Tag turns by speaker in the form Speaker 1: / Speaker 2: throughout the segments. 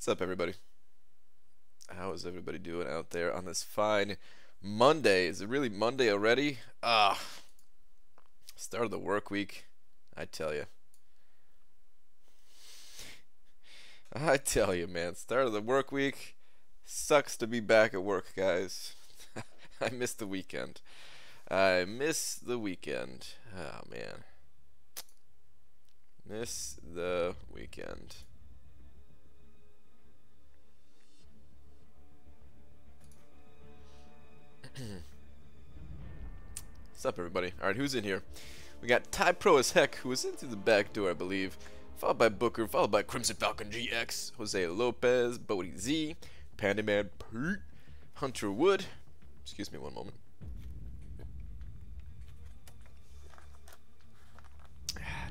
Speaker 1: What's up, everybody? How is everybody doing out there on this fine Monday? Is it really Monday already? Start of the work week. I tell you. I tell you, man. Start of the work week. Sucks to be back at work, guys. I miss the weekend. I miss the weekend. Oh, man. Miss the weekend. What's up, everybody? Alright, who's in here? We got Ty Pro as heck, who is in through the back door, I believe. Followed by Booker, followed by Crimson Falcon GX, Jose Lopez, Bodie Z, Panda Man Pete, Hunter Wood. Excuse me one moment.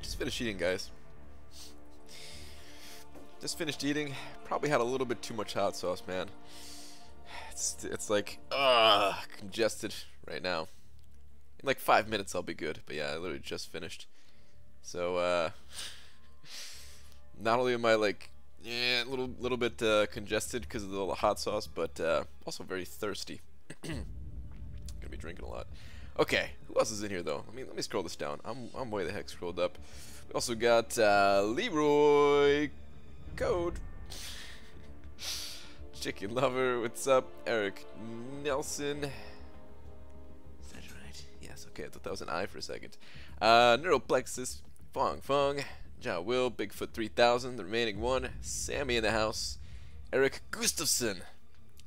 Speaker 1: Just finished eating, guys. Just finished eating. Probably had a little bit too much hot sauce, man. It's like, congested right now. In like 5 minutes I'll be good. But yeah, I literally just finished. So, not only am I like, a little bit congested because of the hot sauce, but also very thirsty. Gonna be drinking a lot. Okay, who else is in here though? Let me scroll this down. I'm way the heck scrolled up. We also got Leroy Code. Chicken Lover, what's up? Eric Nelson. Is that right? Yes, okay, I thought that was an I for a second. Neuroplexus, Fong Fong, Ja Will, Bigfoot 3000, the remaining one, Sammy in the house, Eric Gustafson.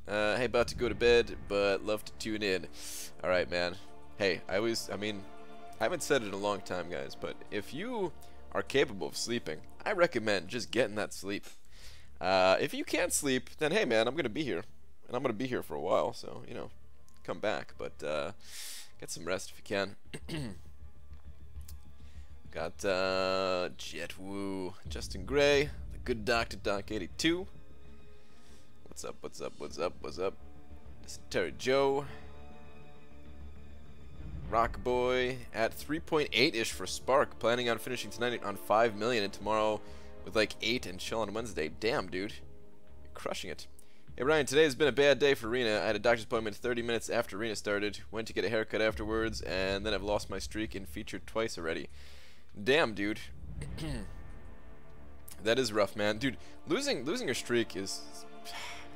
Speaker 1: Hey, about to go to bed, but love to tune in. Alright, man. Hey, I haven't said it in a long time, guys, but if you are capable of sleeping, I recommend just getting that sleep. If you can't sleep, then hey man, I'm gonna be here, and I'm gonna be here for a while, so you know, come back. But get some rest if you can. Got Jet Woo, Justin Gray, the Good Doctor Doc 82. What's up? What's up? What's up? What's up? This is Terry Joe. Rock Boy at 3.8-ish for Spark, planning on finishing tonight on 5 million and tomorrow with like 8 and chill on Wednesday. Damn, dude. You're crushing it. Hey, Ryan, today has been a bad day for Rena. I had a doctor's appointment 30 minutes after Rena started. Went to get a haircut afterwards, and then I've lost my streak and featured twice already. Damn, dude. That is rough, man. Dude, losing your streak is...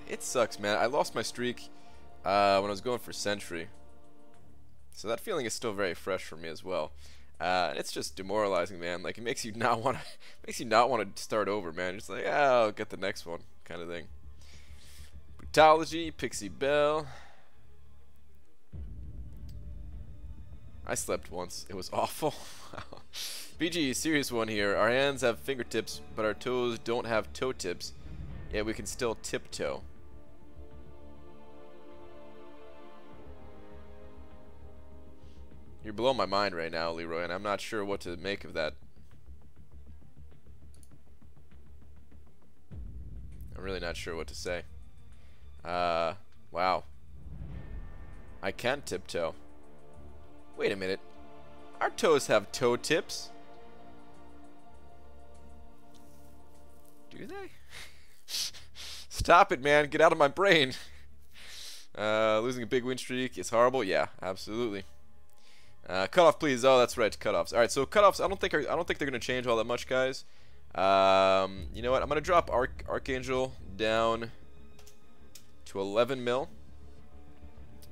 Speaker 1: It sucks, man. I lost my streak when I was going for Century. So that feeling is still very fresh for me as well. It's just demoralizing, man. Like, it makes you not want to start over, man. It's like, I'll get the next one, kind of thing. Brutology, Pixie Bell. I slept once. It was awful. BG, serious one here. Our hands have fingertips, but our toes don't have toe tips. Yet we can still tiptoe. You're blowing my mind right now, Leroy, and I'm not sure what to make of that. I'm really not sure what to say. Wow. I can tiptoe. Wait a minute. Our toes have toe tips. Do they? Stop it, man. Get out of my brain. Losing a big win streak is horrible. Yeah, absolutely. Cutoff, please. Oh, that's right, cutoffs. All right, so cutoffs. I don't think they're gonna change all that much, guys. You know what? I'm gonna drop Archangel down to 11 mil.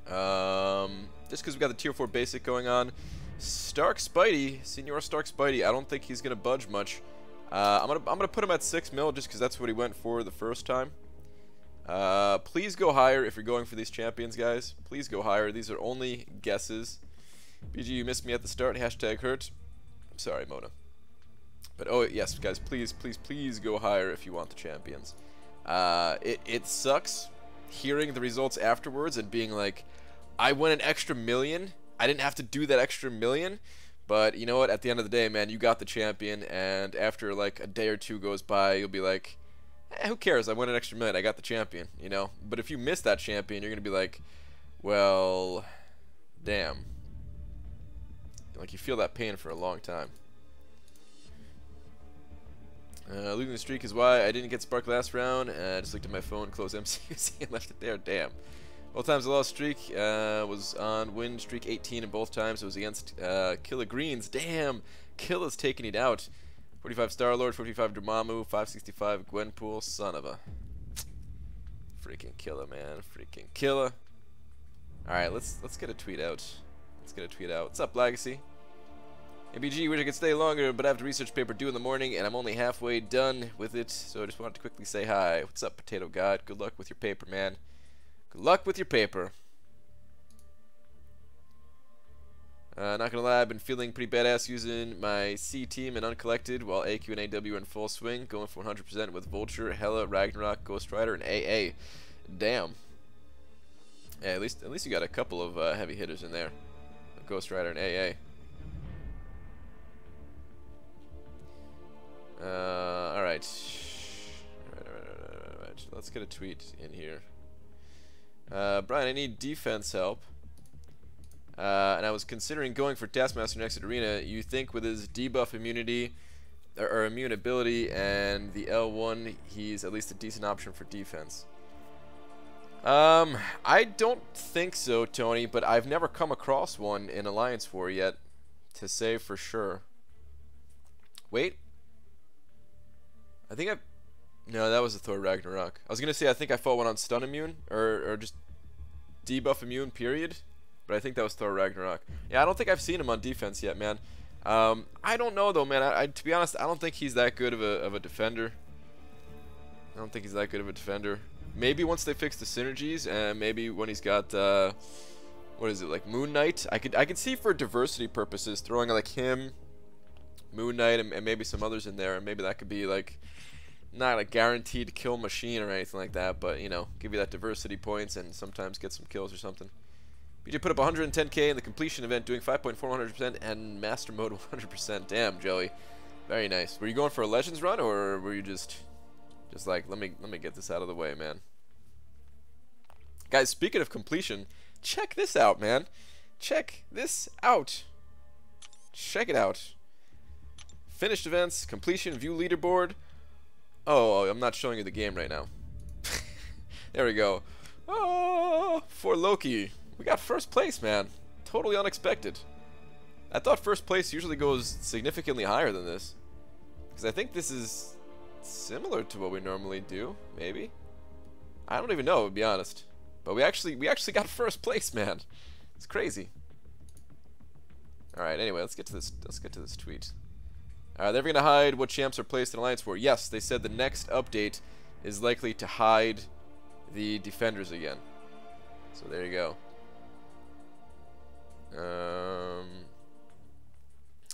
Speaker 1: Just because we got the tier 4 basic going on. Stark Spidey, Senior Stark Spidey. I don't think he's gonna budge much. I'm gonna put him at 6 mil just because that's what he went for the first time. Please go higher if you're going for these champions, guys. Please go higher. These are only guesses. BG, you missed me at the start. Hashtag hurt. I'm sorry, Mona. But oh yes, guys, please, please, please go higher if you want the champions. It sucks hearing the results afterwards and being like, I won an extra million. I didn't have to do that extra million. But you know what? At the end of the day, man, you got the champion, and after like a day or two goes by, you'll be like, who cares? I won an extra million. I got the champion, you know? But if you miss that champion, you're gonna be like, well, damn. Like, you feel that pain for a long time. Losing the streak is why I didn't get Spark last round. I just looked at my phone, closed MCUC, and left it there. Damn. Both times I lost streak was on win streak 18, and both times it was against Killa Greens. Damn. Killa's taking it out. 45 Star-Lord, 45 Dormammu, 565 Gwenpool. Son of a... Freaking Killa, man. Freaking Killa. Alright, let's get a tweet out. Let's get a tweet out. What's up, Legacy? ABG, wish I could stay longer, but I have to research paper due in the morning, and I'm only halfway done with it, so I just wanted to quickly say hi. What's up, Potato God? Good luck with your paper, man. Good luck with your paper. Not gonna lie, I've been feeling pretty badass using my C team and uncollected, while AQ and AW are in full swing, going for 100% with Vulture, Hela, Ragnarok, Ghost Rider, and AA. Damn. Yeah, at least you got a couple of heavy hitters in there. Ghost Rider and AA. Alright. Alright. Let's get a tweet in here. Brian, I need defense help. And I was considering going for Taskmaster next at Arena. You think with his debuff immunity, or immune ability, and the L1, he's at least a decent option for defense? I don't think so, Tony, but I've never come across one in Alliance War yet to say for sure. Wait. I think I've... No, that was the Thor Ragnarok. I was going to say I think I fought one on stun immune, or just debuff immune, period. But I think that was Thor Ragnarok. Yeah, I don't think I've seen him on defense yet, man. I don't know, though, man. To be honest, I don't think he's that good of a defender. I don't think he's that good of a defender. Maybe once they fix the synergies, and maybe when he's got, what is it, like Moon Knight? I could see for diversity purposes throwing like him, Moon Knight, and maybe some others in there, and maybe that could be like not a guaranteed kill machine or anything like that, but you know, give you that diversity points and sometimes get some kills or something. BJ put up 110k in the completion event, doing 5.400% and master mode 100%. Damn, Joey, very nice. Were you going for a Legends run, or were you just like, let me get this out of the way, man? Guys, speaking of completion, check this out, man. Check this out. Check it out. Finished events, completion, view leaderboard. Oh, I'm not showing you the game right now. There we go. Oh, for Loki, we got first place, man. Totally unexpected. I thought first place usually goes significantly higher than this, because I think this is similar to what we normally do. Maybe. I don't even know, to be honest. But we actually got first place, man. It's crazy. All right. Anyway, let's get to this tweet. They're ever gonna hide what champs are placed in Alliance War? Yes, they said the next update is likely to hide the defenders again. So there you go.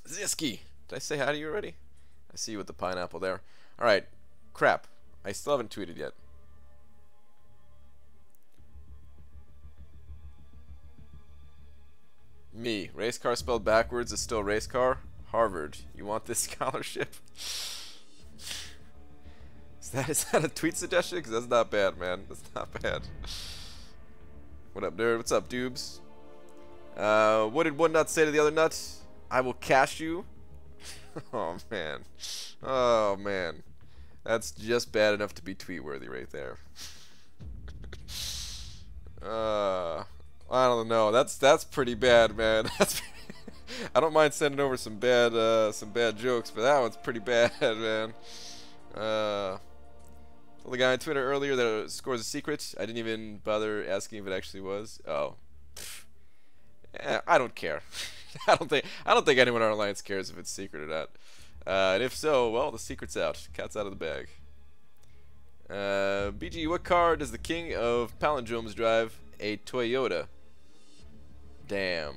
Speaker 1: Ziski, did I say hi to you already? I see you with the pineapple there. All right, crap. I still haven't tweeted yet. Me, race car spelled backwards is still race car. Harvard, you want this scholarship? Is that a tweet suggestion? Because that's not bad, man. That's not bad. What up, nerd? What's up, dubes? What did one nut say to the other nut? I will cash you. Oh man. Oh man. That's just bad enough to be tweet worthy right there. I don't know. That's pretty bad, man. That's I don't mind sending over some bad jokes, but that one's pretty bad, man. Told the guy on Twitter earlier that it scores a secret. I didn't even bother asking if it actually was. Oh, yeah, I don't care. I don't think anyone on our alliance cares if it's secret or not. And if so, well, the secret's out. Cat's out of the bag. BG, what car does the king of palindromes drive? A Toyota. Damn.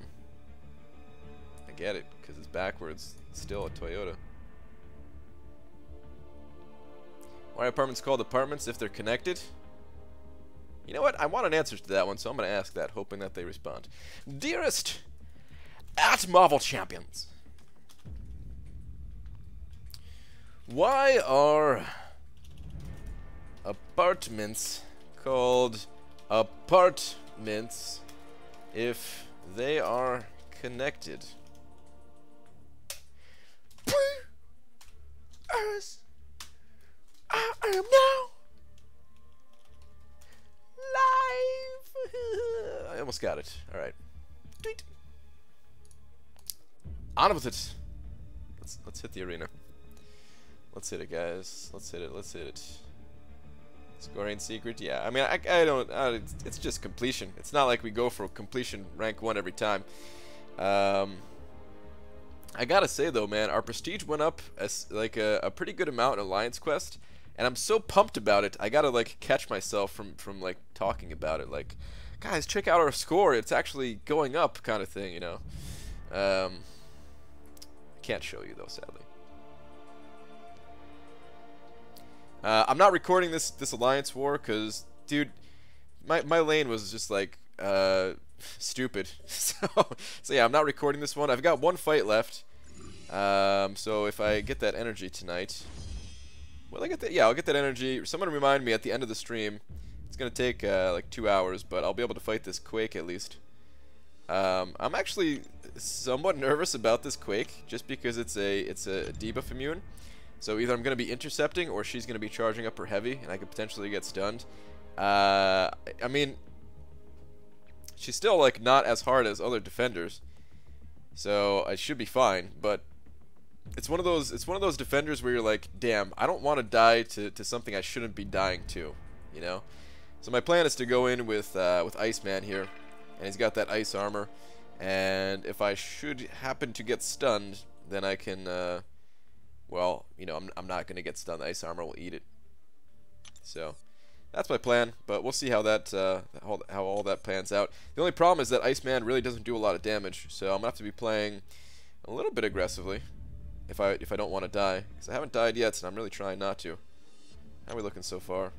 Speaker 1: I get it, because it's backwards. It's still a Toyota. Why are apartments called apartments if they're connected? You know what? I want an answer to that one, so I'm going to ask that, hoping that they respond. Dearest at Marvel Champions, why are apartments called apartments if they are connected? I am now live. I almost got it. All right. Tweet. On with it. Let's hit the arena. Let's hit it, guys. Let's hit it. Let's hit it. Score ain't secret. Yeah. I mean, I don't. It's just completion. It's not like we go for completion rank 1 every time. I gotta say though, man, our prestige went up as like a pretty good amount in Alliance Quest, and I'm so pumped about it. I gotta like catch myself from like talking about it. Like, guys, check out our score. It's actually going up, kind of thing, you know. I can't show you though, sadly. I'm not recording this Alliance War because, dude, my lane was just like stupid. So yeah, I'm not recording this one. I've got 1 fight left. So if I get that energy tonight, will I get that? Yeah, I'll get that energy. Someone remind me at the end of the stream. It's gonna take like 2 hours, but I'll be able to fight this Quake at least. I'm actually somewhat nervous about this Quake, just because it's a debuff immune. So either I'm gonna be intercepting, or she's gonna be charging up her heavy, and I could potentially get stunned. I mean, she's still like not as hard as other defenders, so I should be fine. But it's one of those defenders where you're like, damn, I don't want to die to something I shouldn't be dying to, you know. So my plan is to go in with Iceman here, and he's got that ice armor, and if I should happen to get stunned, then I can, well, you know, I'm not gonna get stunned. The ice armor will eat it. So that's my plan, but we'll see how that how all that plans out. The only problem is that Iceman really doesn't do a lot of damage, so I'm gonna have to be playing a little bit aggressively if I don't want to die, because I haven't died yet, and I'm really trying not to. How are we looking so far?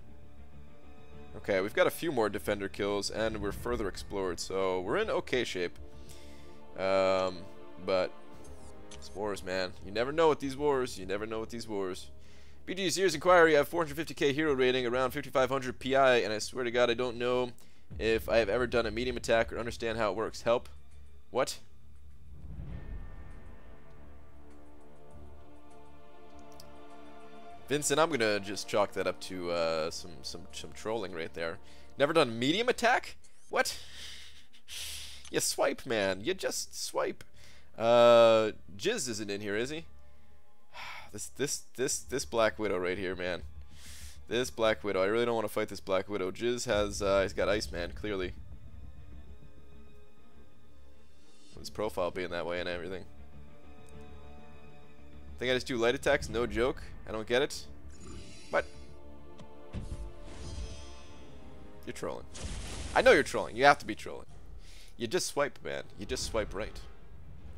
Speaker 1: Okay, we've got a few more defender kills, and we're further explored, so we're in okay shape. But these wars, man, you never know with these wars. You never know with these wars. BG's Year's Inquiry, I have 450k hero rating, around 5500 PI, and I swear to God I don't know if I have ever done a medium attack or understand how it works. Help. What? Vincent, I'm gonna just chalk that up to some trolling right there. Never done medium attack? What? You swipe, man. You just swipe. Jizz isn't in here, is he? This Black Widow right here, man. This Black Widow. I really don't want to fight this Black Widow. Jizz has he's got Iceman, clearly. His profile being that way and everything. Think I just do light attacks? No joke. I don't get it. But you're trolling. I know you're trolling. You have to be trolling. You just swipe, man. You just swipe right.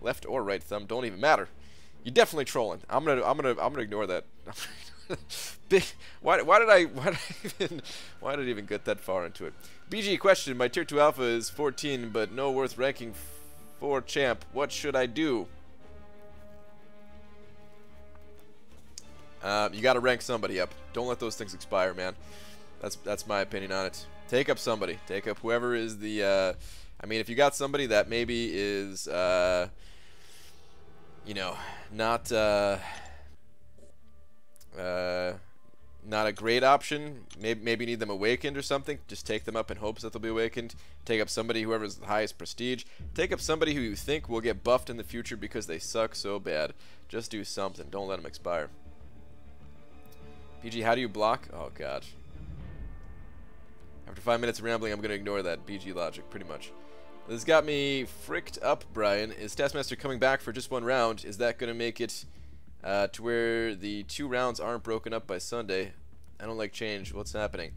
Speaker 1: Left or right thumb don't even matter. You're definitely trolling. I'm gonna ignore that. Big. Why did I even get that far into it? BG question. My tier 2 alpha is 14, but no worth ranking 4 champ. What should I do? You gotta rank somebody up. Don't let those things expire, man. That's my opinion on it. Take up somebody. Take up whoever is the. I mean, if you got somebody that maybe is, you know, not a great option. Maybe need them awakened or something. Just take them up in hopes that they'll be awakened. Take up somebody whoever's the highest prestige. Take up somebody who you think will get buffed in the future because they suck so bad. Just do something. Don't let them expire. PG, how do you block? Oh, God. After 5 minutes of rambling, I'm going to ignore that BG logic, pretty much. This got me fricked up, Brian. Is Taskmaster coming back for just 1 round? Is that going to make it to where the 2 rounds aren't broken up by Sunday? I don't like change. What's happening?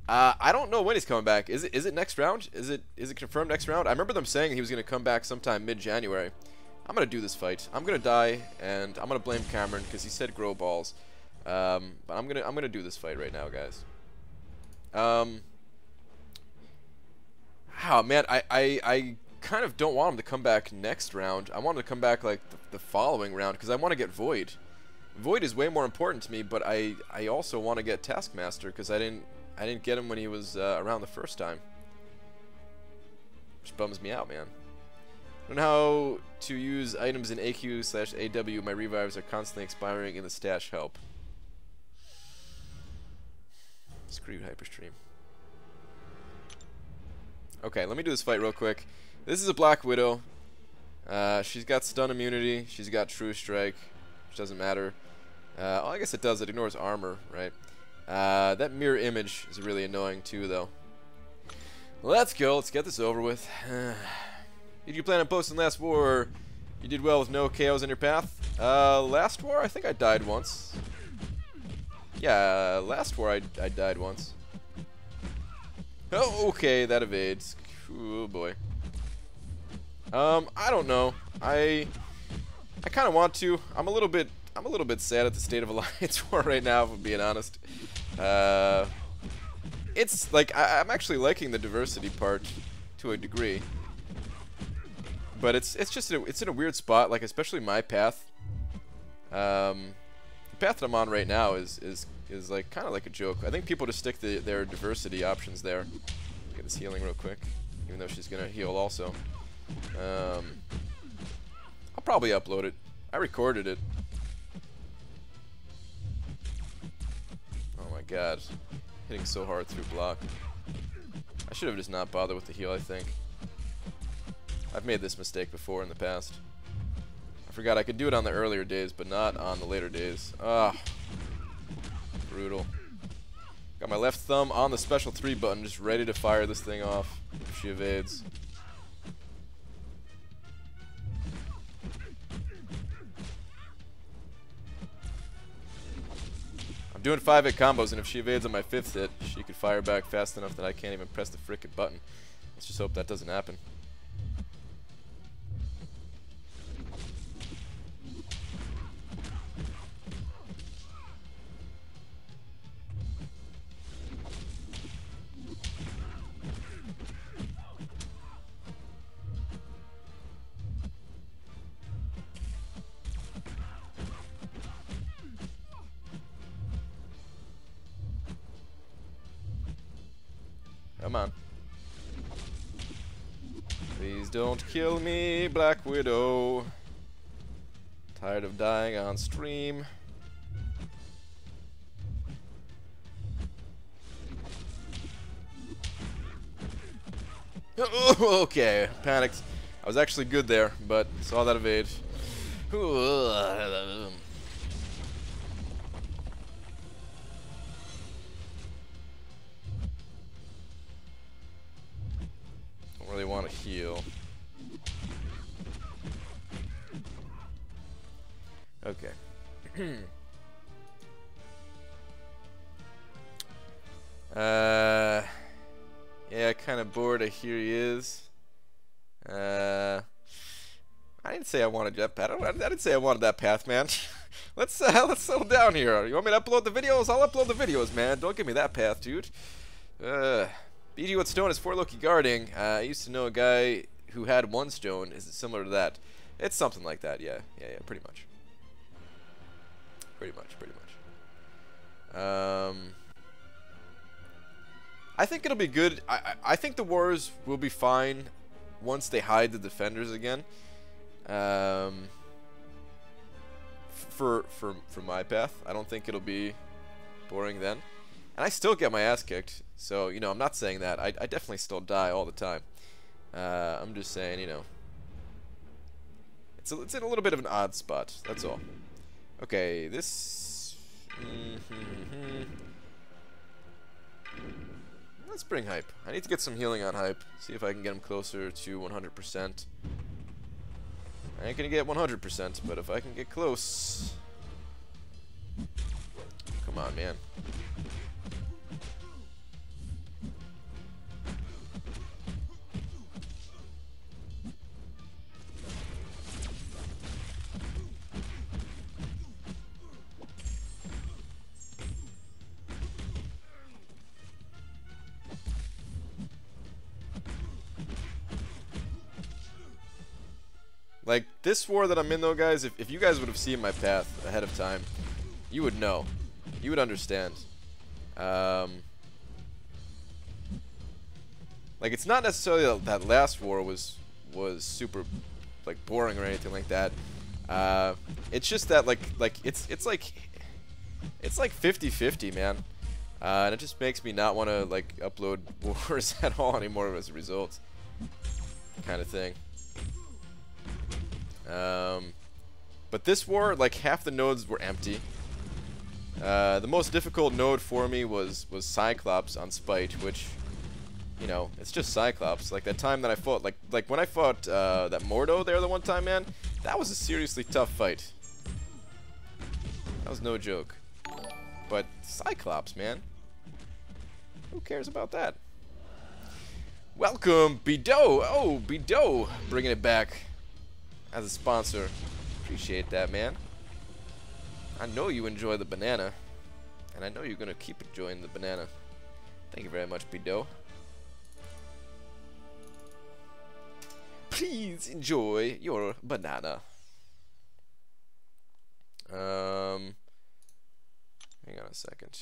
Speaker 1: I don't know when he's coming back. Is it next round? Is it confirmed next round? I remember them saying he was going to come back sometime mid-January. I'm going to do this fight. I'm going to die, and I'm going to blame Cameron because he said grow balls. But I'm gonna do this fight right now, guys. Oh man, I kind of don't want him to come back next round. I want him to come back like the following round because I want to get Void. Void is way more important to me, but I also want to get Taskmaster because I didn't get him when he was around the first time. Which bums me out, man. I don't know how to use items in AQ/AW. My revives are constantly expiring in the stash. Help. Screw you, Hyperstream. Okay, let me do this fight real quick. This is a Black Widow. She's got stun immunity. She's got True Strike, which doesn't matter. Oh, I guess it does. It ignores armor, right? That mirror image is really annoying too, though. Let's go. Let's get this over with. Did you plan on posting last war? Or you did well with no KOs in your path? Last war, I think I died once. Yeah, last war I died once. Oh, okay, that evades. Oh boy. I don't know. I kind of want to. I'm a little bit sad at the state of Alliance War right now, if I'm being honest. It's like I'm actually liking the diversity part to a degree, but it's just it's in a weird spot. Like especially my path. The path that I'm on right now is like kind of like a joke. I think people just stick their diversity options there. Get this healing real quick, even though she's gonna heal also. I'll probably upload it. I recorded it. Oh my god. Hitting so hard through block. I should have just not bothered with the heal, I think. I've made this mistake before in the past. I forgot I could do it on the earlier days, but not on the later days. Ah. Brutal. Got my left thumb on the special 3 button, just ready to fire this thing off if she evades. Doing 5-hit combos, and if she evades on my 5th hit, she could fire back fast enough that I can't even press the frickin' button. Let's just hope that doesn't happen. Come on. Please don't kill me, Black Widow. Tired of dying on stream. Okay, panicked. I was actually good there, but saw that evade. Really want to heal. Okay. Yeah, kind of bored. I hear he is. I didn't say I wanted that path. I didn't say I wanted that path, man. let's settle down here. You want me to upload the videos? I'll upload the videos, man. Don't give me that path, dude. BG, what stone is 4 Loki guarding? I used to know a guy who had 1 stone. Is it similar to that? It's something like that, yeah. Yeah, pretty much. Pretty much. I think it'll be good. I think the wars will be fine once they hide the defenders again. For my path, I don't think it'll be boring then. And I still get my ass kicked, so, you know, I'm not saying that. I definitely still die all the time. I'm just saying, you know, it's in a little bit of an odd spot, that's all. Okay, this... Let's bring Hype. I need to get some healing on Hype, see if I can get him closer to 100%. I ain't gonna get 100%, but if I can get close... Come on, man. Like, this war that I'm in, though, guys, if you guys would have seen my path ahead of time, you would know. You would understand. Like, it's not necessarily that last war was super, like, boring or anything like that. It's just that, like it's like 50-50, man. And it just makes me not want to like upload wars at all anymore as a result, kind of thing. But this war, like half the nodes were empty. The most difficult node for me was Cyclops on Spite, which, you know, it's just Cyclops. Like that time that I fought, like when I fought that Mordo there the one time, man, that was a seriously tough fight. That was no joke. But Cyclops, man, who cares about that? Welcome, Bido. Oh, Bido, bringing it back as a sponsor. Appreciate that, man. I know you enjoy the banana, and I know you're gonna keep enjoying the banana. Thank you very much, Bido. Please enjoy your banana. Hang on a second.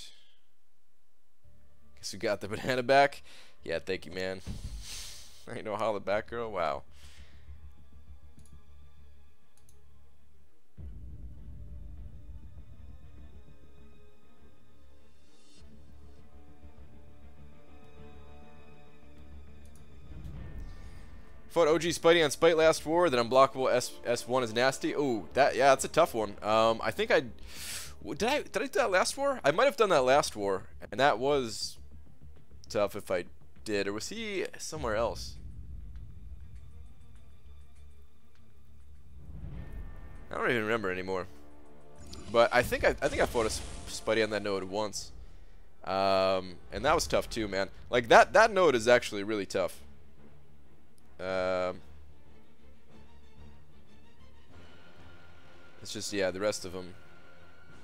Speaker 1: Guess we got the banana back. Yeah, thank you, man. Ain't no holla back, girl. Wow. Fought OG Spidey on Spite last war, then unblockable S1 is nasty. Oh, yeah, that's a tough one. I think did I do that last war? I might have done that last war, and that was tough if I did. Or was he somewhere else? I don't even remember anymore. But I think I fought a Spidey on that node once, and that was tough too, man. Like that node is actually really tough. It's just, yeah, the rest of them,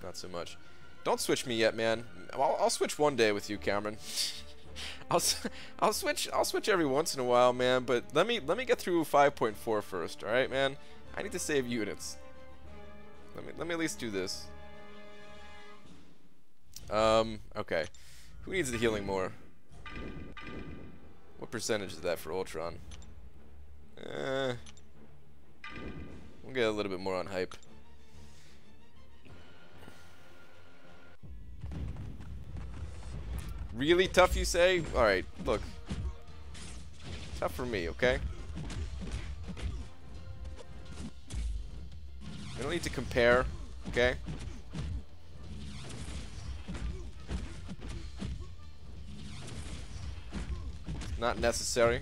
Speaker 1: not so much. Don't switch me yet, man. I'll switch one day with you, Cameron. I'll switch every once in a while, man. But let me get through 5.4 first, all right, man. I need to save units. Let me at least do this. Okay. Who needs the healing more? What percentage is that for Ultron? We'll get a little bit more on hype. Really tough, you say? Alright, look. Tough for me, okay? We don't need to compare, okay? It's not necessary.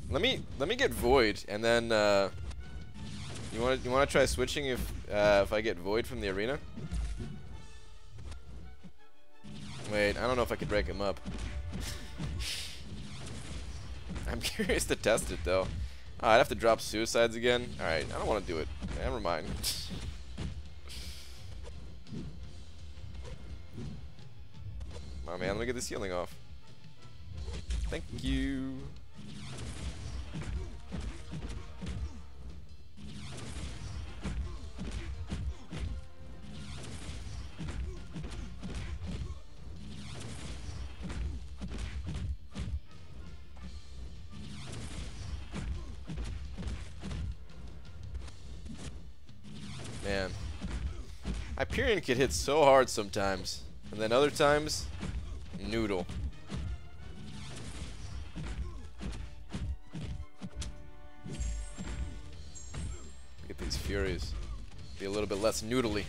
Speaker 1: Let me get Void, and then you wanna try switching if I get Void from the arena? Wait, I don't know if I could break him up. I'm curious to test it though. Oh, I'd have to drop suicides again. All right, I don't want to do it. Never mind. Come on, man, let me get this healing off. Thank you. Man, Hyperion can hit so hard sometimes, and then other times, noodle. Get these Furies. Be a little bit less noodly.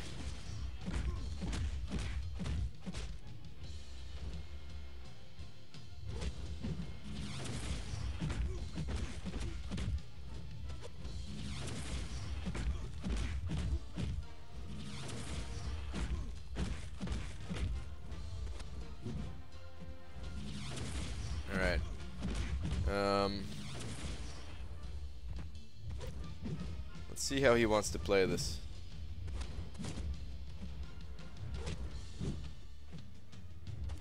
Speaker 1: Alright. Let's see how he wants to play this.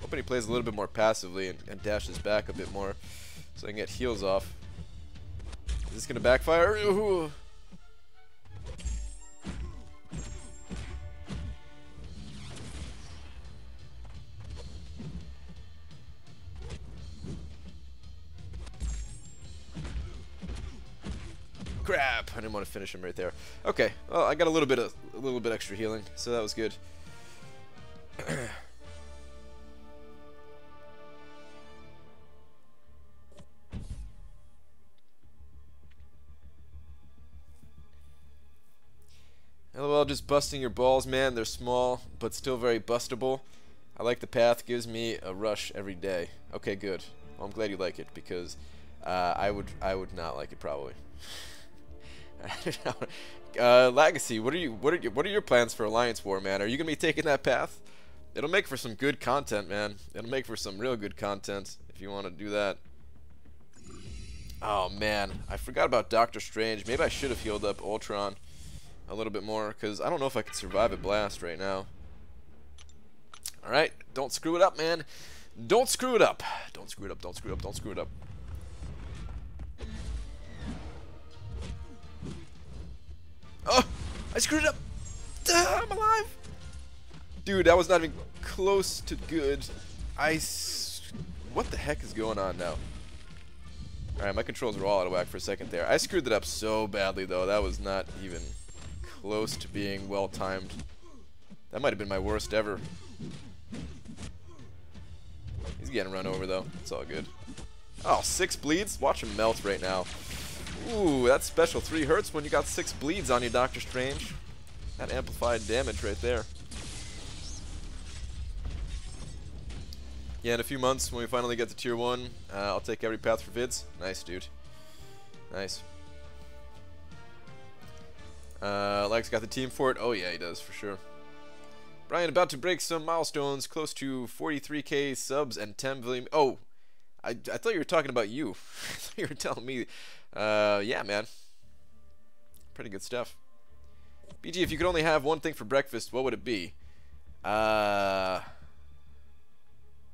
Speaker 1: Hoping he plays a little bit more passively and dashes back a bit more so I can get heals off. Is this gonna backfire? Ooh. Crap! I didn't want to finish him right there. Okay, well, I got a little bit extra healing, so that was good. just busting your balls, man. They're small, but still very bustable. I like the path. Gives me a rush every day. Okay, good. Well, I'm glad you like it, because I would not like it probably. Legacy, what are your plans for Alliance War, man? Are you gonna be taking that path? It'll make for some good content, man. It'll make for some real good content if you want to do that. Oh man, I forgot about Doctor Strange. Maybe I should have healed up Ultron a little bit more, because I don't know if I could survive a blast right now. Alright, don't screw it up, man. Don't screw it up. Don't screw it up, don't screw it up, don't screw it up. Oh, I screwed it up. I'm alive. Dude, that was not even close to good. What the heck is going on now? Alright, my controls were all out of whack for a second there. I screwed it up so badly, though. That was not even close to being well-timed. That might have been my worst ever. He's getting run over, though. It's all good. Oh, 6 bleeds? Watch him melt right now. Ooh, that special 3 hurts when you got 6 bleeds on you, Doctor Strange. That amplified damage right there. Yeah, in a few months, when we finally get to Tier 1, I'll take every path for vids. Nice, dude. Nice. Lex got the team for it. Oh, yeah, he does, for sure. Brian, about to break some milestones, close to 43k subs and 10 million. Oh, I thought you were talking about you. I thought you were telling me. Yeah, man. Pretty good stuff. BG, if you could only have one thing for breakfast, what would it be?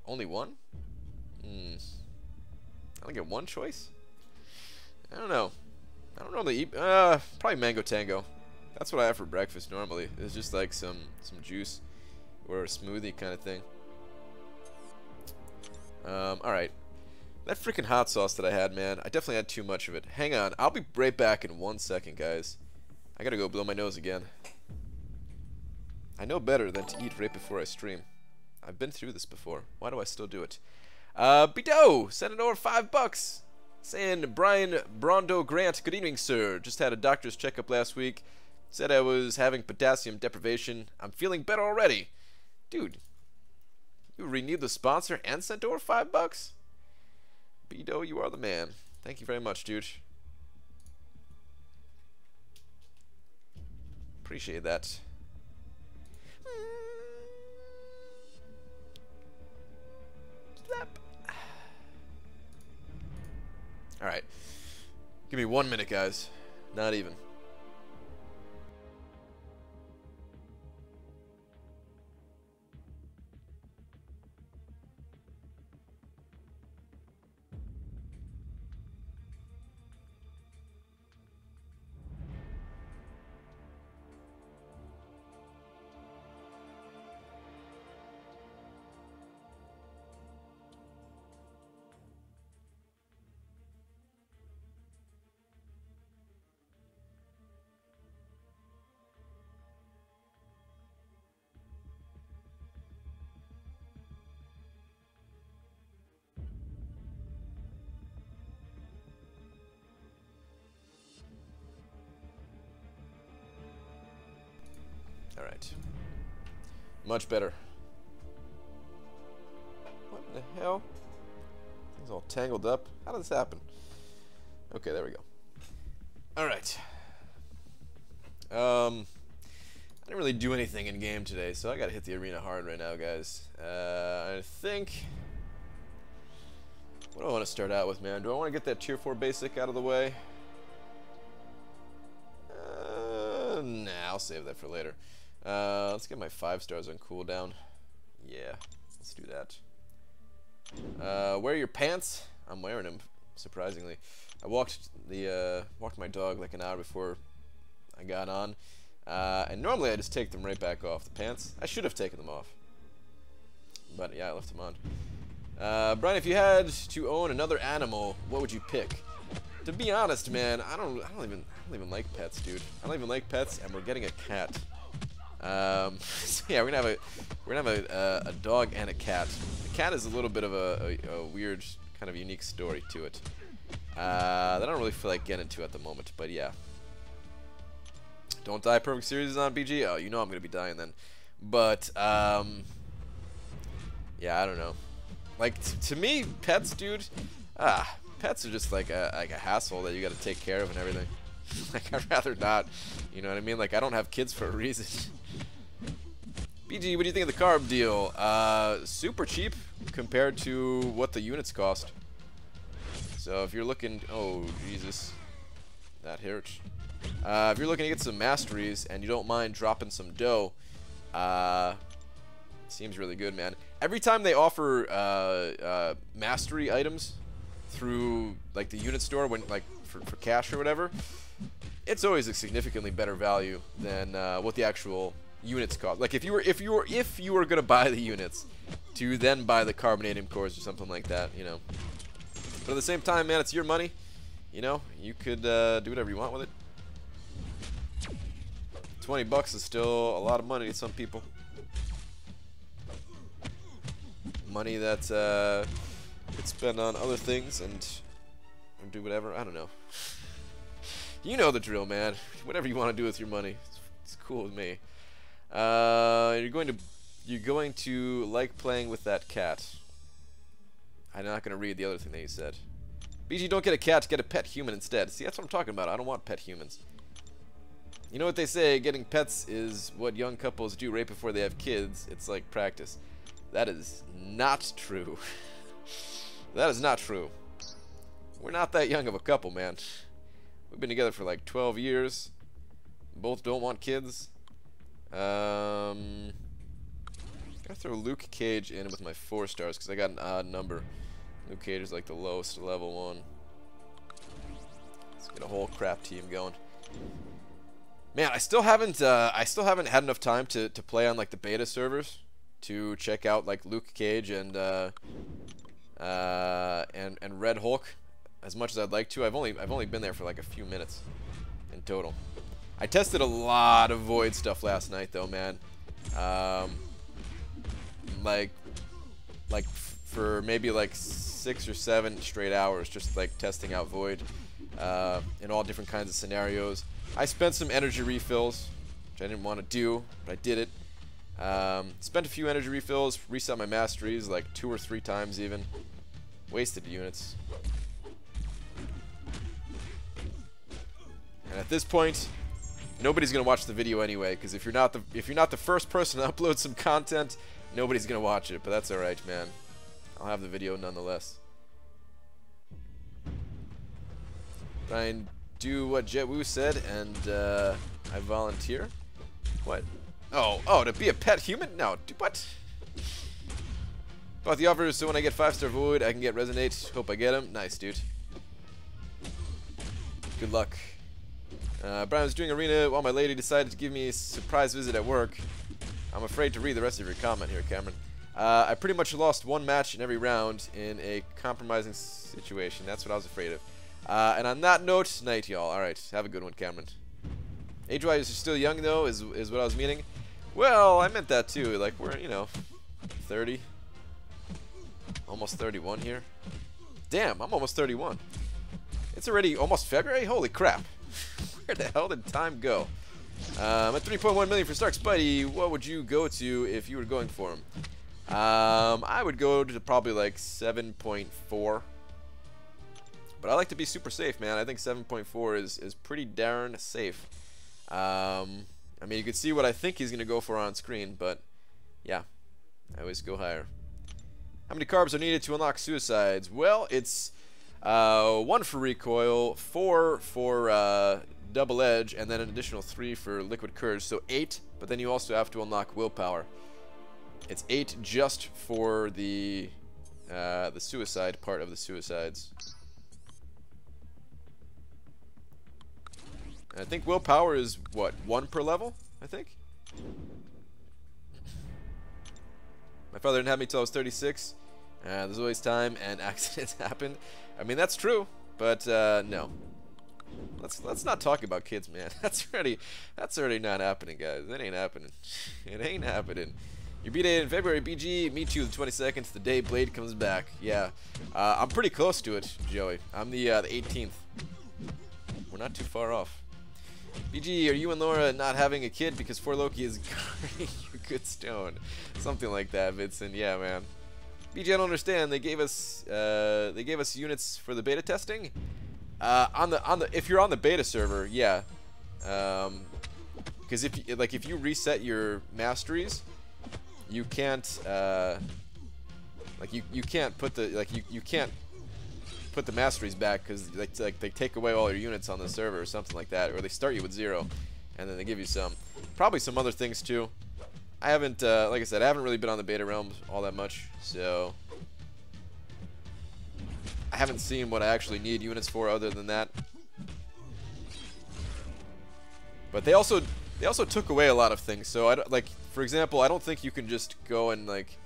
Speaker 1: Only one? I only get one choice? I don't know. I don't normally eat. Probably mango tango. That's what I have for breakfast normally. It's just like some juice or a smoothie kind of thing. Alright. That freaking hot sauce that I had, man, I definitely had too much of it. Hang on. I'll be right back in 1 second, guys. I gotta go blow my nose again. I know better than to eat right before I stream. I've been through this before. Why do I still do it? Bido sent it over $5. Saying, Brian Brondo Grant, good evening, sir. Just had a doctor's checkup last week. Said I was having potassium deprivation. I'm feeling better already. Dude, you renewed the sponsor and sent over $5? Bido, you are the man. Thank you very much, dude. Appreciate that. Alright. Give me 1 minute, guys. Not even. Alright. Much better. What in the hell? Things all tangled up. How did this happen? Okay, there we go. Alright. I didn't really do anything in game today, so I gotta hit the arena hard right now, guys. I think... What do I want to start out with, man? Do I want to get that Tier 4 basic out of the way? Nah, I'll save that for later. Let's get my 5 stars on cooldown. Yeah, let's do that. Wear your pants. I'm wearing them, surprisingly. I walked my dog like an hour before I got on, and normally I just take them right back off. The pants, I should have taken them off, but yeah, I left them on. Brian, if you had to own another animal, what would you pick? To be honest, man, I don't even like pets, dude. I don't even like pets, and we're getting a cat. So yeah, we're gonna have a dog and a cat. The cat is a little bit of a weird, kind of unique story to it. That I don't really feel like getting into at the moment, but yeah. Don't die. Perfect series on BG. Oh, you know I'm gonna be dying then. But yeah, I don't know. Like to me, pets, dude. Pets are just like a hassle that you got to take care of and everything. Like I'd rather not. You know what I mean? Like I don't have kids for a reason. BG, what do you think of the carb deal? Super cheap compared to what the units cost. So if you're looking, oh Jesus, that hurts. If you're looking to get some masteries and you don't mind dropping some dough, seems really good, man. Every time they offer mastery items through like the unit store, when like for cash or whatever, it's always a significantly better value than what the actual units cost. Like if you were gonna buy the units to then buy the carbonadium cores or something like that, you know. But at the same time, man, it's your money. You know, you could do whatever you want with it. 20 bucks is still a lot of money to some people. Money that could spend on other things and do whatever. I don't know. You know the drill, man. Whatever you want to do with your money, it's cool with me. You're going to like playing with that cat. I'm not gonna read the other thing that you said. BG, don't get a cat, get a pet human instead. See, that's what I'm talking about. I don't want pet humans. You know what they say, getting pets is what young couples do right before they have kids. It's like practice. That is not true. That is not true. We're not that young of a couple, man. We've been together for like 12 years. Both don't want kids. Gotta throw Luke Cage in with my 4 stars because I got an odd number. Luke Cage is like the lowest level 1. Let's get a whole crap team going. Man, I still haven't had enough time to play on like the beta servers to check out like Luke Cage and Red Hulk as much as I'd like to. I've only been there for like a few minutes in total. I tested a lot of Void stuff last night though, man. Like for maybe like 6 or 7 straight hours, just like testing out Void in all different kinds of scenarios. I spent some energy refills, which I didn't want to do, but I did it. Spent a few energy refills, reset my masteries like 2 or 3 times even. Wasted units. And at this point, nobody's gonna watch the video anyway, because if you're not the first person to upload some content, nobody's gonna watch it. But that's all right, man. I'll have the video nonetheless. Try and do what JetWoo said, and I volunteer. What? Oh, to be a pet human? No, what? Bought the offers, so when I get 5-star Void, I can get Resonate. Hope I get him. Nice, dude. Good luck. Brian was doing arena while my lady decided to give me a surprise visit at work. I'm afraid to read the rest of your comment here, Cameron. I pretty much lost 1 match in every round in a compromising situation. That's what I was afraid of. And on that note, night, y'all. Alright, have a good one, Cameron. Age-wise, you're still young, though, is what I was meaning. Well, I meant that, too. Like, we're, you know, 30. Almost 31 here. Damn, I'm almost 31. It's already almost February? Holy crap. Where the hell did time go? I'm at 3.1 million for Stark Spidey. What would you go to if you were going for him? I would go to probably like 7.4. But I like to be super safe, man. I think 7.4 is pretty darn safe. I mean, you can see what I think he's going to go for on screen, but yeah, I always go higher. How many carbs are needed to unlock suicides? Well, it's 1 for recoil, 4 for double edge, and then an additional 3 for liquid courage, so 8, but then you also have to unlock willpower. It's 8 just for the suicide part of the suicides. And I think willpower is, what, 1 per level, I think? My father didn't have me till I was 36. There's always time, and accidents happen. I mean, that's true, but no. Let's not talk about kids, man. That's already not happening, guys. That ain't happening. It ain't happening. Your B-Day in February, BG. Me too, the 22nd, the day Blade comes back. Yeah, I'm pretty close to it, Joey. I'm the 18th. We're not too far off. BG, are you and Laura not having a kid because 4 Loki is guarding your good stone? Something like that, Vincent. Yeah, man. BG, I don't understand. They gave us units for the beta testing. If you're on the beta server, yeah. Because if you reset your masteries, you can't you can't put the you can't put the masteries back because they take away all your units on the server or something like that, or they start you with 0 and then they give you some, probably some other things too. I haven't like I said, I haven't really been on the beta realms all that much, so I haven't seen what I actually need units for other than that. But they also took away a lot of things. So I don't, like, for example, I don't think you can just go and like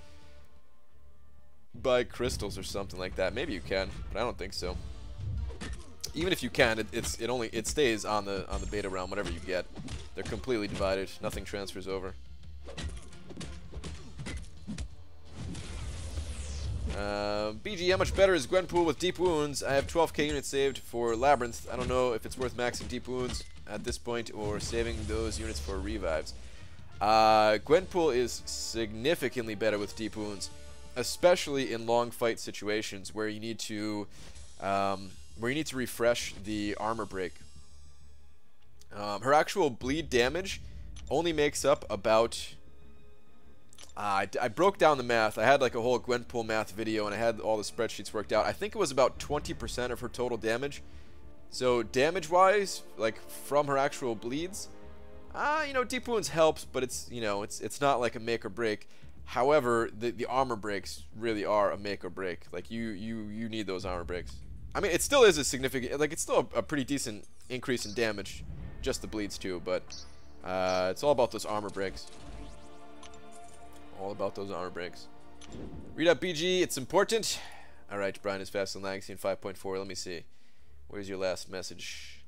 Speaker 1: buy crystals or something like that. Maybe you can, but I don't think so. Even if you can, it stays on the beta realm. Whatever you get, they're completely divided. Nothing transfers over. BG, how much better is Gwenpool with deep wounds? I have 12k units saved for Labyrinth. I don't know if it's worth maxing deep wounds at this point or saving those units for revives. Gwenpool is significantly better with deep wounds, especially in long fight situations where you need to refresh the armor break. Her actual bleed damage only makes up about I broke down the math. I had like a whole Gwenpool math video and I had all the spreadsheets worked out. I think it was about 20% of her total damage. So damage wise, like from her actual bleeds, you know, deep wounds helps, but it's, you know, it's not like a make or break. However, the armor breaks really are a make or break. Like you need those armor breaks. I mean, it still is a significant, like it's still a pretty decent increase in damage, just the bleeds too, but it's all about those armor breaks. All about those armor breaks. Read up BG, it's important. Alright, Brian is fast on Langsine 5.4. Let me see. Where's your last message?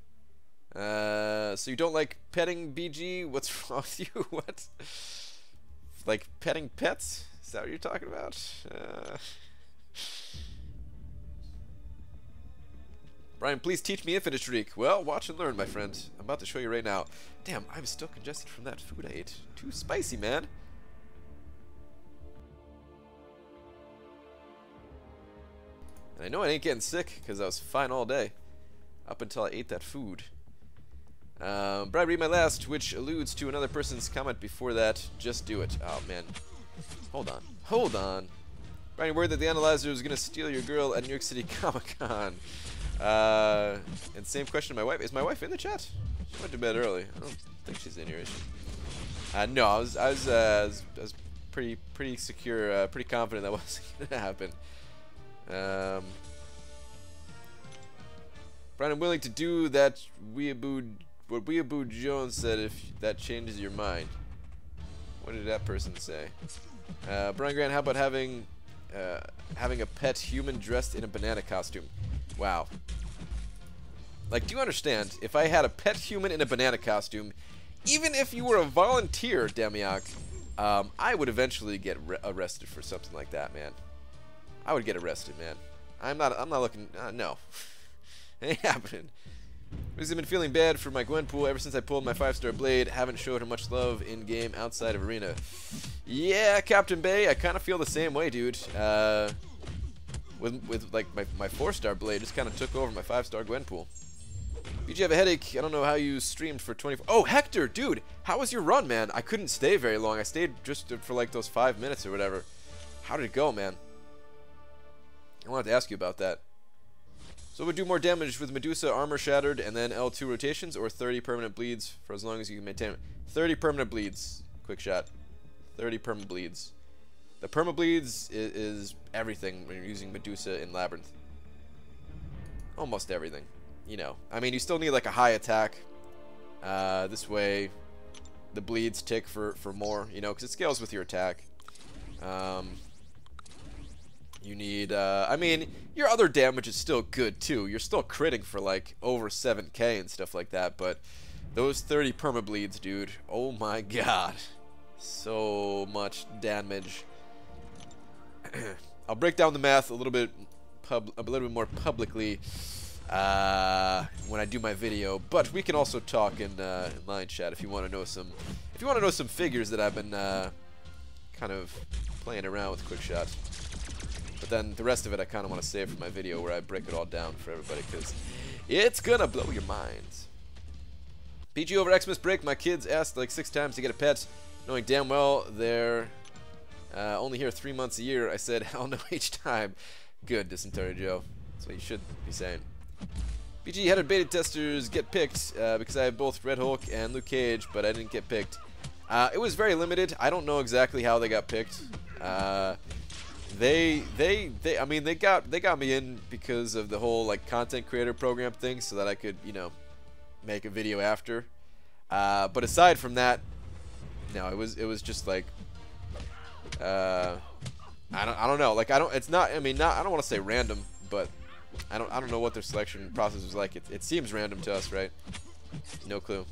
Speaker 1: So you don't like petting BG? What's wrong with you? What? Like petting pets? Is that what you're talking about? Brian, please teach me Infinite Shriek. Well, watch and learn, my friend. I'm about to show you right now. Damn, I'm still congested from that food I ate. Too spicy, man. And I know I ain't getting sick because I was fine all day up until I ate that food. But I read my last, which alludes to another person's comment before that. Just do it. Oh, man. Hold on. Hold on. Brian, word that the Analyzer was going to steal your girl at New York City Comic-Con. And same question to my wife. Is my wife in the chat? She went to bed early. I don't think she's in here, is she? No, I was pretty secure, pretty confident that wasn't going to happen. Brian, I'm willing to do that what Weeaboo Jones said if that changes your mind. What did that person say? Brian Grant, how about having a pet human dressed in a banana costume? Wow. Like, do you understand? If I had a pet human in a banana costume, even if you were a volunteer, Demiak, I would eventually get arrested for something like that, man. I would get arrested, man. I'm not looking, no. Ain't happening. Because I've been feeling bad for my Gwenpool ever since I pulled my 5-star blade. Haven't showed her much love in-game outside of arena. Yeah, Captain Bay, I kind of feel the same way, dude. With like my 4-star blade just kind of took over my 5-star Gwenpool. BG, have a headache. I don't know how you streamed for 24. Oh, Hector, dude, how was your run, man? I couldn't stay very long. I stayed just for like those 5 minutes or whatever. How did it go, man? I wanted to ask you about that. So would do more damage with Medusa Armor Shattered and then L2 rotations, or 30 permanent bleeds for as long as you can maintain it? 30 permanent bleeds. Quick shot. 30 perma bleeds. The perma bleeds is everything when you're using Medusa in Labyrinth. Almost everything. You know. I mean, you still need like a high attack. This way the bleeds tick for more, you know, because it scales with your attack. You need, I mean, your other damage is still good too. You're still critting for like over 7k and stuff like that, but those 30 perma bleeds, dude, oh my god. So much damage. I'll break down the math a little bit more publicly when I do my video. But we can also talk in line chat if you want to know some. If you want to know some figures that I've been kind of playing around with quick shot. But then the rest of it I kind of want to save for my video where I break it all down for everybody because it's gonna blow your minds. PG over Xmas break. My kids asked like 6 times to get a pet, knowing damn well they're only here 3 months a year. I said hell no each time. Good, Dysentery Joe. That's what you should be saying. PG, how did beta testers get picked? Because I have both Red Hulk and Luke Cage, but I didn't get picked. It was very limited. I don't know exactly how they got picked. I mean, they got me in because of the whole like content creator program thing, so that I could, you know, make a video after. But aside from that, no, it was just like, I don't know. Like it's not. I mean, I don't want to say random, but I don't know what their selection process was like. It seems random to us, right? No clue.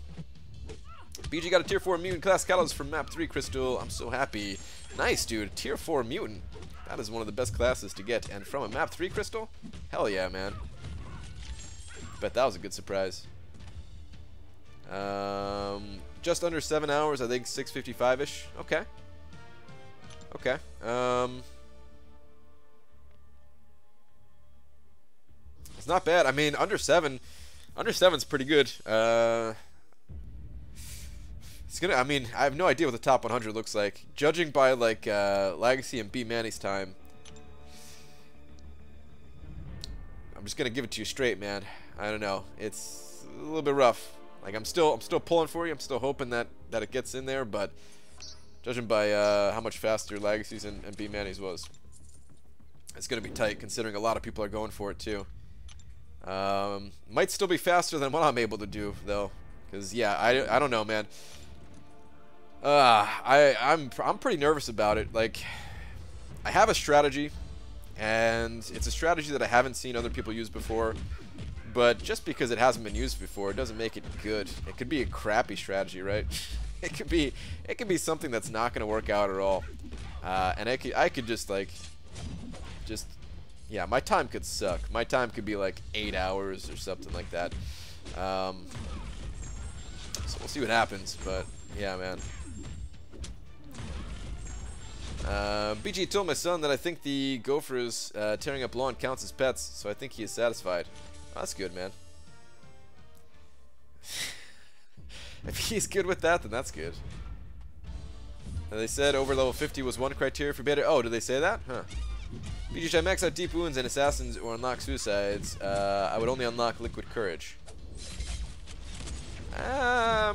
Speaker 1: BG got a tier 4 mutant class catalyst from map 3 crystal. I'm so happy. Nice, dude. Tier 4 mutant. That is one of the best classes to get. And from a map 3 crystal? Hell yeah, man. Bet that was a good surprise. Just under 7 hours, I think 6:55-ish. Okay. Okay. It's not bad. I mean, under 7's pretty good. It's gonna. I mean, I have no idea what the top 100 looks like. Judging by like Legacy and B Manny's time, I'm just gonna give it to you straight, man. I don't know. It's a little bit rough. Like I'm still pulling for you. I'm still hoping that it gets in there, but judging by how much faster Legacy's and B Manny's was, it's gonna be tight. Considering a lot of people are going for it too. Might still be faster than what I'm able to do though, because yeah, I don't know, man. I'm pretty nervous about it. Like, I have a strategy, and it's a strategy that I haven't seen other people use before. But just because it hasn't been used before, it doesn't make it good. It could be a crappy strategy, right? It could be something that's not going to work out at all. And I could just yeah, my time could suck. My time could be like 8 hours or something like that. So we'll see what happens. But yeah, man. BG told my son that I think the gophers tearing up lawn counts as pets, so I think he is satisfied. Oh, that's good, man. If he's good with that, then that's good. And they said over level 50 was one criteria for beta. Oh, did they say that? Huh. BG, should I max out deep wounds and assassins or unlock suicides? I would only unlock liquid courage. I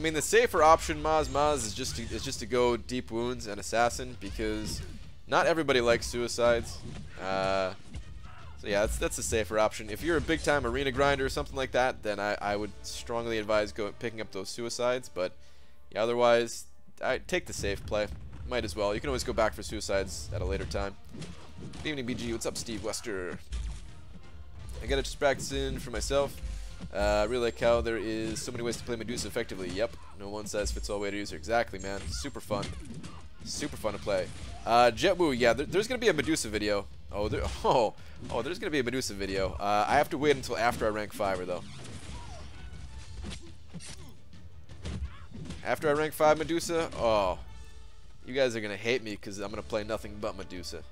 Speaker 1: mean, the safer option, Maz, is just to go deep wounds and assassin, because not everybody likes suicides. So yeah, that's a safer option. If you're a big time arena grinder or something like that, then I would strongly advise picking up those suicides. But yeah, otherwise, take the safe play. Might as well. You can always go back for suicides at a later time. Good evening, BG. What's up, Steve Wester? I gotta just practice in for myself. I really like how there is so many ways to play Medusa effectively. Yep, no one-size-fits-all way to use her. Exactly, man. Super fun. Super fun to play. Jetwoo, yeah, there's going to be a Medusa video. Oh, there's going to be a Medusa video. I have to wait until after I rank 5, though. After I rank 5 Medusa, oh, you guys are going to hate me because I'm going to play nothing but Medusa.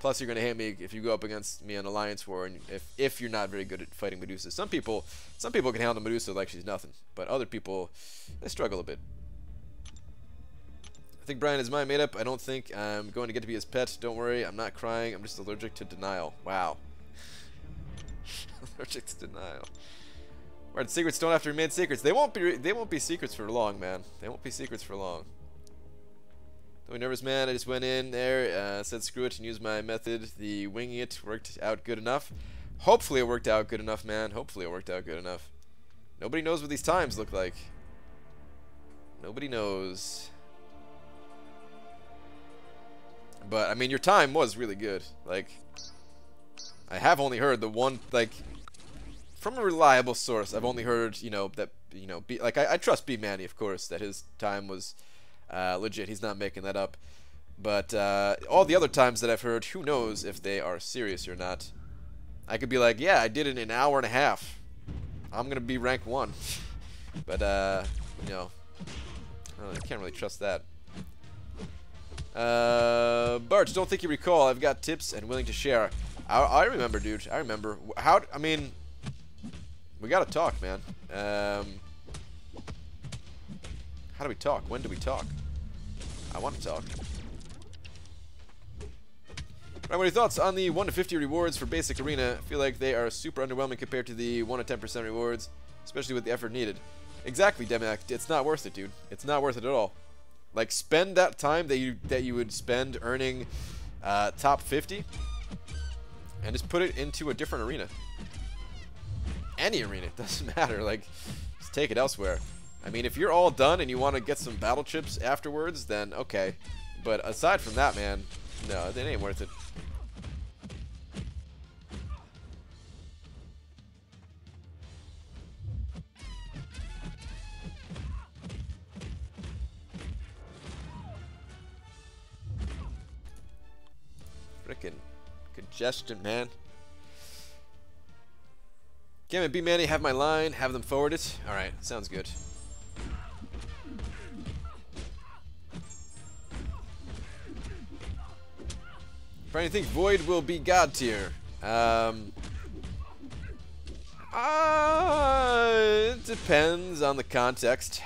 Speaker 1: Plus, you're going to hate me if you go up against me on Alliance War, and if you're not very good at fighting Medusa. Some people can handle Medusa like she's nothing, but other people, they struggle a bit. I think Brian is mine made up. I don't think I'm going to get to be his pet. Don't worry, I'm not crying. I'm just allergic to denial. Wow. Allergic to denial. Right, secrets don't have to remain secrets. They won't be secrets for long, man. They won't be secrets for long. Don't be nervous, man. I just went in there, said screw it, and used my method. The winging it worked out good enough. Hopefully it worked out good enough, man. Hopefully it worked out good enough. Nobody knows what these times look like. Nobody knows. But, I mean, your time was really good. Like, I have only heard the one, like, from a reliable source, I've only heard, you know, that, you know, I trust B Manny, of course, that his time was legit. He's not making that up. But all the other times that I've heard, who knows if they are serious or not. I could be like, yeah, I did it in an hour and a half. I'm going to be rank 1. But, you know, I can't really trust that. Barch, don't think you recall. I've got tips and willing to share. I remember, dude. I remember. I mean, we got to talk, man. How do we talk? When do we talk? I want to talk. Right, what are your thoughts on the 1 to 50 rewards for basic arena? I feel like they are super underwhelming compared to the 1 to 10% rewards, especially with the effort needed. Exactly, Demac. It's not worth it, dude. It's not worth it at all. Like, spend that time that you would spend earning top 50 and just put it into a different arena. Any arena, it doesn't matter. Like, just take it elsewhere. I mean, if you're all done and you want to get some battle chips afterwards, then okay. But aside from that, man, no, it ain't worth it. Frickin' congestion, man. Game and B-Manny, have my line, have them forward it. Alright, sounds good. Brian, you think Void will be God tier? It depends on the context.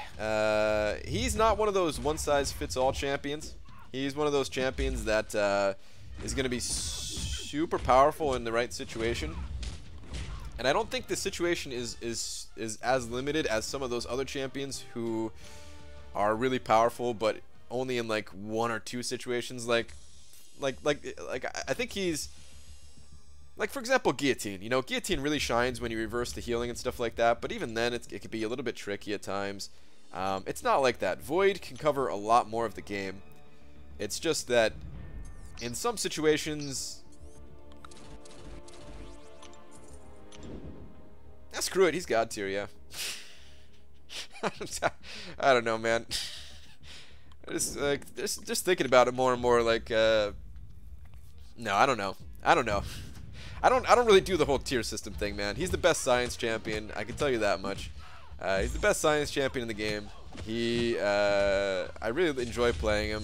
Speaker 1: He's not one of those one-size-fits-all champions. He's one of those champions that is going to be super powerful in the right situation. And I don't think the situation is as limited as some of those other champions who are really powerful, but only in like 1 or 2 situations. Like I think he's like, for example, Guillotine. You know, Guillotine really shines when you reverse the healing and stuff like that. But even then, it can be a little bit tricky at times. It's not like that. Void can cover a lot more of the game. It's just that in some situations. Screw it, he's God tier, yeah. I don't know, man. Just thinking about it more and more, like, no, I don't know. I don't know. I don't really do the whole tier system thing, man. He's the best science champion, I can tell you that much. He's the best science champion in the game. I really enjoy playing him.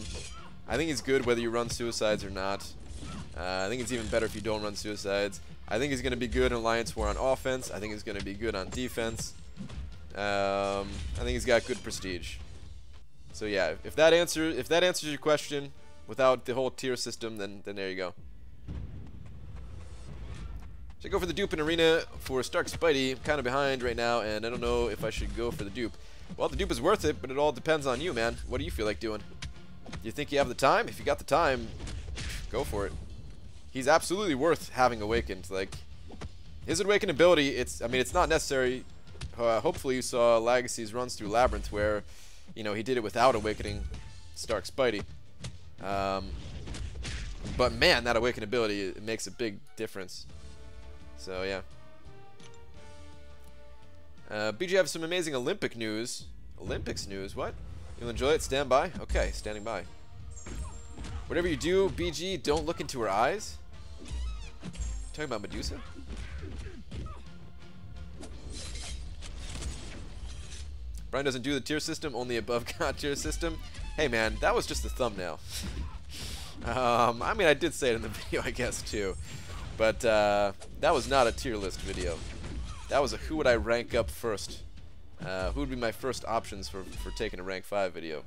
Speaker 1: I think he's good whether you run suicides or not. I think it's even better if you don't run suicides. I think he's going to be good in Alliance War on offense. I think he's going to be good on defense. I think he's got good prestige. So yeah, if that answers your question without the whole tier system, then there you go. Should I go for the dupe in arena for Stark Spidey? I'm kind of behind right now, and I don't know if I should go for the dupe. Well, the dupe is worth it, but it all depends on you, man. What do you feel like doing? Do you think you have the time? If you got the time, go for it. He's absolutely worth having awakened. Like, his awakened ability, I mean, it's not necessary. Hopefully you saw Legacy's runs through Labyrinth where, you know, he did it without awakening Stark Spidey. But man, that awakened ability, it makes a big difference. So yeah. BG have some amazing Olympic news. Olympics news, what? You'll enjoy it, stand by? Okay, standing by. Whatever you do, BG, don't look into her eyes. Talking about Medusa? Brian doesn't do the tier system, only above God tier system. Hey man, that was just the thumbnail. I mean, I did say it in the video, I guess, too. But that was not a tier list video. That was a who would I rank up first. Who would be my first options for taking a rank 5 video.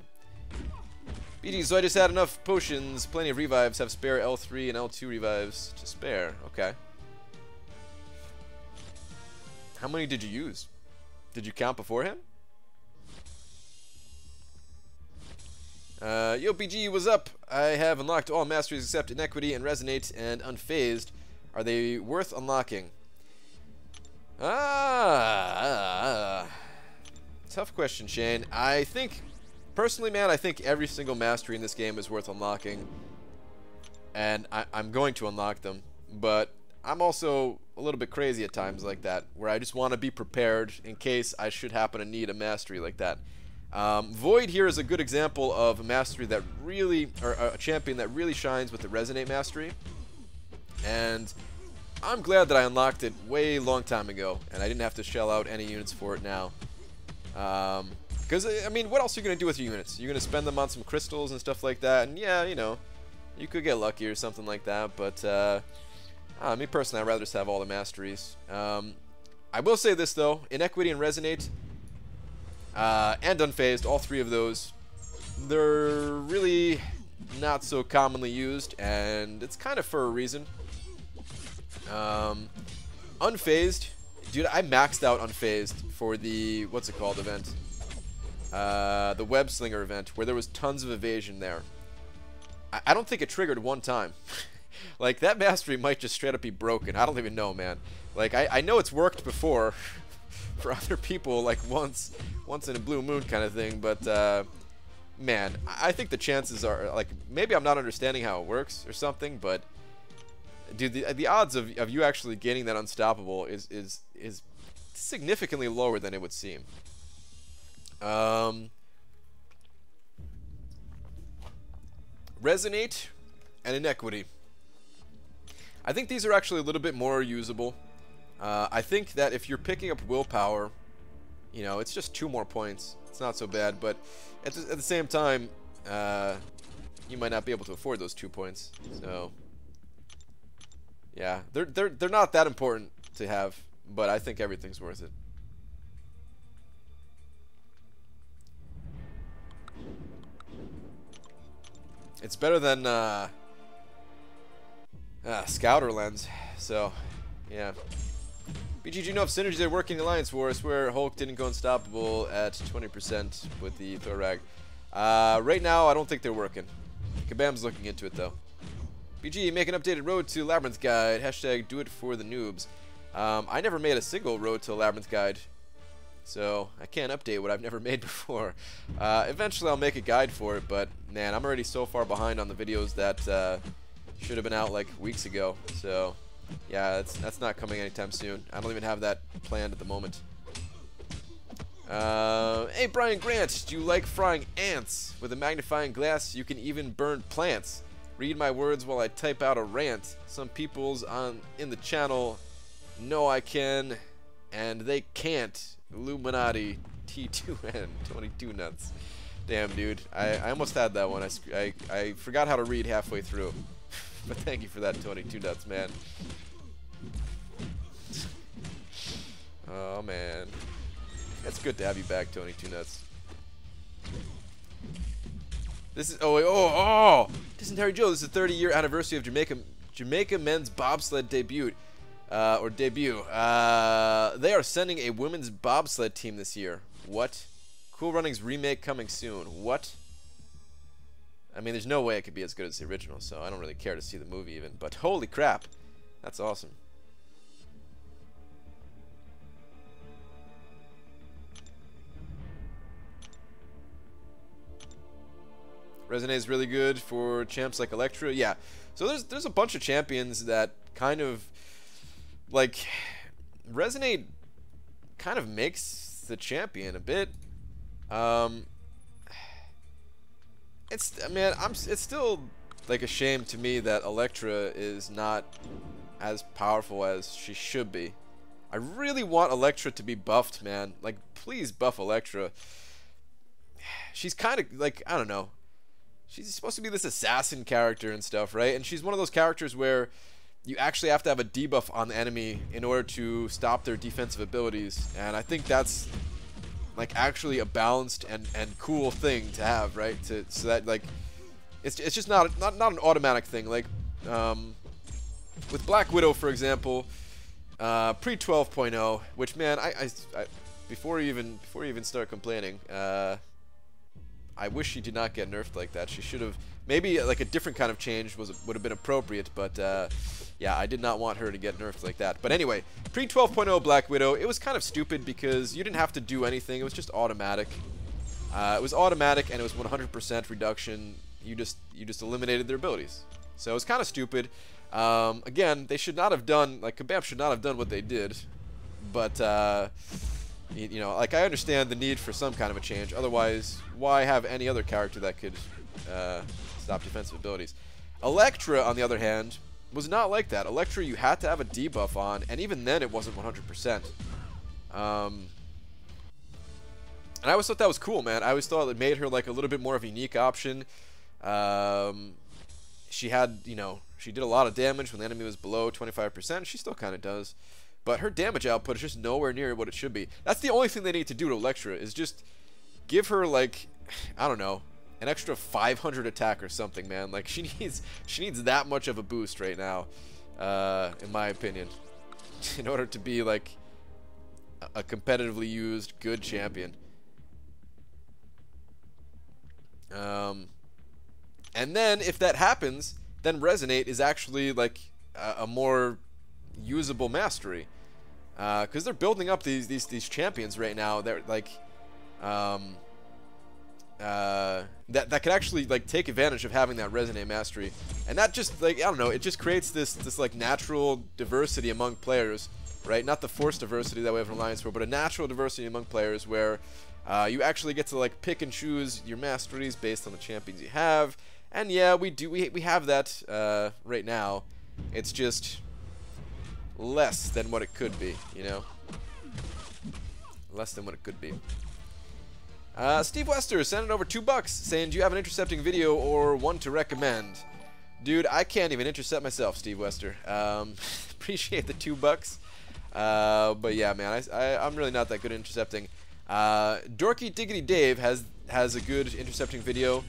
Speaker 1: BG, so I just had enough potions, plenty of revives, have spare L3 and L2 revives to spare. Okay. How many did you use? Did you count beforehand? Yo, BG, what's up? I have unlocked all masteries except Inequity and Resonate and Unfazed. Are they worth unlocking? Tough question, Shane. I think, personally, man, I think every single mastery in this game is worth unlocking. And I'm going to unlock them. But I'm also a little bit crazy at times like that, where I just want to be prepared in case I should happen to need a mastery like that. Void here is a good example of a mastery that really, or a champion that really shines with the Resonate mastery. And I'm glad that I unlocked it way long time ago, and I didn't have to shell out any units for it now. Because, I mean, what else are you going to do with your units? You're going to spend them on some crystals and stuff like that, and yeah, you know, you could get lucky or something like that, but, me personally, I'd rather just have all the masteries. I will say this, though. Inequity and Resonate, and Unfazed, all three of those, they're really not so commonly used, and it's kind of for a reason. Unfazed, dude, I maxed out Unfazed for the, what's it called, event? The Web Slinger event, where there was tons of evasion there. I don't think it triggered one time. Like, that mastery might just straight up be broken. I don't even know, man. Like, I know it's worked before for other people, like once in a blue moon kind of thing, but, man, I think the chances are, like, maybe I'm not understanding how it works or something, but, dude, the odds of you actually getting that unstoppable is significantly lower than it would seem. Resonate and Inequity. I think these are actually a little bit more usable. I think that if you're picking up willpower, you know, it's just 2 more points. It's not so bad, but at the same time, you might not be able to afford those 2 points. So, yeah, they're not that important to have, but I think everything's worth it. It's better than Scouter Lens, so yeah. BG, do you know if synergies are working in Alliance War? I swear Hulk didn't go unstoppable at 20% with the Thor Rag. Right now, I don't think they're working. Kabam's looking into it, though. BG, make an updated road to Labyrinth Guide. Hashtag do it for the noobs. I never made a single road to Labyrinth Guide, so I can't update what I've never made before. Eventually, I'll make a guide for it, but man, I'm already so far behind on the videos that should have been out like weeks ago. So yeah, that's not coming anytime soon. I don't even have that planned at the moment. Hey Brian Grant, do you like frying ants? With a magnifying glass, you can even burn plants. Read my words while I type out a rant. Some peoples in the channel know I can, and they can't. Illuminati T2N 22 nuts. Damn, dude, I almost had that one. I forgot how to read halfway through. But thank you for that, 22 nuts, man. Oh man, it's good to have you back, 22 nuts. This is this is Harry Joe. This is the 30-year anniversary of Jamaica men's bobsled debut. They are sending a women's bobsled team this year. What? Cool Runnings remake coming soon. What? I mean, there's no way it could be as good as the original, so I don't really care to see the movie even. But holy crap, that's awesome. Resonate is really good for champs like Electra. Yeah, so there's a bunch of champions that kind of like Resonate kind of makes the champion a bit. It's still like a shame to me that Electra is not as powerful as she should be. I really want Electra to be buffed, man. Like, please buff Electra. She's kind of like, I don't know. She's supposed to be this assassin character and stuff, right? And she's one of those characters where you actually have to have a debuff on the enemy in order to stop their defensive abilities. And I think that's like actually a balanced and cool thing to have, right? So that like it's just not an automatic thing. Like with Black Widow, for example, pre 12.0, which man, I before you even start complaining, I wish she did not get nerfed like that. She should have, maybe like a different kind of change would have been appropriate, but yeah, I did not want her to get nerfed like that. But anyway, pre 12.0 Black Widow, it was kind of stupid because you didn't have to do anything. It was just automatic. It was automatic and it was 100% reduction. You just eliminated their abilities. So it was kind of stupid. Again, they should not have done, like, Kabam should not have done what they did. But you know, like, I understand the need for some kind of a change. Otherwise, why have any other character that could stop defensive abilities? Electra, on the other hand, was not like that. Electra, you had to have a debuff on, and even then it wasn't 100%. And I always thought that was cool, man. I always thought it made her like a little bit more of a unique option. She had, you know, she did a lot of damage when the enemy was below 25%. She still kind of does. But her damage output is just nowhere near what it should be. That's the only thing they need to do to Electra, is just give her, like, I don't know, an extra 500 attack or something, man. Like, she needs that much of a boost right now, in my opinion, in order to be, like, a competitively used good champion. And then if that happens, then Resonate is actually like a more usable mastery, because they're building up these champions right now that like that can actually like take advantage of having that Resonate mastery, and that just like, I don't know, it just creates this like natural diversity among players, right? Not the forced diversity that we have in Alliance War, but a natural diversity among players where you actually get to like pick and choose your masteries based on the champions you have. And yeah, we have that right now. It's just less than what it could be, you know? Less than what it could be. Steve Wester sending over $2 saying, do you have an intercepting video or one to recommend? Dude, I can't even intercept myself, Steve Wester. Appreciate the $2. But yeah, man, I'm really not that good at intercepting. Dorky Diggity Dave has a good intercepting video.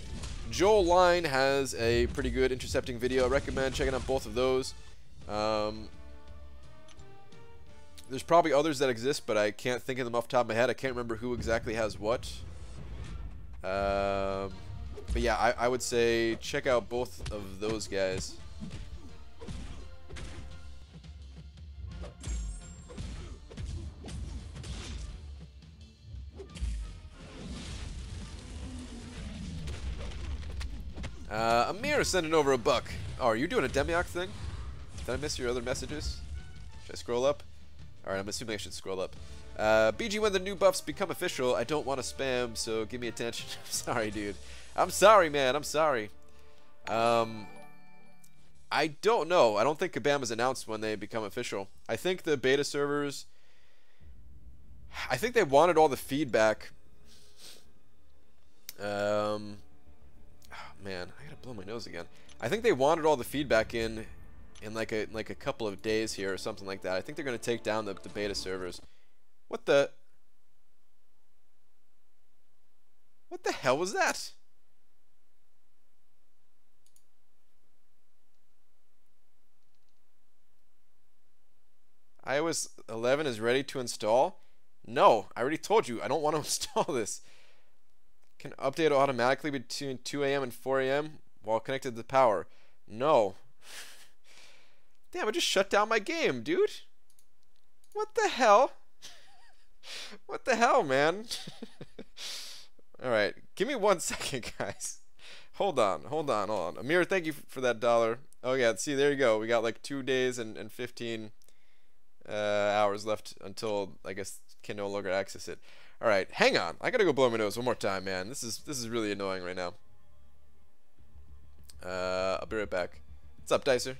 Speaker 1: Joel Line has a pretty good intercepting video. I recommend checking out both of those. There's probably others that exist, but I can't think of them off the top of my head. I can't remember who exactly has what. But yeah, I would say check out both of those guys. Amir sending over $1. Oh, are you doing a Demioc thing? Did I miss your other messages? Should I scroll up? Alright, I'm assuming I should scroll up. BG, when the new buffs become official, I don't want to spam, so give me attention. I'm sorry, dude. I'm sorry, man. I'm sorry. I don't know. I don't think Kabam is announced when they become official. I think the beta servers... I think they wanted all the feedback. Man, I gotta blow my nose again. I think they wanted all the feedback in like a couple of days here or something like that. I think they're gonna take down the beta servers. What the hell was that? iOS 11 is ready to install? No, I already told you I don't want to install this. Can update automatically between 2 a.m. and 4 a.m. while connected to the power. No. Damn, I just shut down my game, dude. What the hell? What the hell, man? Alright, give me 1 second, guys. Hold on. Amir, thank you for that $1. Oh, yeah, see, there you go. We got like 2 days and 15 hours left until, I guess, can no longer access it. Alright, hang on. I gotta go blow my nose one more time, man. This is really annoying right now. I'll be right back. What's up, Dicer?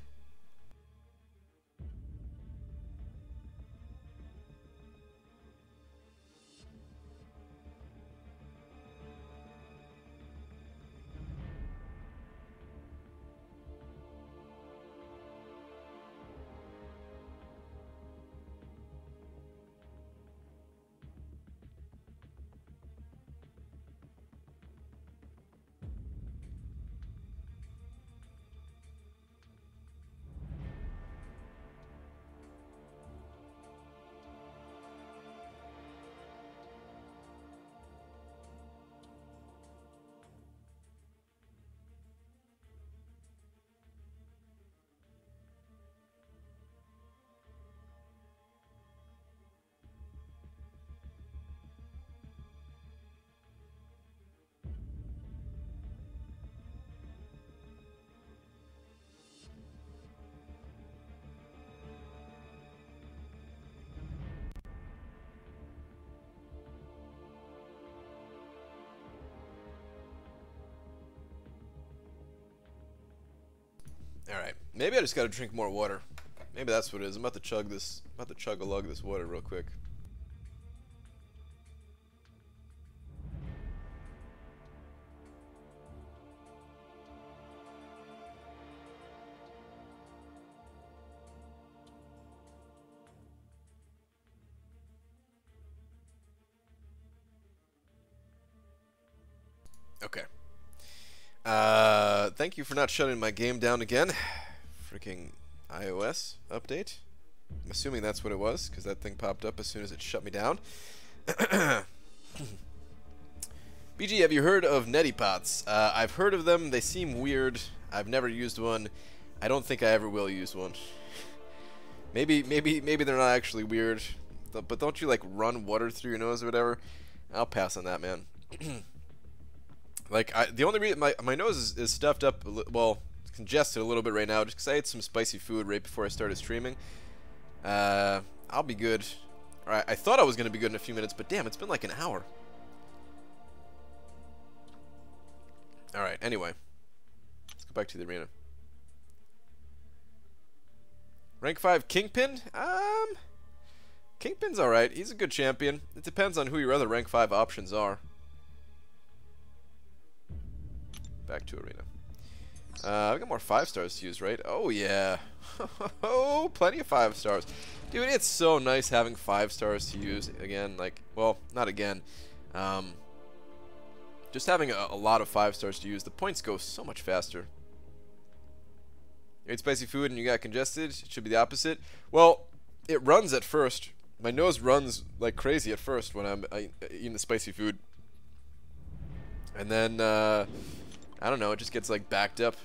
Speaker 1: Alright, maybe I just gotta drink more water. Maybe that's what it is. I'm about to chug this, a lug this water real quick. Okay. Thank you for not shutting my game down again. Freaking iOS update. I'm assuming that's what it was, because that thing popped up as soon as it shut me down. BG, have you heard of neti pots? I've heard of them. They seem weird. I've never used one. I don't think I ever will use one. Maybe they're not actually weird. But don't you, like, run water through your nose or whatever? I'll pass on that, man. Like, the only reason my nose is stuffed up, well, congested a little bit right now, just because I ate some spicy food right before I started streaming. I'll be good. Alright, I thought I was going to be good in a few minutes, but damn, it's been like an hour. Alright, anyway. Let's go back to the arena. Rank 5 Kingpin? Kingpin's alright. He's a good champion. It depends on who your other rank 5 options are. Back to arena. I've got more 5 stars to use, right? Oh, yeah. Oh, plenty of 5 stars. Dude, it's so nice having 5 stars to use again. Like, well, not again. Just having a lot of 5 stars to use. The points go so much faster. You ate spicy food and you got congested. It should be the opposite. Well, it runs at first. My nose runs like crazy at first when I'm eating the spicy food. And then, I don't know, it just gets like backed up.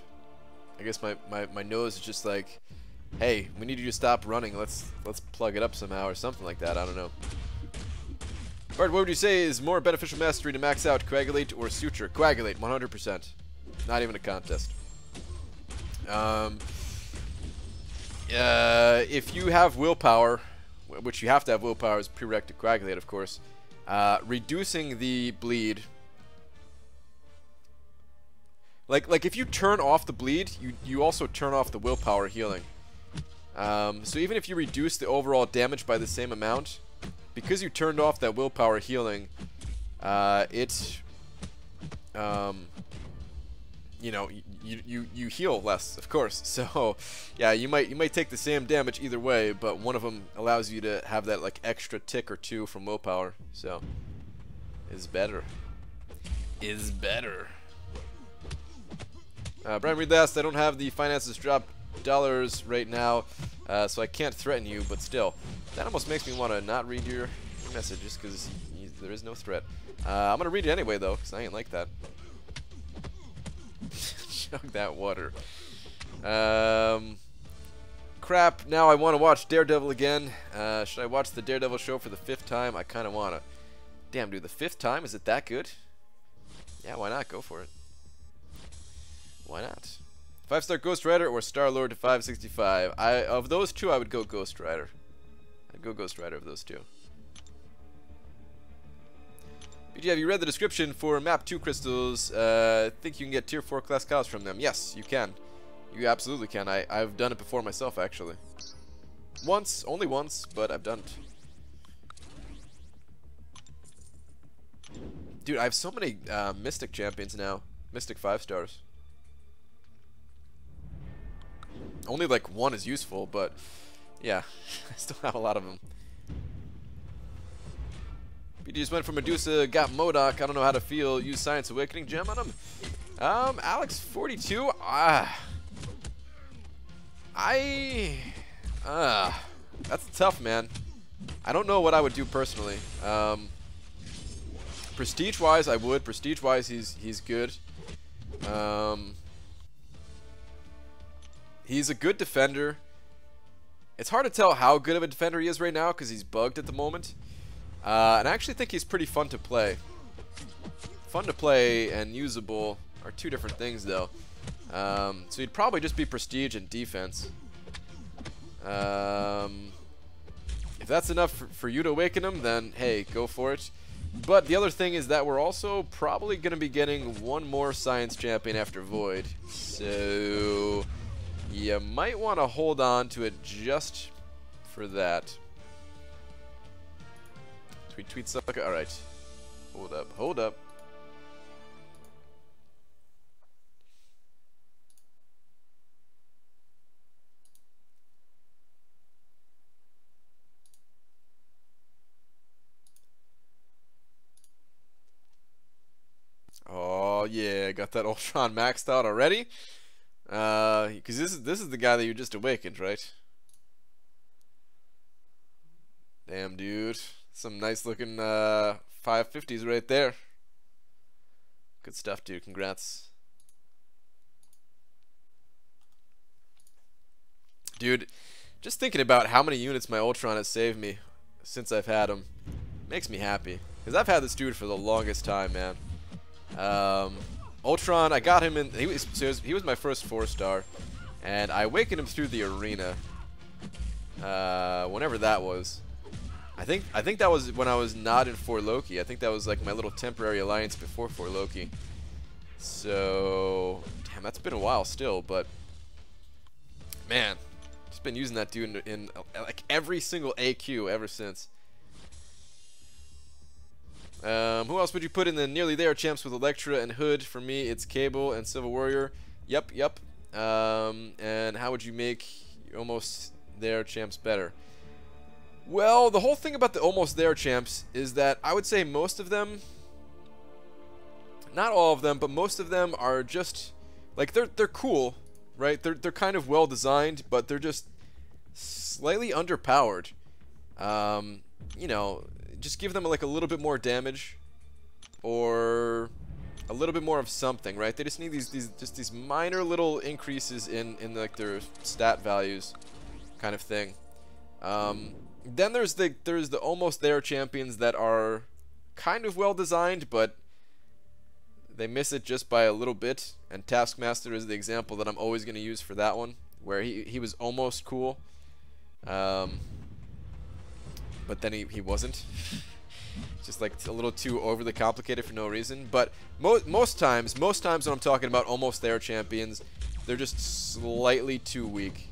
Speaker 1: I guess my nose is just like, hey, we need you to stop running. Let's plug it up somehow or something like that. I don't know. Bart, what would you say is more beneficial mastery to max out, coagulate or suture? Coagulate, 100%. Not even a contest. If you have willpower, which you have to have willpower as prereq to coagulate, of course, reducing the bleed. Like if you turn off the bleed, you also turn off the willpower healing. So even if you reduce the overall damage by the same amount, because you turned off that willpower healing, you know, you heal less, of course. So yeah, you might take the same damage either way, but one of them allows you to have that like extra tick or two from willpower. So is better. Is better. Brian, read last. I don't have the finances drop dollars right now, so I can't threaten you, but still. That almost makes me want to not read your messages, because there is no threat. I'm going to read it anyway, though, because I ain't like that. Chug that water. Crap, now I want to watch Daredevil again. Should I watch the Daredevil show for the 5th time? I kind of want to. Damn, dude, the 5th time? Is it that good? Yeah, why not? Go for it. Why not? 5-star Ghost Rider or Star-Lord to 565. Of those two, I would go Ghost Rider. I'd go Ghost Rider of those two. BG, have you read the description for Map 2 crystals? I think you can get Tier 4 class cows from them. Yes, you can. You absolutely can. I've done it before myself, actually. Once. Only once, but I've done it. Dude, I have so many Mystic champions now. Mystic 5 stars. Only like one is useful, but yeah, I still have a lot of them. BD just went for Medusa, got MODOK. I don't know how to feel. Use Science Awakening gem on him. Alex42. That's tough, man. I don't know what I would do personally. Prestige-wise, I would. Prestige-wise, he's good. He's a good defender. It's hard to tell how good of a defender he is right now because he's bugged at the moment. And I actually think he's pretty fun to play. Fun to play and usable are two different things, though. So he'd probably just be prestige and defense. If that's enough for you to awaken him, then hey, go for it. But the other thing is that we're also probably going to be getting one more Science Champion after Void. So You might want to hold on to it just for that. Tweet sucker. Alright. Hold up. Hold up. Oh yeah, got that Ultron maxed out already. Because this is the guy that you just awakened, right? Damn, dude. Some nice looking 550s right there. Good stuff, dude. Congrats. Dude, just thinking about how many units my Ultron has saved me since I've had him makes me happy. Because I've had this dude for the longest time, man. Ultron, I got him in. He was my first 4-star, and I awakened him through the arena. Whenever that was. I think that was when I was not in 4 Loki. I think that was like my little temporary alliance before 4 Loki. So, damn, that's been a while still, but man, just been using that dude in like every single AQ ever since. Who else would you put in the nearly there champs with Elektra and Hood? For me, it's Cable and Civil Warrior. Yep. And how would you make your almost there champs better? Well, the whole thing about the almost there champs is that I would say most of them, not all of them, but most of them are just like they're cool, right? They're kind of well designed, but they're just slightly underpowered. You know, just give them like a little bit more damage or a little bit more of something, right? They just need these minor little increases in like their stat values kind of thing. Then there's the almost there champions that are kind of well designed, but they miss it just by a little bit. And Taskmaster is the example that I'm always going to use for that one, where he was almost cool, but then he wasn't. Just like a little too overly complicated for no reason. But most times when I'm talking about almost there champions, they're just slightly too weak.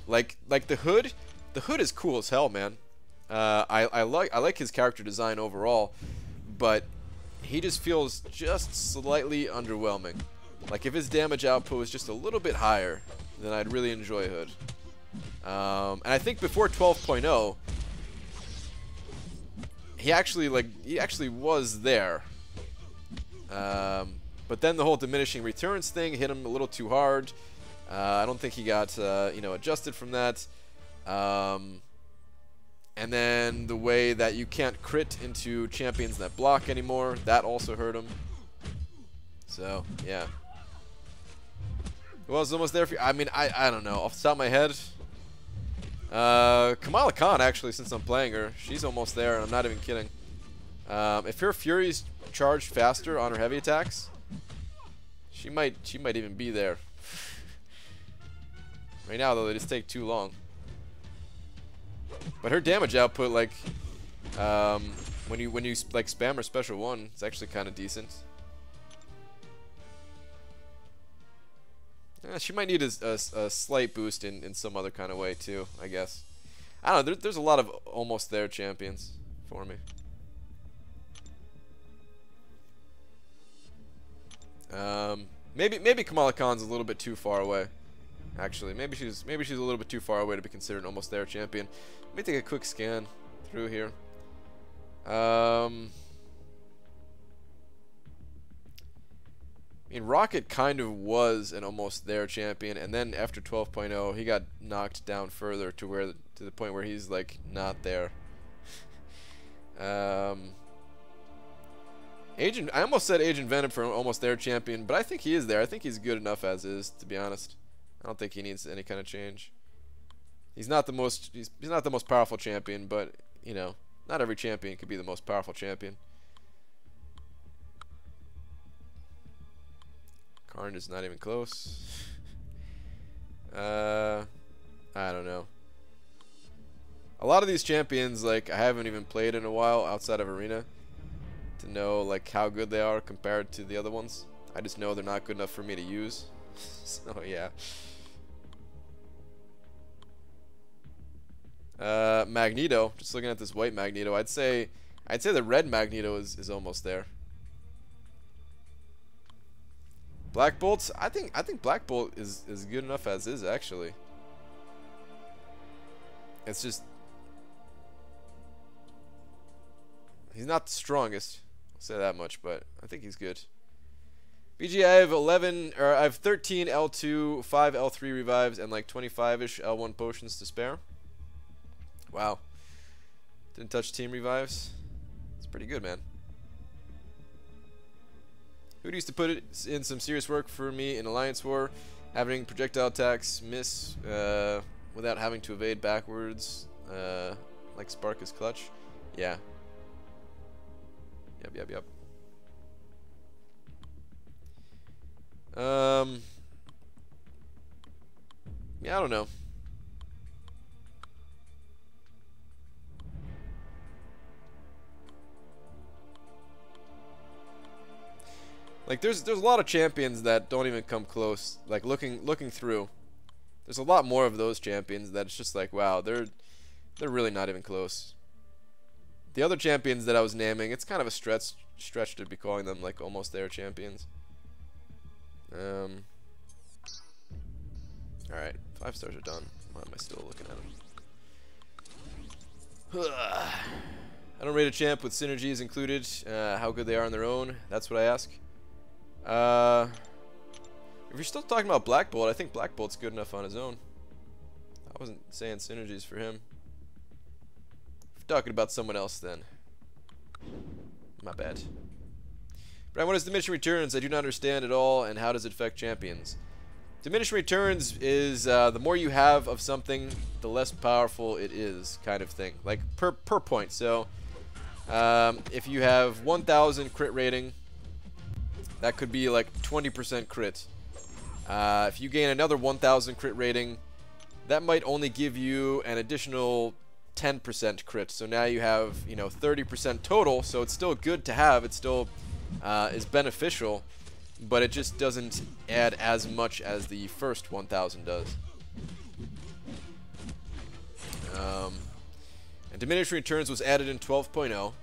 Speaker 1: Like the Hood. The Hood is cool as hell, man. I like his character design overall, but he just feels just slightly underwhelming. Like if his damage output was just a little bit higher, then I'd really enjoy Hood. And I think before 12.0, he actually was there. But then the whole diminishing returns thing hit him a little too hard. I don't think he got you know, adjusted from that. And then the way that you can't crit into champions that block anymore, that also hurt him. So, yeah. Who was almost there for you? I mean, I don't know. Off the top of my head, Kamala Khan, actually, since I'm playing her, she's almost there, and I'm not even kidding. If her Fury's charged faster on her heavy attacks, she might even be there. Right now, though, they just take too long. But her damage output, like, when you like spam her special 1, it's actually kind of decent. She might need a slight boost in some other kind of way too, I guess. I don't know. There's a lot of almost there champions for me. Maybe Kamala Khan's a little bit too far away. Actually, maybe she's a little bit too far away to be considered an almost there champion. Let me take a quick scan through here. I mean, Rocket kind of was an almost there champion, and then after 12.0, he got knocked down further to the point where he's like not there. I almost said Agent Venom for an almost there champion, but I think he is there. I think he's good enough as is, to be honest. I don't think he needs any kind of change. He's not the most powerful champion, but you know, not every champion could be the most powerful champion. Karn is not even close. I don't know. A lot of these champions, like, I haven't even played in a while outside of Arena to know like how good they are compared to the other ones. I just know they're not good enough for me to use. So yeah. Magneto. Just looking at this white Magneto, I'd say the red Magneto is almost there. Black Bolts, I think Black Bolt is good enough as is, actually. It's just he's not the strongest, I'll say that much, but I think he's good. BG, I have 13 L2, 5 L3 revives, and like 25-ish L1 potions to spare. Wow. Didn't touch team revives. It's pretty good, man. Who used to put it in some serious work for me in Alliance War, having projectile attacks miss without having to evade backwards, like Spark is clutch. Yeah. Yep. Yeah, I don't know. Like there's a lot of champions that don't even come close. Like looking through, there's a lot more of those champions that it's just like, wow, they're really not even close. The other champions that I was naming, it's kind of a stretch to be calling them like almost there champions. Alright, 5 stars are done. Why am I still looking at them? I don't rate a champ with synergies included. How good they are on their own. That's what I ask. If you're still talking about Black Bolt, I think Black Bolt's good enough on his own. I wasn't saying synergies for him. If you're talking about someone else, then my bad. Brian, what is diminishing returns? I do not understand at all, and how does it affect champions? Diminishing returns is the more you have of something, the less powerful it is, kind of thing. Like per point. So if you have 1,000 crit rating, that could be like 20% crit. If you gain another 1,000 crit rating, that might only give you an additional 10% crit. So now you have, 30% total. So it's still good to have. It still is beneficial, but it just doesn't add as much as the first 1,000 does. And diminished returns was added in 12.0,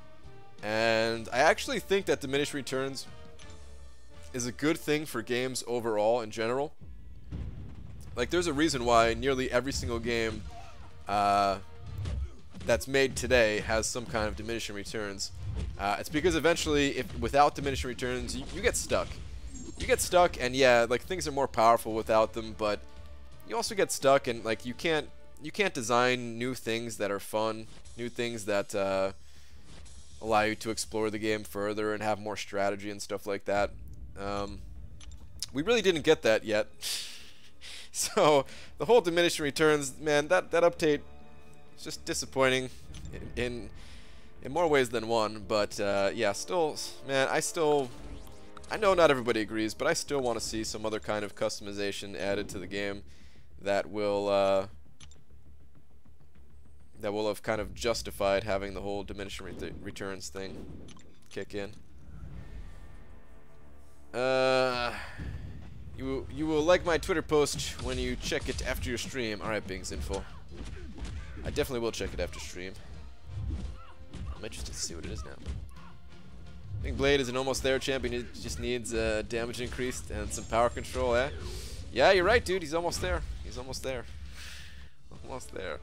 Speaker 1: and I actually think that diminished returns is a good thing for games overall in general. Like, there's a reason why nearly every single game that's made today has some kind of diminishing returns. It's because eventually, without diminishing returns, you get stuck. You get stuck, and yeah, like, things are more powerful without them, but you also get stuck, and like you can't design new things that are fun, new things that allow you to explore the game further and have more strategy and stuff like that. We really didn't get that yet. So the whole diminishing returns, man, that update is just disappointing in more ways than one. But yeah, still, man, I know not everybody agrees, but I still want to see some other kind of customization added to the game that will have kind of justified having the whole diminishing returns thing kick in. You will like my Twitter post when you check it after your stream. Alright, Bing's info. I definitely will check it after stream. I'm interested to see what it is now. I think Blade is an almost there champion. He just needs damage increased and some power control, eh? Yeah, you're right, dude. He's almost there. He's almost there. Almost there.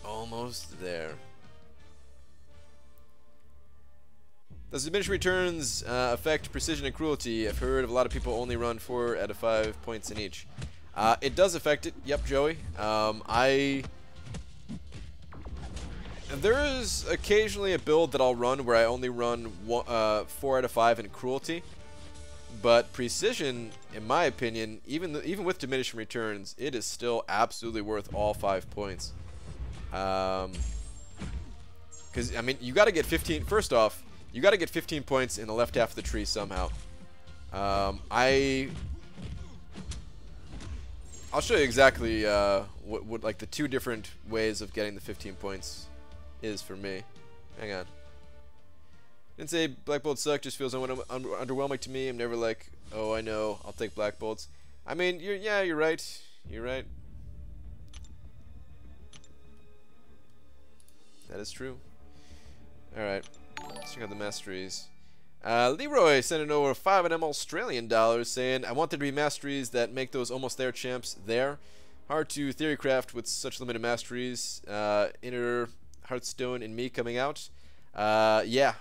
Speaker 1: Almost there. Does diminishing returns affect precision and cruelty? I've heard of a lot of people only run 4 out of 5 points in each. It does affect it. Yep, Joey. There is occasionally a build that I'll run where I only run 4 out of 5 in cruelty. But precision, in my opinion, even with diminishing returns, it is still absolutely worth all 5 points. Because, I mean, you got to get 15. First off, you got to get 15 points in the left half of the tree somehow. I'll show you exactly what like the 2 different ways of getting the 15 points is for me. Hang on. Didn't say Black Bolts suck, just feels underwhelming to me. I'm never like, oh, I know, I'll take Black Bolts. I mean, you're right. You're right. That is true. Alright. Let's check out the masteries. Leroy sending over 5 of them Australian dollars saying, I want there to be masteries that make those almost there champs there. Hard to theory craft with such limited masteries. Inner Hearthstone and me coming out. Yeah.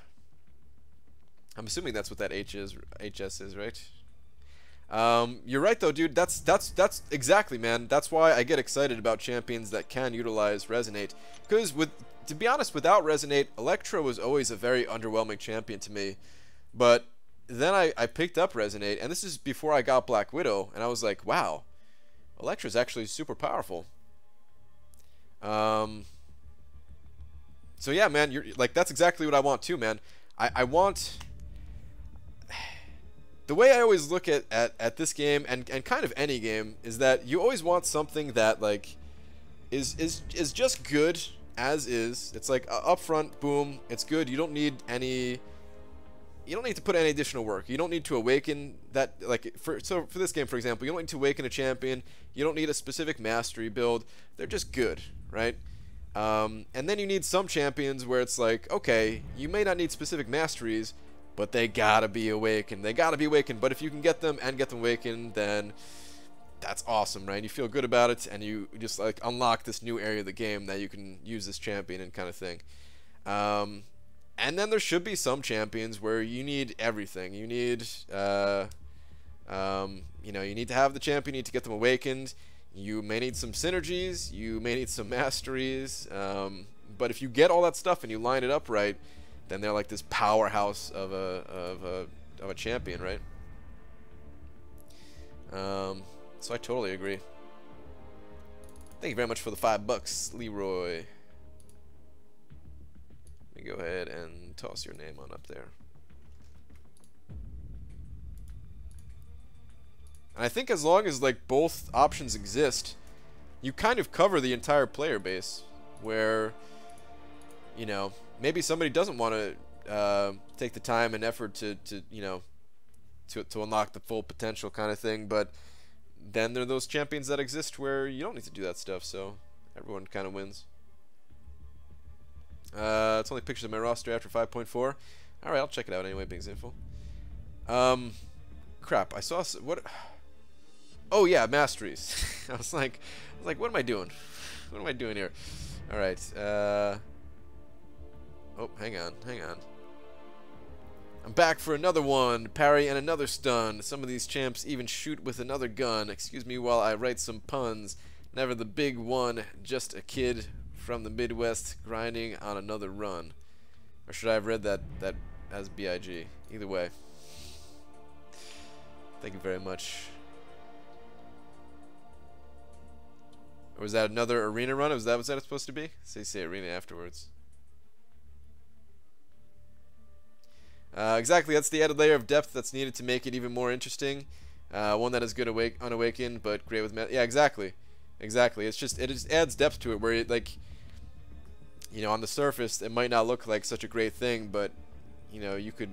Speaker 1: I'm assuming that's what that HS is, right? You're right though, dude. That's exactly, man. That's why I get excited about champions that can utilize Resonate. Because to be honest, without Resonate, Electro was always a very underwhelming champion to me. But then I picked up Resonate, and this is before I got Black Widow, and I was like, wow, Electra's actually super powerful. So yeah, man, you're like, that's exactly what I want too, man. I want. The way I always look at this game and kind of any game is that you always want something that like is just good as is. It's like up front, boom, it's good. You don't need to put any additional work. You don't need to awaken that, like for this game, for example, you don't need to awaken a champion. You don't need a specific mastery build. They're just good, right? And then you need some champions where it's like, okay, you may not need specific masteries, but they gotta be awakened. They gotta be awakened. But if you can get them and get them awakened, then that's awesome, right? You feel good about it, and you just like unlock this new area of the game that you can use this champion and kind of thing. And then there should be some champions where you need everything. You need, you need to have the champion. You need to get them awakened. You may need some synergies. You may need some masteries. But if you get all that stuff and you line it up right, then they're like this powerhouse of a champion, right? So I totally agree. Thank you very much for the $5, Leroy. Let me go ahead and toss your name on up there. And I think as long as like both options exist, you kind of cover the entire player base. Where, you know, maybe somebody doesn't want to take the time and effort to unlock the full potential kind of thing, but then there are those champions that exist where you don't need to do that stuff, so everyone kind of wins. It's only pictures of my roster after 5.4. Alright, I'll check it out anyway, Big Zinful. Crap, I saw what? Oh yeah, masteries. I was like, what am I doing? What am I doing here? Alright, oh, hang on. I'm back for another one. Parry and another stun. Some of these champs even shoot with another gun. Excuse me while I write some puns. Never the big one, just a kid from the Midwest grinding on another run. Or should I have read that as B.I.G.? Either way. Thank you very much. Or was that another arena run? Was that supposed to be? Say arena afterwards. Exactly, that's the added layer of depth that's needed to make it even more interesting. One that is good unawakened, but great with yeah, exactly. It just adds depth to it, where it, like, you know, on the surface it might not look like such a great thing, but you know, you could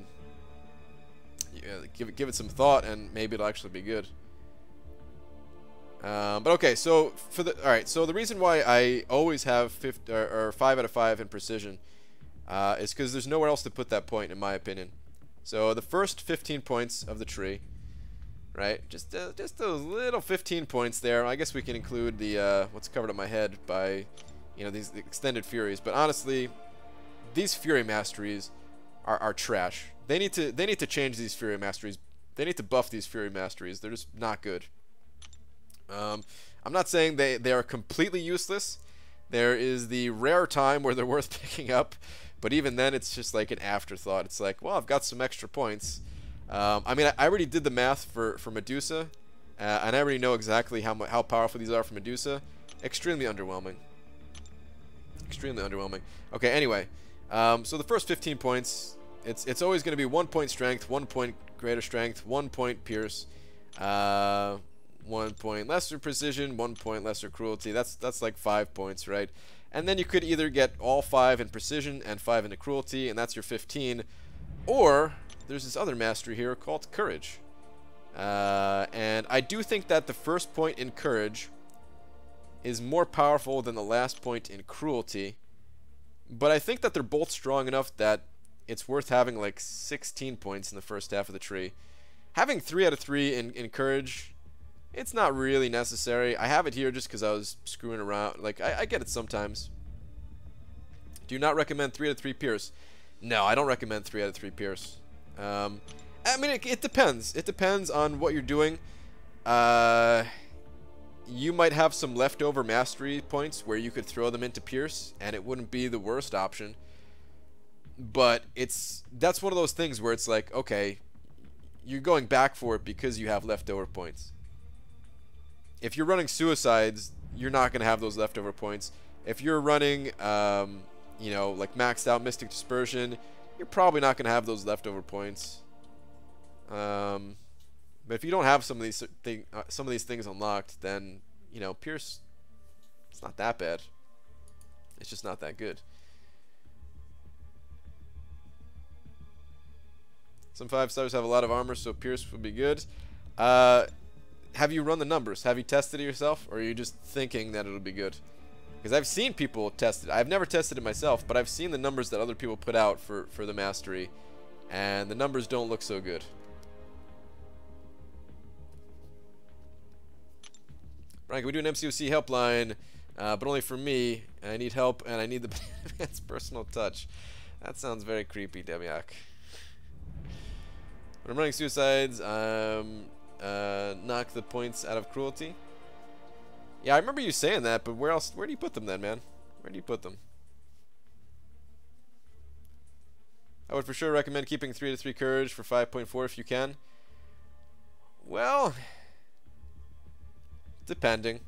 Speaker 1: give it some thought and maybe it'll actually be good. But okay, so so the reason why I always have 5 out of 5 in precision is because there's nowhere else to put that point, in my opinion. So the first 15 points of the tree, right? Just those little 15 points there. I guess we can include the what's covered on my head by, you know, these extended furies. But honestly, these fury masteries are trash. They need to change these fury masteries. They need to buff these fury masteries. They're just not good. I'm not saying they are completely useless. There is the rare time where they're worth picking up, but even then it's just like an afterthought. It's like, well, I've got some extra points. I mean, I already did the math for Medusa, and I already know exactly how powerful these are for Medusa. Extremely underwhelming. Extremely underwhelming. Okay, anyway, so the first 15 points, it's always going to be 1 point strength, 1 point greater strength, 1 point pierce, 1 point lesser precision, 1 point lesser cruelty. That's like 5 points, right? And then you could either get all 5 in precision and 5 into cruelty, and that's your 15, or there's this other mastery here called courage. And I do think that the first point in courage is more powerful than the last point in cruelty, But I think that they're both strong enough that it's worth having like 16 points in the first half of the tree. Having 3 out of 3 in Courage, it's not really necessary. I have it here just because I was screwing around. Like, I get it sometimes. Do you not recommend 3 out of 3 Pierce? No, I don't recommend 3 out of 3 Pierce. I mean, it depends. It depends on what you're doing. You might have some leftover mastery points where you could throw them into Pierce, and it wouldn't be the worst option. But that's one of those things where it's like, okay, you're going back for it because you have leftover points. If you're running Suicides, you're not going to have those leftover points. If you're running, you know, like maxed out Mystic Dispersion, you're probably not going to have those leftover points. But if you don't have some of these things unlocked, then, you know, Pierce, it's not that bad. It's just not that good. Some 5-stars have a lot of armor, so Pierce would be good. Have you run the numbers? Have you tested it yourself, or are you just thinking that it'll be good? Because I've seen people test it. I've never tested it myself, but I've seen the numbers that other people put out for the mastery, and the numbers don't look so good. Brian, can we do an MCOC helpline, but only for me? I need help, and I need the man's personal touch. That sounds very creepy, Demiak. When I'm running Suicides, knock the points out of Cruelty. Yeah, I remember you saying that, but where else? Where do you put them then, man? Where do you put them? I would for sure recommend keeping 3 to 3 Courage for 5.4 if you can. Well, depending.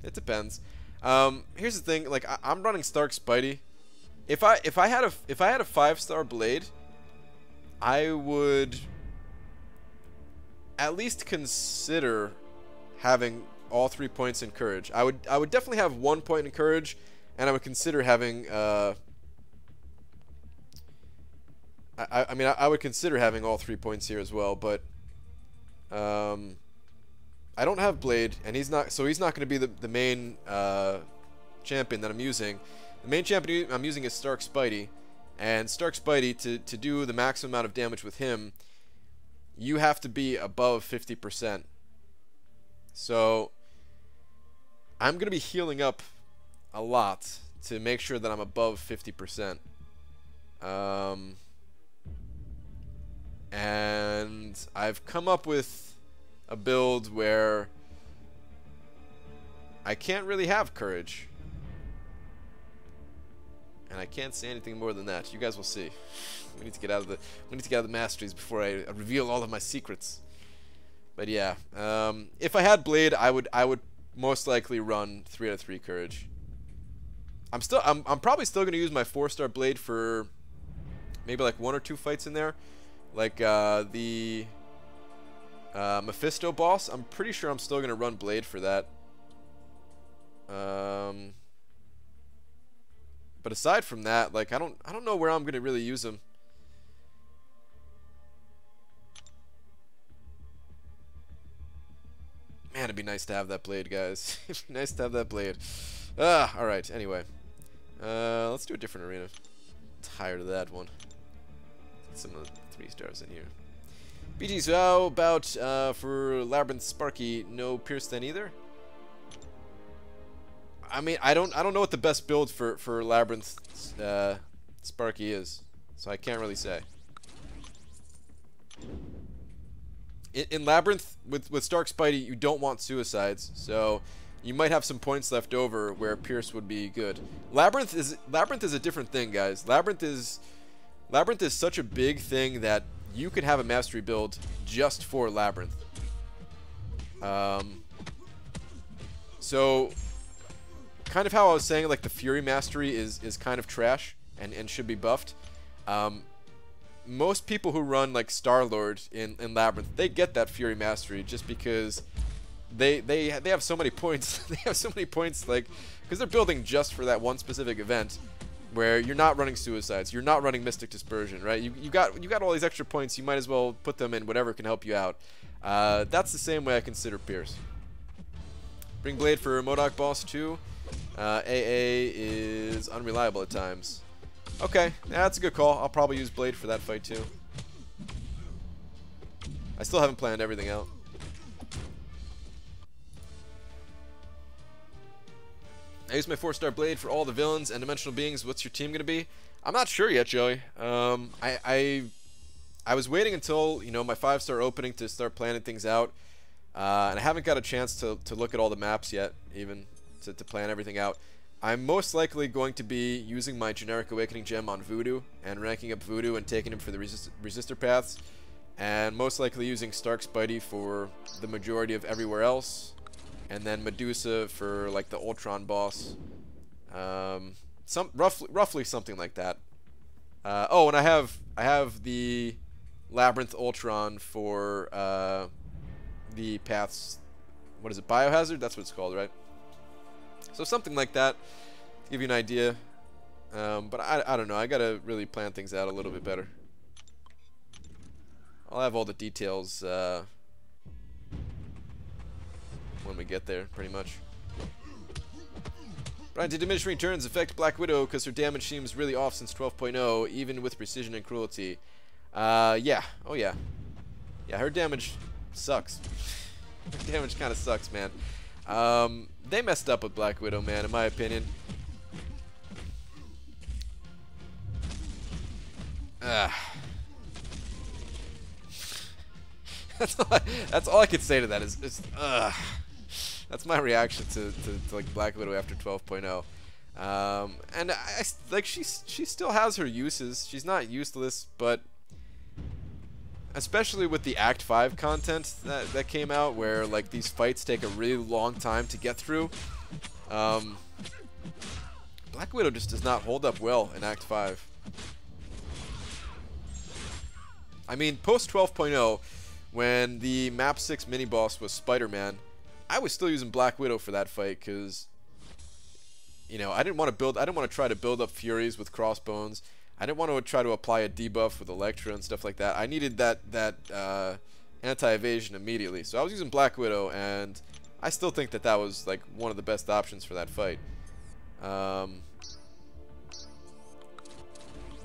Speaker 1: It depends. Here's the thing. Like, I'm running Stark Spidey. If I had a 5-star blade, I would at least consider having all 3 points in Courage. I would definitely have 1 point in Courage, and I would consider having I mean I would consider having all 3 points here as well, but I don't have Blade, and he's not going to be the main champion that I'm using. The main champion I'm using is Stark Spidey, and Stark Spidey, to do the maximum amount of damage with him, you have to be above 50%. So I'm going to be healing up a lot to make sure that I'm above 50%. And I've come up with a build where I can't really have Courage. And I can't say anything more than that. You guys will see. We need to get out of the masteries before I reveal all of my secrets. But yeah, if I had Blade, I would most likely run 3 out of 3 Courage. I'm probably still going to use my 4-star Blade for maybe like 1 or 2 fights in there, like the Mephisto boss. I'm pretty sure I'm still going to run Blade for that. But aside from that, like I don't know where I'm going to really use him. Man, it'd be nice to have that blade, guys. It'd be nice to have that blade. Alright, anyway. Let's do a different arena. I'm tired of that one. Get some of the 3 stars in here. BG, so how about for Labyrinth Sparky, no Pierce then either? I mean, I don't know what the best build for Labyrinth Sparky is, so I can't really say. In Labyrinth, with Stark Spidey, you don't want Suicides, so you might have some points left over where Pierce would be good. Labyrinth is a different thing, guys. Labyrinth is such a big thing that you could have a mastery build just for Labyrinth. So kind of how I was saying, like the Fury mastery is kind of trash and should be buffed. Most people who run like Star-Lord in Labyrinth, they get that Fury mastery just because they have so many points. They have so many points, like, because they're building just for that one specific event where you're not running Suicides, you're not running Mystic Dispersion, right? You got all these extra points. You might as well put them in whatever can help you out. That's the same way I consider Pierce. Bring Blade for MODOK boss too. AA is unreliable at times. Okay, yeah, that's a good call. I'll probably use Blade for that fight too. I still haven't planned everything out. I use my 4-star Blade for all the villains and dimensional beings. What's your team going to be? I'm not sure yet, Joey. I was waiting until, you know, my 5-star opening to start planning things out. And I haven't got a chance to look at all the maps yet, even, to plan everything out. I'm most likely going to be using my generic Awakening Gem on Voodoo and ranking up Voodoo and taking him for the resistor paths. And most likely using Stark Spidey for the majority of everywhere else. And then Medusa for like the Ultron boss. Roughly something like that. Oh, and I have the Labyrinth Ultron for the paths. What is it? Biohazard? That's what it's called, right? So something like that. To give you an idea. But I don't know. I gotta really plan things out a little bit better. I'll have all the details when we get there, pretty much. Brian, did diminishing returns affect Black Widow because her damage seems really off since 12.0, even with precision and cruelty? Yeah. Oh, yeah. Yeah, her damage sucks. Her damage kind of sucks, man. They messed up with Black Widow, man, in my opinion. That's all I could say to that is that's my reaction to like Black Widow after 12.0. And like she still has her uses. She's not useless, but especially with the Act 5 content that came out, where like these fights take a really long time to get through. Black Widow just does not hold up well in Act 5. I mean, post 12.0, when the map 6 mini boss was Spider-Man, I was still using Black Widow for that fight because, you know, I didn't want to try to build up Furies with Crossbones. I didn't want to try to apply a debuff with Elektra and stuff like that. I needed that anti-evasion immediately. So I was using Black Widow, and I still think that was like one of the best options for that fight.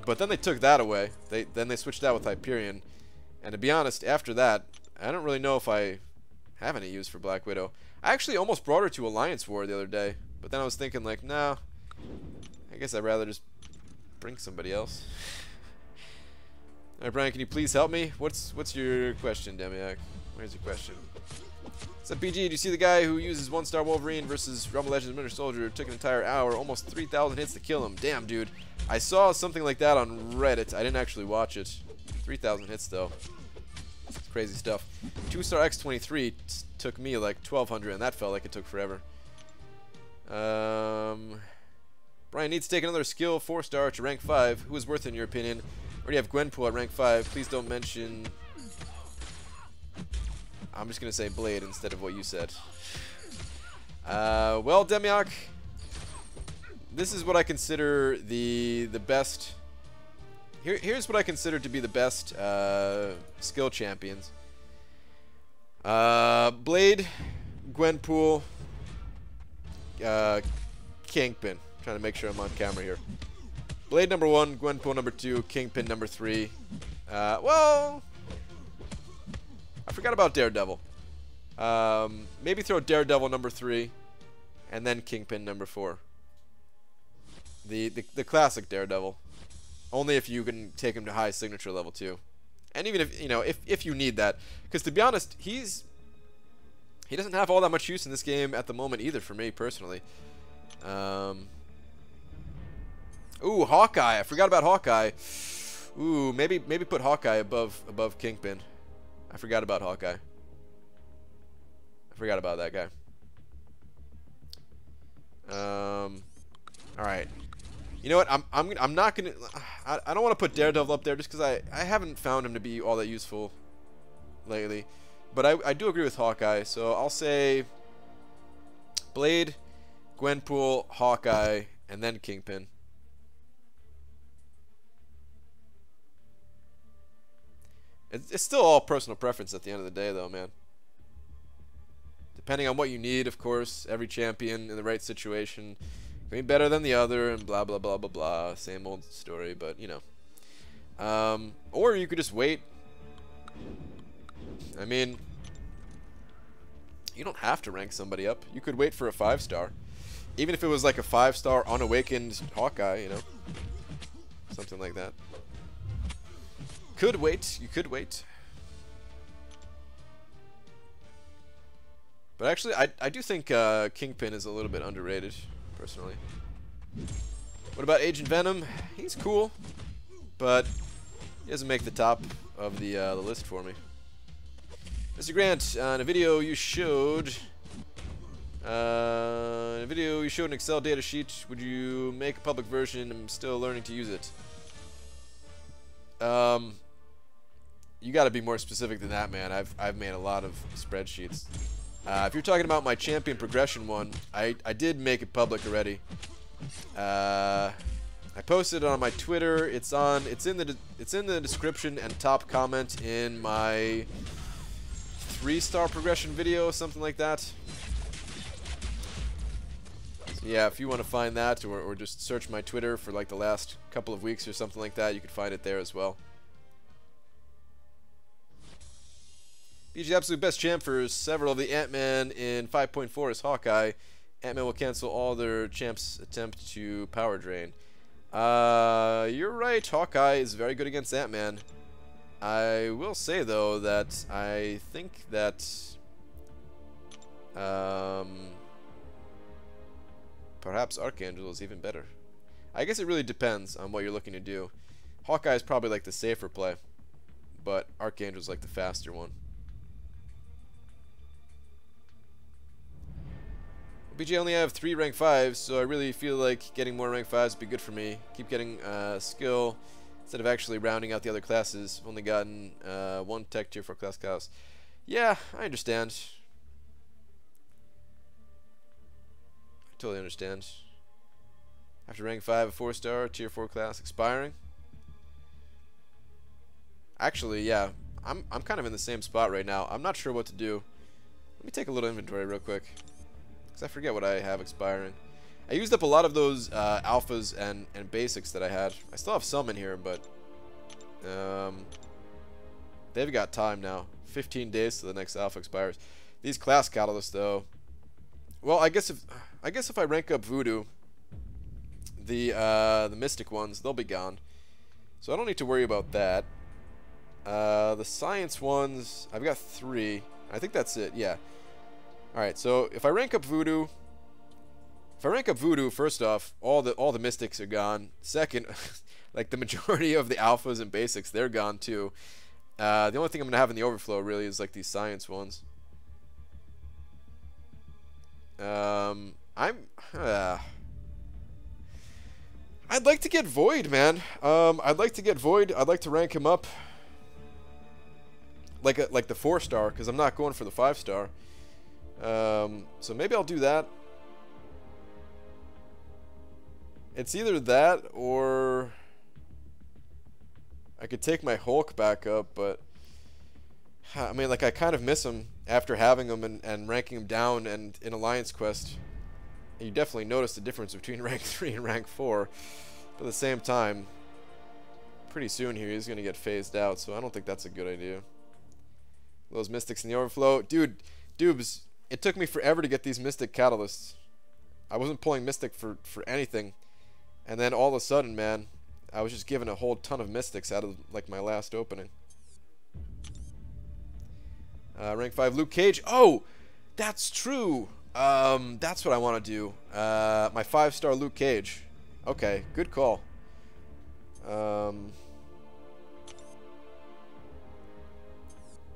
Speaker 1: But then they took that away. Then they switched out with Hyperion. And to be honest, after that, I don't really know if I have any use for Black Widow. I actually almost brought her to Alliance War the other day, but then I was thinking like, no, I guess I'd rather just bring somebody else. Alright, Brian, can you please help me? What's your question, Demiak? Where's your question? What's up, BG? Did you see the guy who uses 1-star Wolverine versus Rumble Legends Winter Soldier? It took an entire hour, almost 3,000 hits to kill him. Damn, dude. I saw something like that on Reddit. I didn't actually watch it. 3,000 hits, though. It's crazy stuff. 2-star X-23 took me like 1,200, and that felt like it took forever. Brian needs to take another skill 4-star to rank 5. Who is worth it in your opinion? Already have Gwenpool at rank 5. Please don't mention... I'm just going to say Blade instead of what you said. Well, Demiak, this is what I consider the best... Here's what I consider to be the best skill champions. Blade, Gwenpool, Kingpin. Trying to make sure I'm on camera here. Blade number 1, Gwenpool number 2, Kingpin number 3. Well, I forgot about Daredevil. Maybe throw Daredevil number 3, and then Kingpin number 4. The classic Daredevil. Only if you can take him to high signature level too. And even if, you know, if you need that. Because to be honest, he doesn't have all that much use in this game at the moment either for me personally. Ooh, Hawkeye. I forgot about Hawkeye. Ooh, maybe put Hawkeye above Kingpin. I forgot about Hawkeye. I forgot about that guy. All right. You know what? I'm not gonna. I don't want to put Daredevil up there just because I haven't found him to be all that useful lately. But I do agree with Hawkeye, so I'll say Blade, Gwenpool, Hawkeye, and then Kingpin. It's still all personal preference at the end of the day, though, man. depending on what you need, of course. Every champion in the right situation can be better than the other, and blah blah blah blah blah. Same old story, but you know. Or you could just wait. I mean, you don't have to rank somebody up. You could wait for a 5-star. Even if it was like a 5-star unawakened Hawkeye, you know. Something like that. Could wait. You could wait. But actually, I do think Kingpin is a little bit underrated, personally. What about Agent Venom? He's cool, but he doesn't make the top of the list for me. Mr. Grant, in a video you showed an Excel data sheet. Would you make a public version? I'm still learning to use it. You got to be more specific than that, man. I've made a lot of spreadsheets. If you're talking about my champion progression one, I did make it public already. I posted it on my Twitter. It's in the description and top comment in my 3-star progression video, something like that. So yeah, if you want to find that, or just search my Twitter for like the last couple of weeks or something like that, you can find it there as well. BG absolute best champ for several of the Ant-Man in 5.4 is Hawkeye. Ant-Man will cancel all their champs' attempt to power drain. You're right, Hawkeye is very good against Ant-Man. I will say though that I think that perhaps Archangel is even better. I guess it really depends on what you're looking to do. Hawkeye is probably like the safer play, but Archangel is like the faster one. BJ, only have 3 rank 5s, so I really feel like getting more rank 5s would be good for me. Keep getting skill instead of actually rounding out the other classes. I've only gotten 1 tech tier 4 class. Yeah, I understand. I totally understand. After rank 5, a 4-star tier 4 class expiring. Actually, yeah, I'm kind of in the same spot right now. I'm not sure what to do. Let me take a little inventory real quick. I forget what I have expiring. I used up a lot of those alphas and basics that I had. I still have some in here, but they've got time now. 15 days to the next alpha expires. These class catalysts, though. Well, I guess if I rank up Voodoo, the Mystic ones, they'll be gone. So I don't need to worry about that. The Science ones, I've got 3. I think that's it. Yeah. Alright, so if I rank up Voodoo, first off, all the Mystics are gone. Second, like the majority of the Alphas and Basics, they're gone too. The only thing I'm going to have in the overflow really is like these Science ones. I'd like to get Void, man. I'd like to get Void. I'd like to rank him up like the 4-star, because I'm not going for the 5-star. So maybe I'll do that. It's either that or I could take my Hulk back up, but I mean, like, I kind of miss him after having him and ranking him down and in Alliance Quest. You definitely notice the difference between rank 3 and rank 4. But at the same time, pretty soon here he's going to get phased out, so I don't think that's a good idea. Those Mystics in the overflow. Dude, Dubes, it took me forever to get these Mystic Catalysts. I wasn't pulling Mystic for anything. And then all of a sudden, man, I was just given a whole ton of Mystics out of, like, my last opening. Rank 5 Luke Cage. Oh, that's true. That's what I want to do. My 5-star Luke Cage. Okay, good call.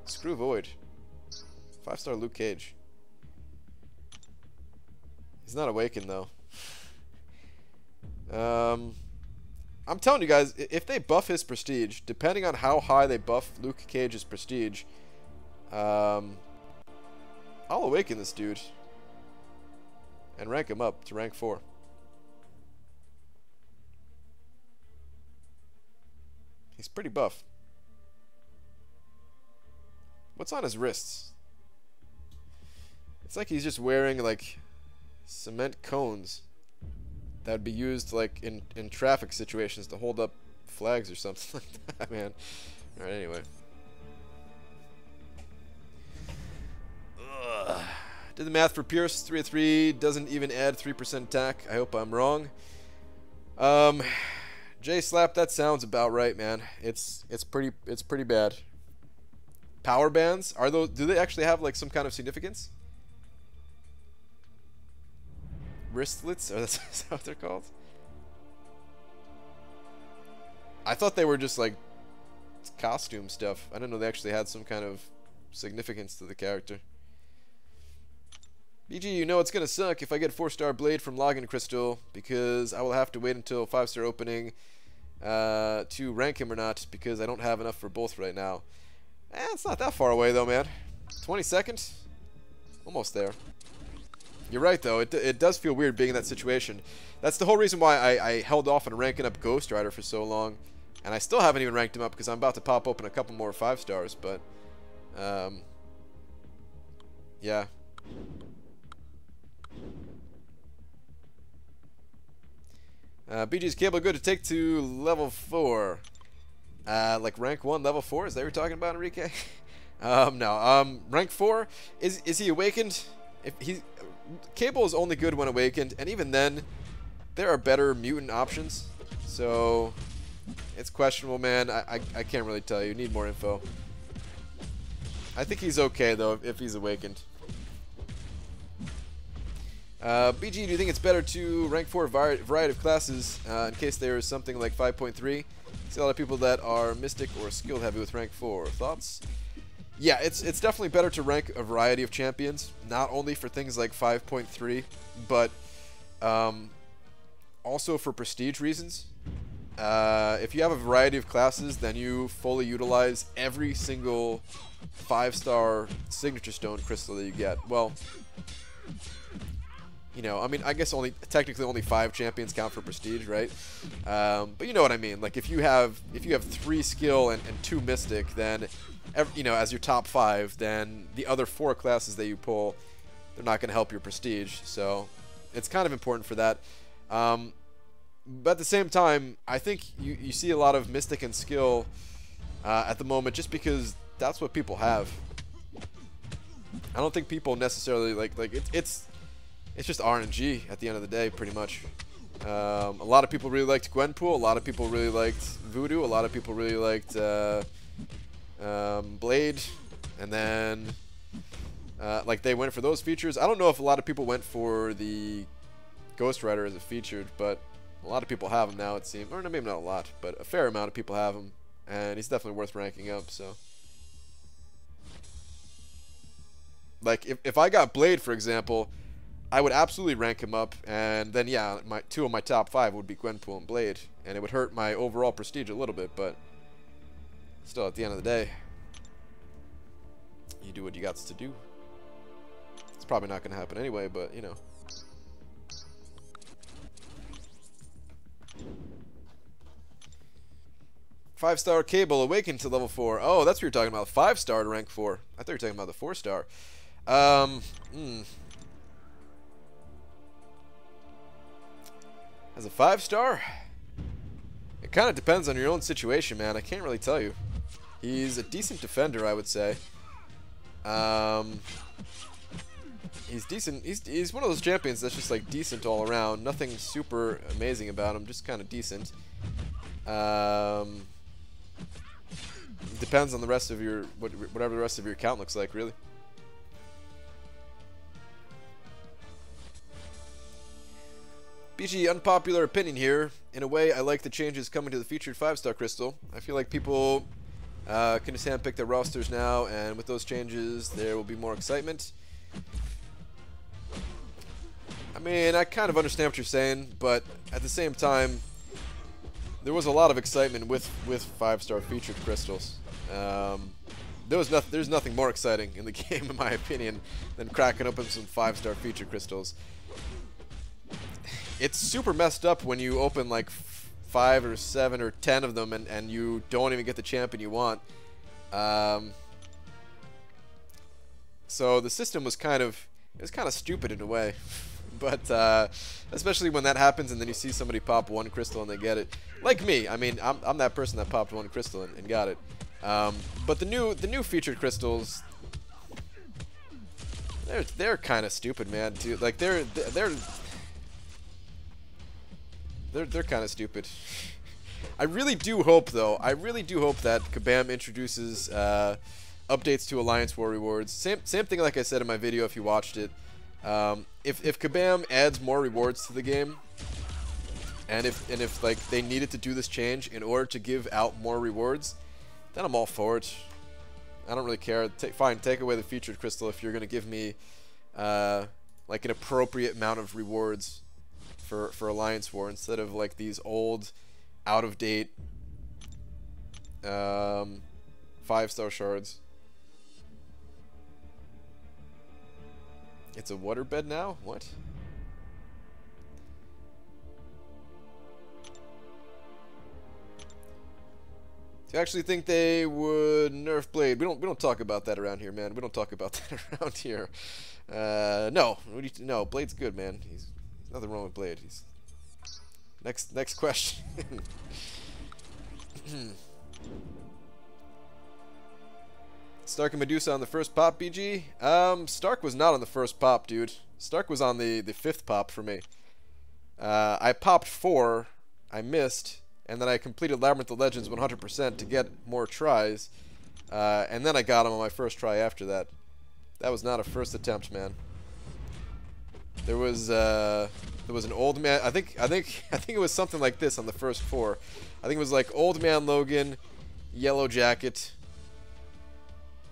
Speaker 1: Screw Void. 5-star Luke Cage. He's not awakened though. I'm telling you guys, if they buff his prestige, depending on how high they buff Luke Cage's prestige, I'll awaken this dude and rank him up to rank 4. He's pretty buff. What's on his wrists? It's like he's just wearing like cement cones that would be used like in traffic situations to hold up flags or something like that, man. All right, anyway. Ugh. Did the math for Pierce. 3 of 3 doesn't even add 3% attack. I hope I'm wrong. J Slap, that sounds about right, man. It's pretty bad. Power bands, are those, do they actually have like some kind of significance? Wristlets, or that's is that what they're called? I thought they were just like costume stuff. I didn't know they actually had some kind of significance to the character. BG, you know it's gonna suck if I get 4-star Blade from Login Crystal, because I will have to wait until 5-star opening to rank him or not, because I don't have enough for both right now. It's not that far away though, man. 20 seconds? Almost there. You're right though, it does feel weird being in that situation. That's the whole reason why I held off on ranking up Ghost Rider for so long. And I still haven't even ranked him up because I'm about to pop open a couple more 5-stars, but yeah. BG's cable good to take to level 4. Like rank 1, level 4? Is that what you're talking about, Enrique? No. Rank 4? Is he awakened? If he Cable is only good when awakened, and even then, there are better mutant options. So it's questionable, man. I can't really tell you. Need more info. I think he's okay though if he's awakened. BG, do you think it's better to rank 4 variety of classes in case there is something like 5.3? See a lot of people that are mystic or skill heavy with rank 4. Thoughts? Yeah, it's definitely better to rank a variety of champions, not only for things like 5.3, but also for prestige reasons. If you have a variety of classes, then you fully utilize every single 5-star signature stone crystal that you get. Well, you know, I mean, I guess technically only 5 champions count for prestige, right? But you know what I mean. Like if you have 3 skill and 2 mystic, then you know, as your top 5, then the other 4 classes that you pull, they're not going to help your prestige. So it's kind of important for that. But at the same time, I think you see a lot of mystic and skill at the moment just because that's what people have. I don't think people necessarily like it's just RNG at the end of the day, pretty much. A lot of people really liked Gwenpool. A lot of people really liked Voodoo. A lot of people really liked Blade. And then like they went for those features. I don't know if a lot of people went for the Ghost Rider as a featured, but a lot of people have him now, it seems. Or maybe not a lot, but a fair amount of people have him. And he's definitely worth ranking up, so. Like, if I got Blade, for example, I would absolutely rank him up. And then, yeah, 2 of my top 5 would be Gwenpool and Blade. And it would hurt my overall prestige a little bit, but still, at the end of the day, you do what you got to do. It's probably not going to happen anyway, but, you know. Five-star Cable awakened to level 4. Oh, that's what you're talking about. 5-star to rank 4. I thought you were talking about the 4-star. As a 5-star, it kind of depends on your own situation, man. I can't really tell you. He's a decent defender, I would say. He's decent. He's one of those champions that's just like decent all around. Nothing super amazing about him, just kind of decent. Depends on the rest of your whatever the rest of your account looks like, really. BG, unpopular opinion here. In a way, I like the changes coming to the featured 5-star crystal. I feel like people can just handpick their rosters now, and with those changes, there will be more excitement. I mean, I kind of understand what you're saying, but at the same time, there was a lot of excitement with 5-star featured crystals. There's nothing more exciting in the game, in my opinion, than cracking open some 5-star featured crystals. It's super messed up when you open like 5 or 7 or 10 of them and you don't even get the champion you want. So the system was kind of It's kind of stupid in a way. But especially when that happens and then you see somebody pop one crystal and they get it. Like me. I mean, I'm that person that popped one crystal and got it. But the new featured crystals, they're kind of stupid, man. Dude, like they're kind of stupid. I really do hope, though. I really do hope that Kabam introduces updates to Alliance War rewards. Same thing like I said in my video if you watched it. If Kabam adds more rewards to the game, and if like they needed to do this change in order to give out more rewards, then I'm all for it. I don't really care. Fine, take away the featured crystal if you're gonna give me like an appropriate amount of rewards for Alliance War instead of like these old, out of date 5-star shards. It's a waterbed now? What? Do you actually think they would nerf Blade? We don't talk about that around here, man. We don't talk about that around here. No. No, Blade's good, man. There's nothing wrong with Blade. Next question. Stark and Medusa on the first pop, BG? Stark was not on the first pop, dude. Stark was on the 5th pop for me. I popped 4, I missed, and then I completed Labyrinth of Legends 100% to get more tries, and then I got him on my first try after that. That was not a first attempt, man. There was an old man. I think it was something like this on the first 4. I think it was like Old Man Logan, Yellow Jacket,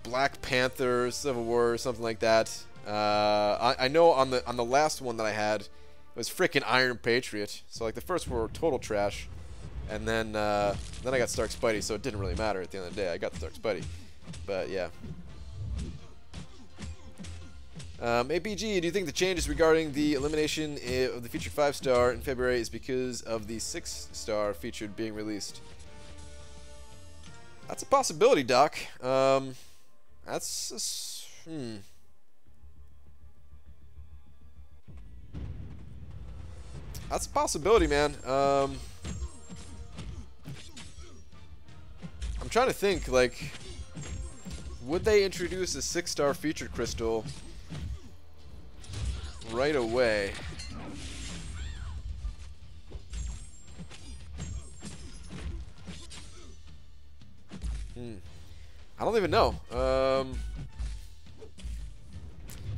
Speaker 1: Black Panther, Civil War, or something like that. I know on the last one that I had, it was frickin' Iron Patriot. So like the first 4 were total trash, and then I got Stark Spidey, so it didn't really matter at the end of the day. I got the Stark Spidey, but yeah. APG, do you think the changes regarding the elimination of the featured 5-star in February is because of the 6-star featured being released? That's a possibility, Doc. That's a possibility, man. I'm trying to think, like, would they introduce a 6-star featured crystal right away? I don't even know.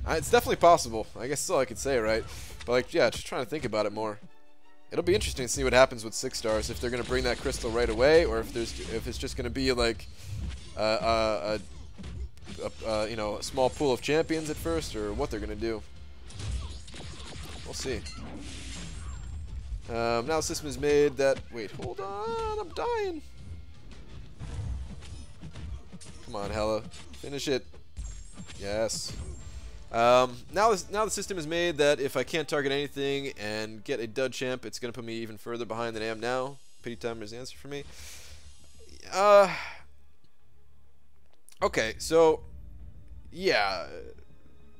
Speaker 1: It's definitely possible. I guess that's all I could say, right? But like, yeah, just trying to think about it more. It'll be interesting to see what happens with 6 stars, if they're gonna bring that crystal right away, or if it's just gonna be like you know, a small pool of champions at first, or what they're gonna do. We'll see. Now the system is made that. Wait, hold on, I'm dying. Come on, Hella, finish it. Yes. Now the system is made that if I can't target anything and get a dud champ, it's gonna put me even further behind than I am now. Pity timer is the answer for me. Okay, so yeah,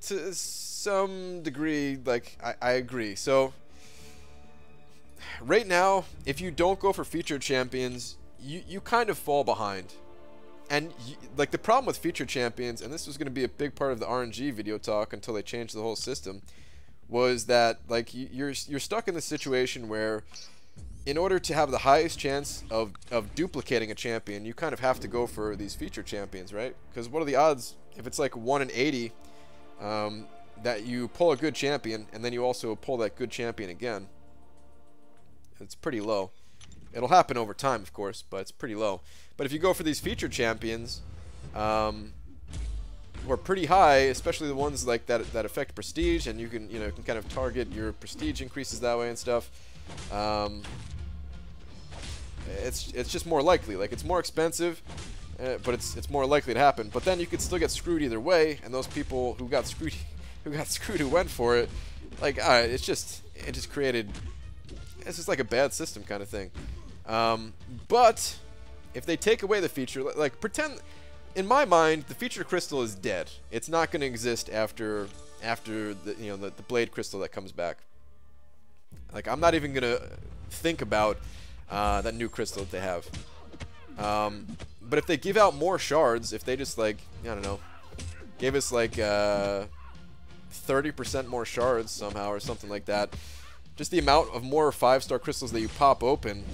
Speaker 1: to some degree, like I agree. So right now, if you don't go for featured champions, you kind of fall behind. And like the problem with featured champions, and this was going to be a big part of the RNG video talk until they changed the whole system, was that like you're stuck in this situation where in order to have the highest chance of duplicating a champion, you kind of have to go for these featured champions, right? Because what are the odds if it's like 1 in 80 that you pull a good champion and then you also pull that good champion again? It's pretty low. It'll happen over time, of course, but it's pretty low. But if you go for these featured champions, who are pretty high, especially the ones like that affect prestige, and you can can kind of target your prestige increases that way and stuff. It's just more likely. Like, it's more expensive, but it's more likely to happen. But then you could still get screwed either way, and those people who got screwed who went for it, like, all right, it just created. It's just like a bad system kind of thing. But if they take away the feature, like pretend, in my mind, the feature crystal is dead. It's not going to exist after the, you know, the blade crystal that comes back. Like, I'm not even going to think about that new crystal that they have. But if they give out more shards, if they just, like, I don't know, gave us like 30% more shards somehow or something like that, just the amount of more 5-star crystals that you pop open,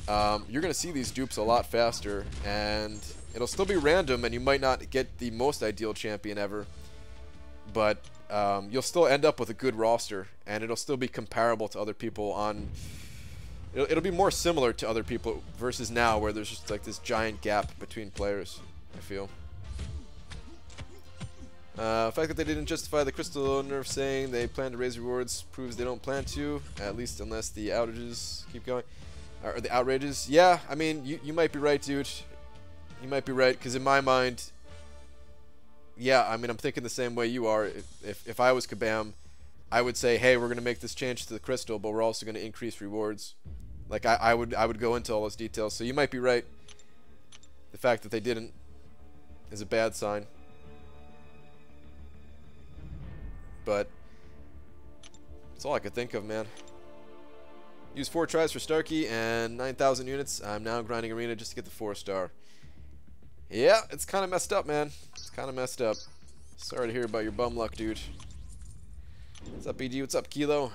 Speaker 1: you're going to see these dupes a lot faster, and it'll still be random, and you might not get the most ideal champion ever, but you'll still end up with a good roster, and it'll still be comparable to other people on... It'll be more similar to other people versus now, where there's just like this giant gap between players, I feel. The fact that they didn't justify the crystal nerf saying they plan to raise rewards proves they don't plan to, at least unless the outages keep going. Or the outrages. Yeah, I mean, you might be right, dude. You might be right, because in my mind, yeah, I mean, I'm thinking the same way you are. If I was Kabam, I would say, hey, we're going to make this change to the crystal, but we're also going to increase rewards. Like, I would go into all those details. So you might be right. The fact that they didn't is a bad sign. But that's all I could think of, man. Use 4 tries for Starkey and 9,000 units. I'm now grinding arena just to get the 4-star. Yeah, it's kind of messed up, man. It's kind of messed up. Sorry to hear about your bum luck, dude. What's up, BG? What's up, Kilo?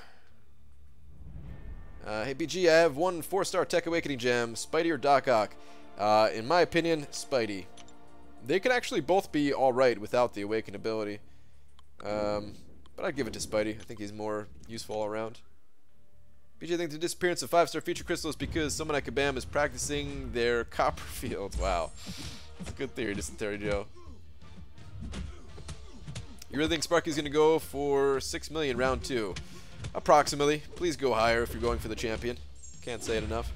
Speaker 1: Hey, BG, I have 1 4-star Tech Awakening gem, Spidey or Doc Ock. In my opinion, Spidey. They could actually both be alright without the Awaken ability. But I'd give it to Spidey. I think he's more useful all around. BG, I think the disappearance of 5-star feature crystals because someone at Kabam is practicing their Copperfield. Wow. That's a good theory, Dysentery Joe. You really think Sparky's going to go for 6 million round 2? Approximately. Please go higher if you're going for the champion. Can't say it enough.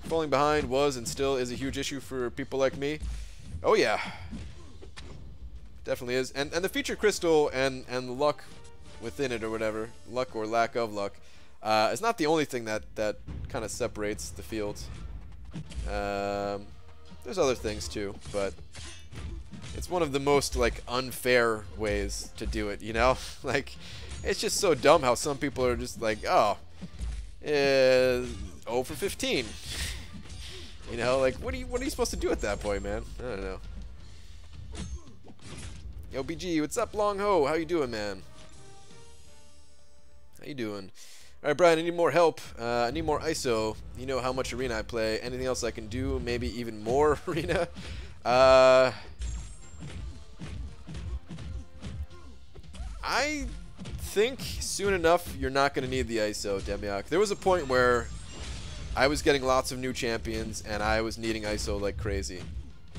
Speaker 1: Falling behind was and still is a huge issue for people like me. Oh yeah. Definitely is. And the feature crystal and the luck within it or whatever, luck or lack of luck, is not the only thing that kind of separates the fields. There's other things too, but it's one of the most like unfair ways to do it, you know? Like, it's just so dumb how some people are just like, oh, 0 for 15. You know, like, what are you supposed to do at that point, man? I don't know. Yo, BG, what's up, Long Ho? How you doing, man? How you doing? Alright, Brian, I need more help. I need more ISO. You know how much arena I play. Anything else I can do? Maybe even more arena? I think soon enough you're not going to need the ISO, Demiok. There was a point where I was getting lots of new champions and I was needing ISO like crazy.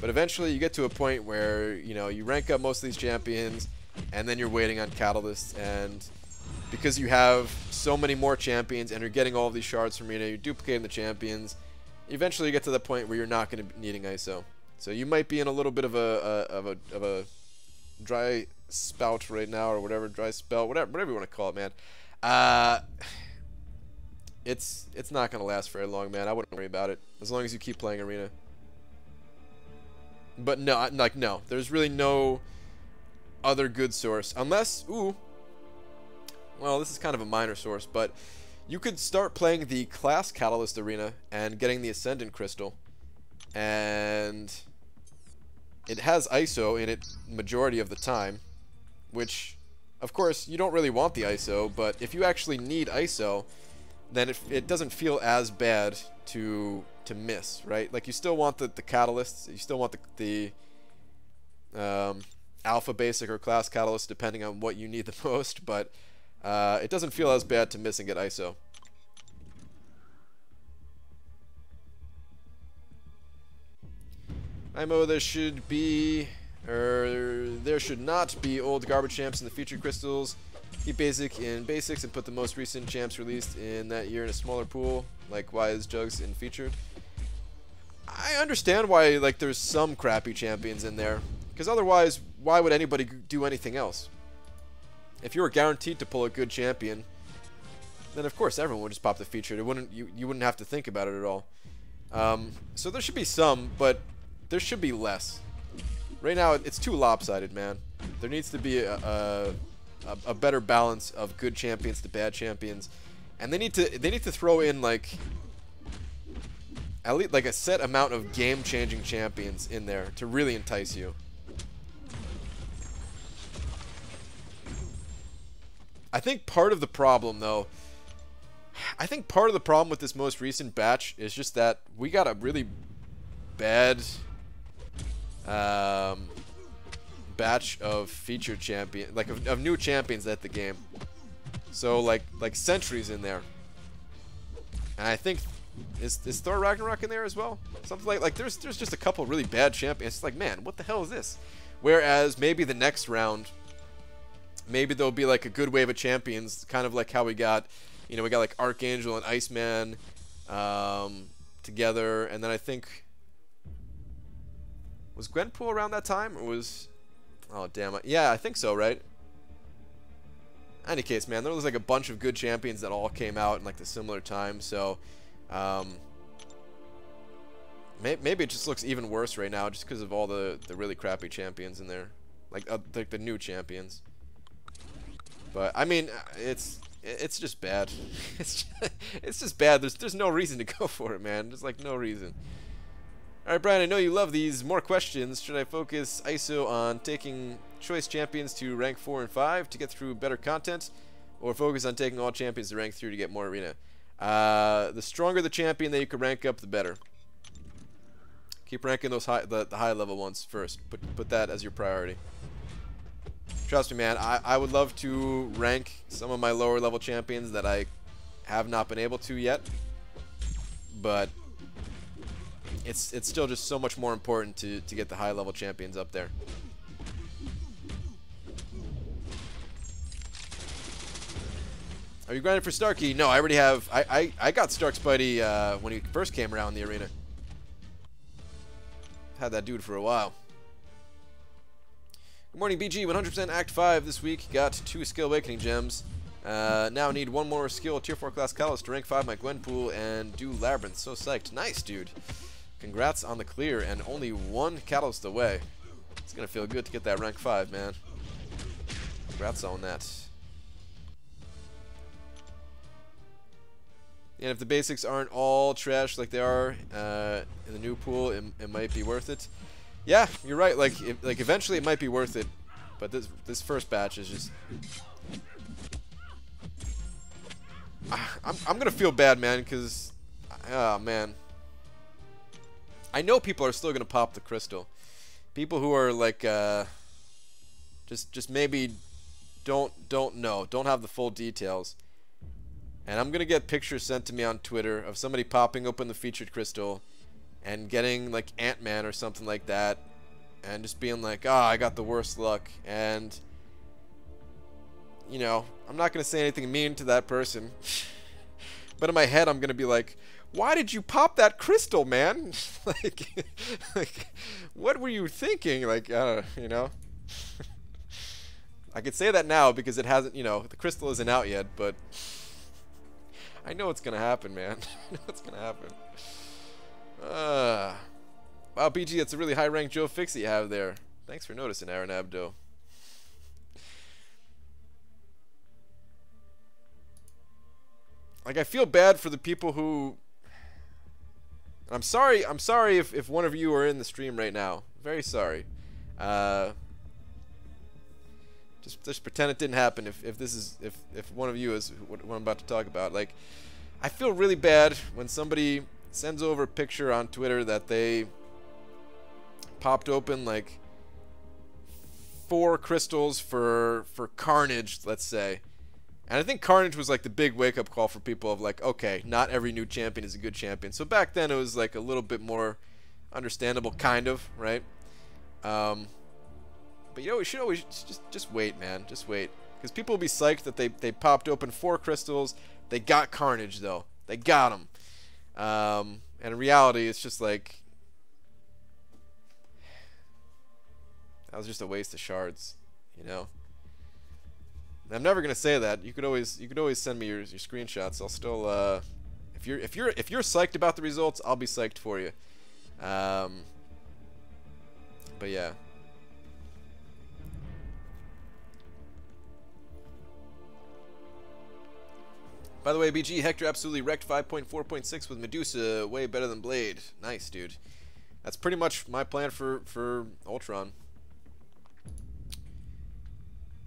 Speaker 1: But eventually you get to a point where, you know, you rank up most of these champions and then you're waiting on catalysts, and because you have so many more champions and you're getting all of these shards from arena, you're duplicating the champions, eventually you get to the point where you're not going to be needing ISO. So you might be in a little bit of a dry spout right now, or whatever, dry spell, whatever you want to call it, man. It's not going to last very long, man. I wouldn't worry about it as long as you keep playing arena. But no, like, no, there's really no other good source unless, ooh, well, this is kind of a minor source, but you could start playing the class catalyst arena and getting the Ascendant crystal, and it has ISO in it majority of the time, which, of course, you don't really want the ISO, but if you actually need ISO, then it doesn't feel as bad to miss, right? Like, you still want the catalysts, you still want the alpha basic or class catalyst depending on what you need the most, but it doesn't feel as bad to miss and get ISO. IMO, there should not be old garbage champs in the featured crystals. Keep basic in basics and put the most recent champs released in that year in a smaller pool, like Wise, Jugs, and featured. I understand why, like, there's some crappy champions in there, because otherwise, why would anybody do anything else? If you were guaranteed to pull a good champion, then of course everyone would just pop the featured. It wouldn't, you wouldn't have to think about it at all. So there should be some, but there should be less. Right now, it's too lopsided, man. There needs to be a better balance of good champions to bad champions, and they need to throw in like at least like a set amount of game-changing champions in there to really entice you. I think part of the problem, though, with this most recent batch is just that we got a really bad batch of featured champion, like of new champions at the game. So like Sentry's in there, and I think is Thor Ragnarok in there as well? Something like there's just a couple really bad champions. It's like, man, what the hell is this? Whereas maybe the next round, maybe there'll be like a good wave of champions, kind of like how we got, you know, we got like Archangel and Iceman together, and then I think, was Gwenpool around that time, or was, oh damn it, yeah, I think so, right? In any case, man, there was like a bunch of good champions that all came out in like the similar time, so maybe it just looks even worse right now just because of all the really crappy champions in there, like the new champions. But I mean, it's just bad. it's just bad. There's no reason to go for it, man. There's like no reason. All right, Brian, I know you love these. More questions. Should I focus ISO on taking choice champions to rank 4 and 5 to get through better content, or focus on taking all champions to rank 3 to get more arena? The stronger the champion that you can rank up, the better. Keep ranking those the high level ones first. Put that as your priority. Trust me, man, I would love to rank some of my lower level champions that I have not been able to yet, but it's still just so much more important to get the high level champions up there. Are you grinding for Starkey? No, I already have. I got Stark Spidey when he first came around the arena. Had that dude for a while. Good morning, BG. 100% Act 5 this week. Got 2 Skill Awakening Gems. Now need 1 more skill Tier 4 class Catalyst to rank 5 my Gwenpool and do Labyrinth. So psyched. Nice, dude. Congrats on the clear and only 1 Catalyst away. It's going to feel good to get that rank 5, man. Congrats on that. And if the basics aren't all trash like they are in the new pool, it might be worth it. Yeah, you're right. Like eventually it might be worth it, but this first batch is just. I'm gonna feel bad, man, because oh man, I know people are still gonna pop the crystal. People who are like just maybe don't know, don't have the full details. And I'm gonna get pictures sent to me on Twitter of somebody popping open the featured crystal and getting like Ant-Man or something like that, and just being like, "Ah, I got the worst luck." And you know, I'm not gonna say anything mean to that person, but in my head, I'm gonna be like, "Why did you pop that crystal, man? like, what were you thinking?" Like, you know. I could say that now because it hasn't, you know, the crystal isn't out yet, but. I know what's gonna happen, man. I know what's gonna happen. Wow, BG, that's a really high-ranked Joe Fix you have there. Thanks for noticing, Aaron Abdo. Like, I feel bad for the people who. I'm sorry if one of you are in the stream right now. Very sorry. Just pretend it didn't happen. If one of you is what I'm about to talk about, like, I feel really bad when somebody sends over a picture on Twitter that they popped open like 4 crystals for Carnage, let's say, and I think Carnage was like the big wake-up call for people of like, okay, not every new champion is a good champion. So back then it was like a little bit more understandable, kind of, right? But you know, we should always just wait, man. Just wait. Because people will be psyched that they popped open 4 crystals. They got Carnage, though. They got him. And in reality, it's just like. That was just a waste of shards, you know? And I'm never going to say that. You could always send me your screenshots. I'll still, If you're psyched about the results, I'll be psyched for you. But yeah. By the way, BG, Hector absolutely wrecked 5.4.6 with Medusa. Way better than Blade. Nice, dude. That's pretty much my plan for Ultron.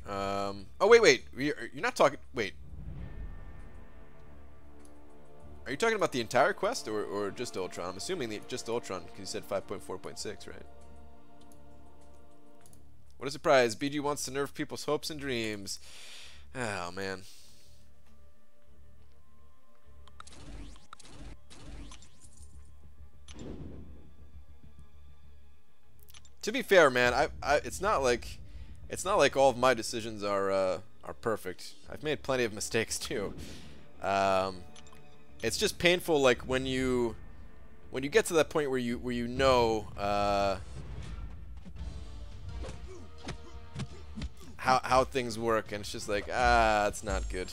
Speaker 1: Oh, wait. You're not talking... Wait. Are you talking about the entire quest or just Ultron? I'm assuming just Ultron, because you said 5.4.6, right? What a surprise. BG wants to nerf people's hopes and dreams. Oh, man. To be fair, man, it's not like all of my decisions are perfect. I've made plenty of mistakes too. It's just painful, like when you get to that point where you know how things work, and it's just like, it's not good.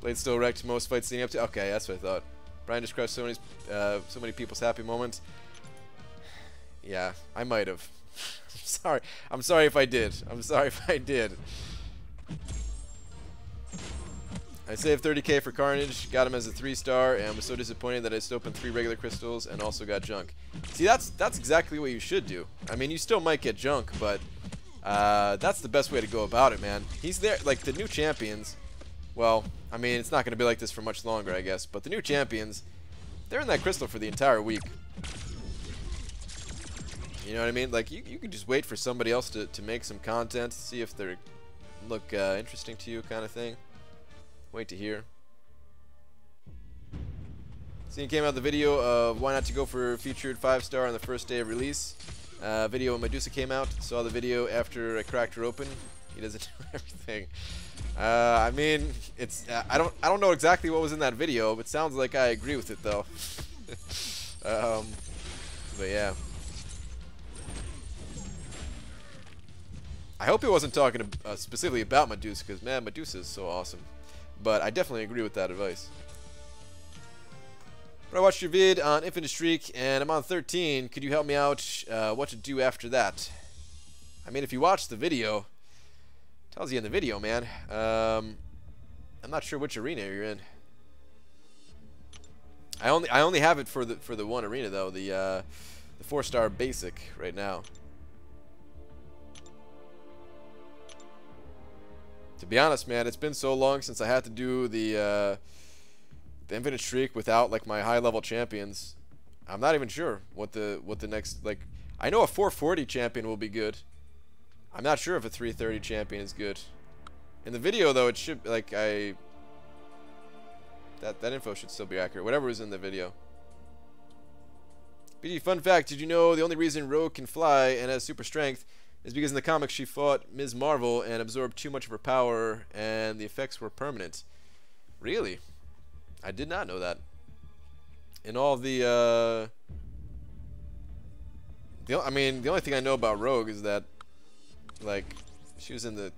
Speaker 1: Blade still wrecked most fights leading up to. Okay, that's what I thought. Brian just crushed so many people's happy moments. Yeah, I might have. I'm sorry. I'm sorry if I did. I'm sorry if I did. I saved 30k for Carnage, got him as a 3-star, and was so disappointed that I just opened 3 regular crystals and also got junk. See, that's exactly what you should do. I mean, you still might get junk, but that's the best way to go about it, man. He's there, like the new champions. Well, I mean, it's not going to be like this for much longer, I guess. But the new champions, they're in that crystal for the entire week. You know what I mean? Like, you can just wait for somebody else to make some content, see if they look interesting to you, kind of thing. Wait to hear. Seeing came out the video of why not to go for featured 5-star on the first day of release. Video when Medusa came out. Saw the video after I cracked her open. He doesn't do everything. I mean, it's I don't know exactly what was in that video, but it sounds like I agree with it though. But yeah. I hope he wasn't talking specifically about Medusa, because man, Medusa is so awesome. But I definitely agree with that advice. But I watched your vid on Infinite Streak, and I'm on 13. Could you help me out what to do after that? I mean, if you watch the video, it tells you in the video, man. I'm not sure which arena you're in. I only have it for the one arena though, the 4-star basic right now. To be honest, man, it's been so long since I had to do the Infinite Streak without like my high-level champions. I'm not even sure what the next, like, I know a 440 champion will be good. I'm not sure if a 330 champion is good. In the video though, it should, like, that info should still be accurate. Whatever was in the video. BG, fun fact, did you know the only reason Rogue can fly and has super strength is because in the comics she fought Ms. Marvel and absorbed too much of her power and the effects were permanent? Really? I did not know that. In all the I mean, the only thing I know about Rogue is that, like, she was in the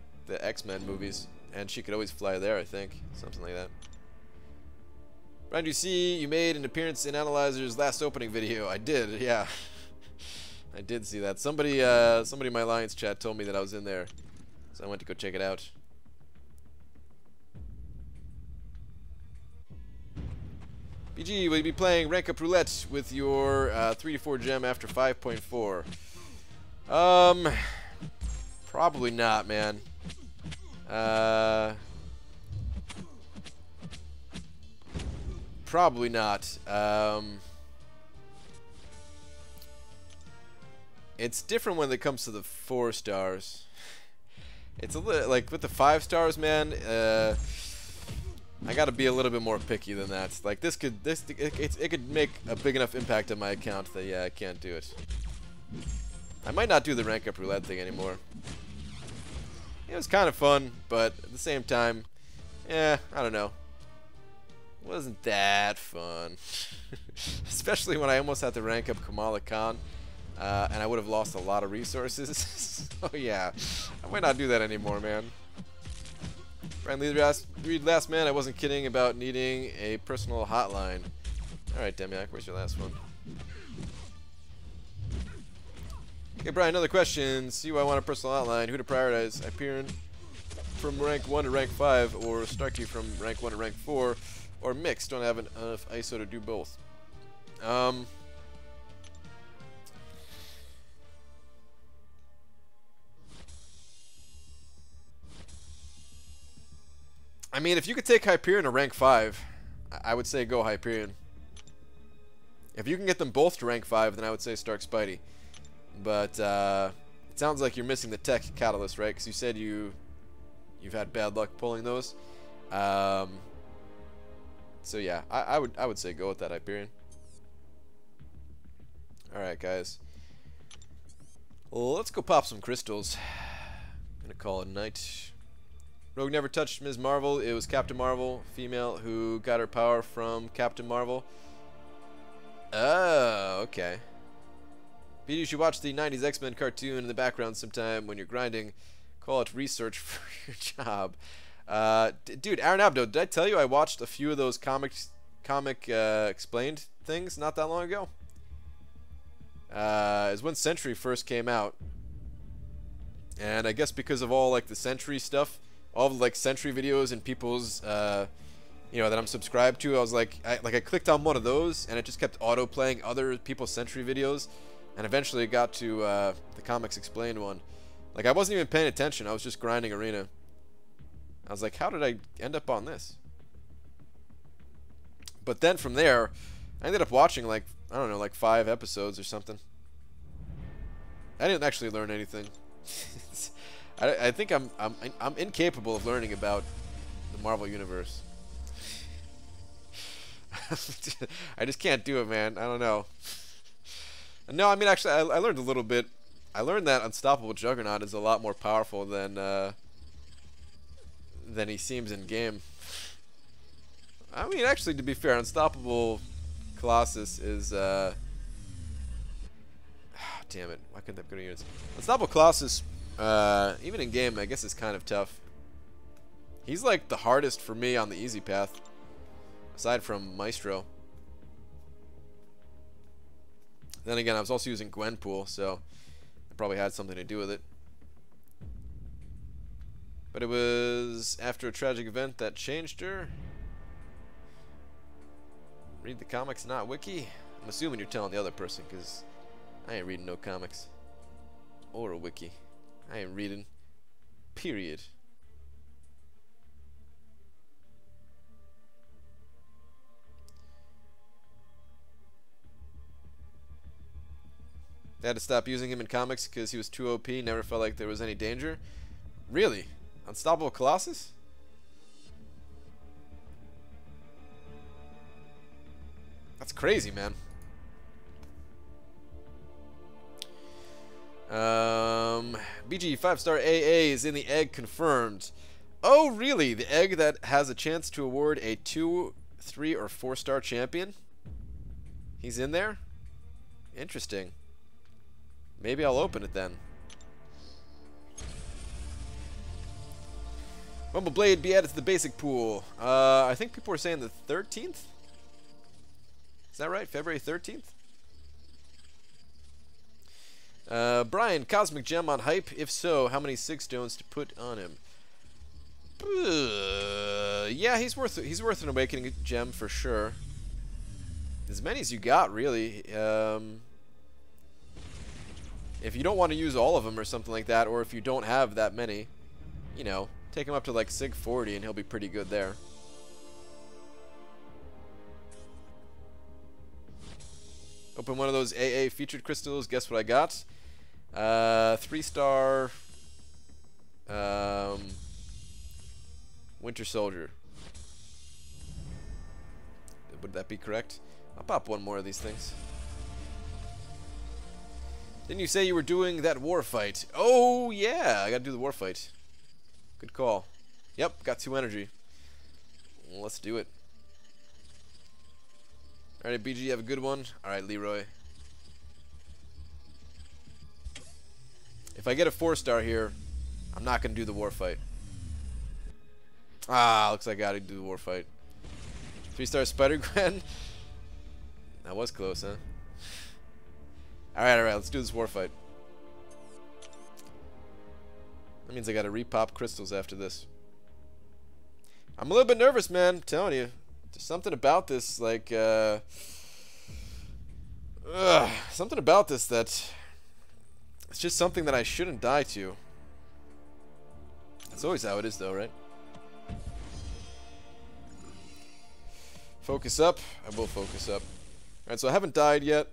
Speaker 1: X-Men movies and she could always fly there, I think. Something like that. Brian, do you see you made an appearance in Analyzer's last opening video? I did, yeah. I did see that. Somebody in my Alliance chat told me that I was in there, so I went to go check it out. BG, will you be playing Rank Up Roulette with your 3-4 gem after 5.4? Probably not, man. Probably not. It's different when it comes to the 4 stars. It's a little like with the 5 stars, man. I gotta be a little bit more picky than that. Like it could make a big enough impact on my account that yeah, I can't do it. I might not do the rank up roulette thing anymore. It was kind of fun, but at the same time, yeah, I don't know. It wasn't that fun. Especially when I almost had to rank up Kamala Khan. and I would have lost a lot of resources. So yeah, I might not do that anymore, man. Brian, read last man. I wasn't kidding about needing a personal hotline. Alright, Demiak, where's your last one? Okay, Brian, another question. See why I want a personal hotline. Who to prioritize? Hyperion from rank 1 to rank 5, or Starkey from rank 1 to rank 4, or mixed. Don't have enough ISO to do both. I mean, if you could take Hyperion to rank 5, I would say go Hyperion. If you can get them both to rank 5, then I would say Stark Spidey. But it sounds like you're missing the tech catalyst, right? Because you said you've had bad luck pulling those. So yeah, I would say go with that Hyperion. All right, guys. Well, let's go pop some crystals. I'm gonna call it a night. Rogue never touched Ms. Marvel. It was Captain Marvel, female, who got her power from Captain Marvel. Oh, okay. But you should watch the 90s X-Men cartoon in the background sometime when you're grinding. Call it research for your job. Dude, Aaron Abdo, did I tell you I watched a few of those comic explained things not that long ago? It was when Sentry first came out. And I guess because of all like the Sentry stuff, all the like Sentry videos and people's you know, that I'm subscribed to, I was like I clicked on one of those and it just kept auto playing other people's Sentry videos, and eventually it got to the Comics Explained one. Like I wasn't even paying attention, I was just grinding arena. I was like, how did I end up on this? But then from there I ended up watching like, I don't know, like 5 episodes or something. I didn't actually learn anything. I think I'm incapable of learning about the Marvel Universe. I just can't do it, man. I don't know. No, I mean, actually, I learned a little bit. I learned that Unstoppable Juggernaut is a lot more powerful than he seems in game. I mean, actually, to be fair, Unstoppable Colossus is damn it! Why couldn't that go to units? Unstoppable Colossus, even in game, I guess is kind of tough. He's like the hardest for me on the easy path, aside from Maestro. Then again, I was also using Gwenpool, so it probably had something to do with it. But it was after a tragic event that changed her. Read the comics, not wiki. I'm assuming you're telling the other person, because I ain't reading no comics. Or a wiki. I ain't reading. Period. They had to stop using him in comics because he was too OP, never felt like there was any danger. Really? Unstoppable Colossus? That's crazy, man. BG 5-star AA is in the egg confirmed. Oh, really? The egg that has a chance to award a 2, 3, or 4-star champion? He's in there? Interesting. Maybe I'll open it then. Rumble Blade be added to the basic pool. I think people are saying the 13th? Is that right? February 13th? Brian, Cosmic Gem on hype? If so, how many 6 stones to put on him? Yeah, he's worth an Awakening Gem for sure. As many as you got, really. If you don't want to use all of them or something like that, or if you don't have that many, you know, take him up to like Sig 40 and he'll be pretty good there. Open one of those AA featured crystals. Guess what I got? 3-star Winter Soldier. Would that be correct? I'll pop one more of these things. Didn't you say you were doing that war fight? Oh, yeah, I gotta do the war fight. Good call. Yep, got 2 energy. Let's do it. Alright, BG, have a good one. Alright, Leroy. If I get a 4-star here, I'm not going to do the war fight. Ah, looks like I got to do the war fight. 3-star Spider-Gwen. That was close, huh? Alright, let's do this war fight. That means I got to repop crystals after this. I'm a little bit nervous, man. I'm telling you. There's something about this, like, something about this that it's just something that I shouldn't die to. That's always how it is, though, right? Focus up. I will focus up. Alright, so I haven't died yet.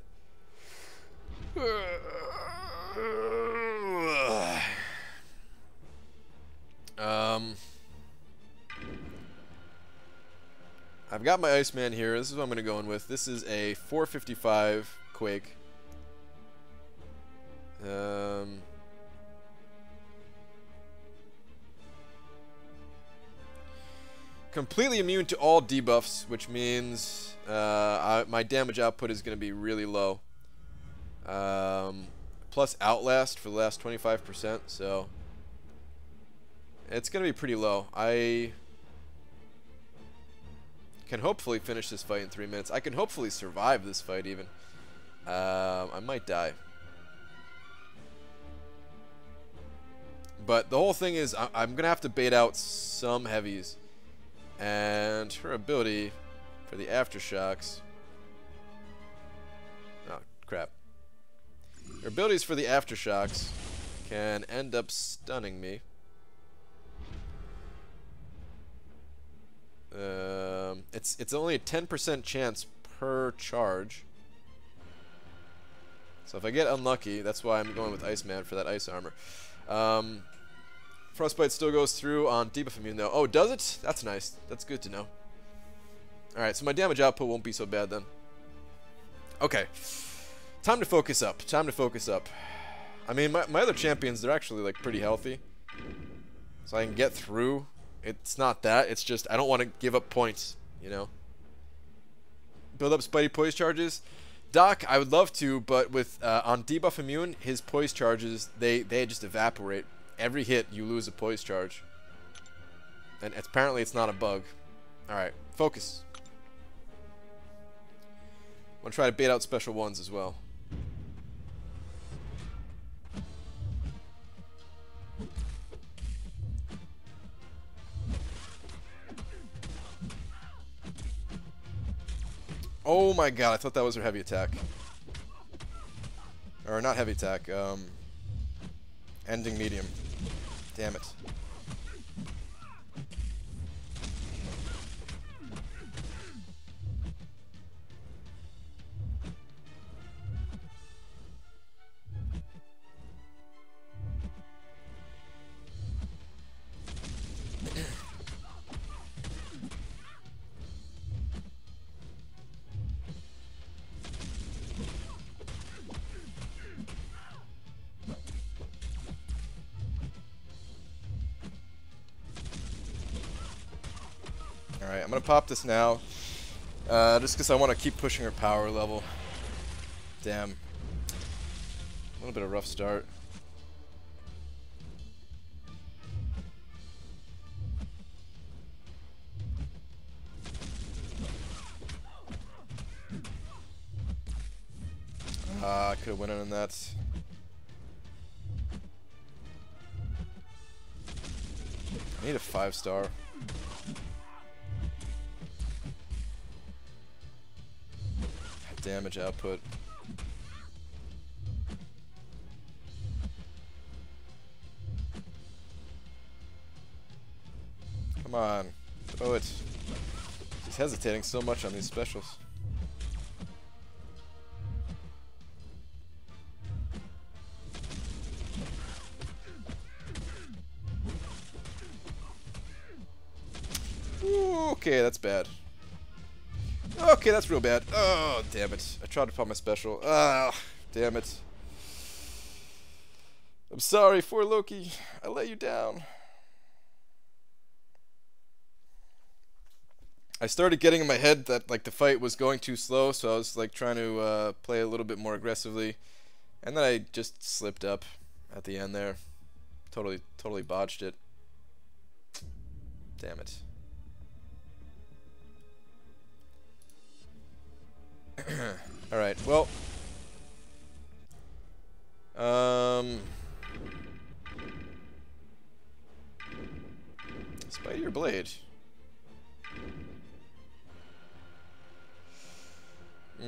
Speaker 1: I've got my Iceman here. This is what I'm going to go in with. This is a 455 Quake. Completely immune to all debuffs, which means my damage output is going to be really low. Plus Outlast for the last 25%, so it's going to be pretty low. I can hopefully finish this fight in 3 minutes. I can hopefully survive this fight even. I might die. But the whole thing is I'm going to have to bait out some heavies. And her ability for the Aftershocks... Oh, crap. Her abilities for the Aftershocks can end up stunning me. It's only a 10% chance per charge. So if I get unlucky, that's why I'm going with Iceman for that ice armor. Frostbite still goes through on debuff immune though. Oh, does it? That's nice. That's good to know. Alright, so my damage output won't be so bad then. Okay. Time to focus up. Time to focus up. I mean, my other champions, they're actually like pretty healthy. So I can get through. It's not that. It's just I don't want to give up points, you know. Build up Spidey poise charges. Doc, I would love to, but with on debuff immune, his poise charges, they just evaporate. Every hit, you lose a poise charge. And apparently it's not a bug. Alright, focus. I'm going to try to bait out special ones as well. Oh my god, I thought that was her heavy attack. Or not heavy attack, ending medium. Damn it. Alright, I'm gonna pop this now. Just because I want to keep pushing her power level. Damn. A little bit of rough start. I could have went in on that. I need a 5-star. Damage output. Come on. Throw it. She's hesitating so much on these specials. Ooh, okay, that's bad. Okay, that's real bad. Oh, damn it. I tried to pop my special. Ah, damn it. I'm sorry, for Loki. I let you down. I started getting in my head that like the fight was going too slow, so I was like trying to play a little bit more aggressively. And then I just slipped up. at the end there. Totally botched it. Damn it. Alright, well. Spidey or Blade? I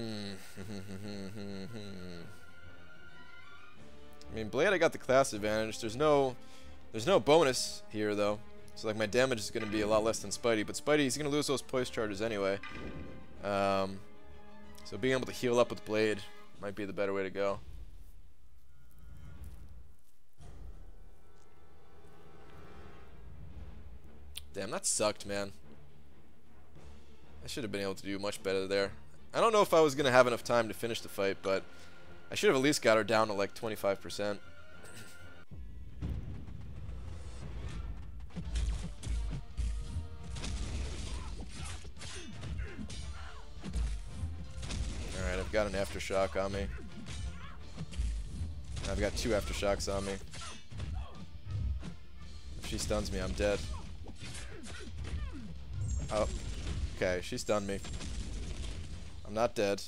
Speaker 1: mean, Blade, I got the class advantage. There's no bonus here, though. So, like, my damage is going to be a lot less than Spidey. But Spidey, he's going to lose those poise charges anyway. So being able to heal up with Blade might be the better way to go. Damn, that sucked, man. I should have been able to do much better there. I don't know if I was going to have enough time to finish the fight, but I should have at least got her down to like 25%. Alright, I've got an aftershock on me. I've got 2 aftershocks on me. If she stuns me, I'm dead. Oh. Okay, she stunned me. I'm not dead.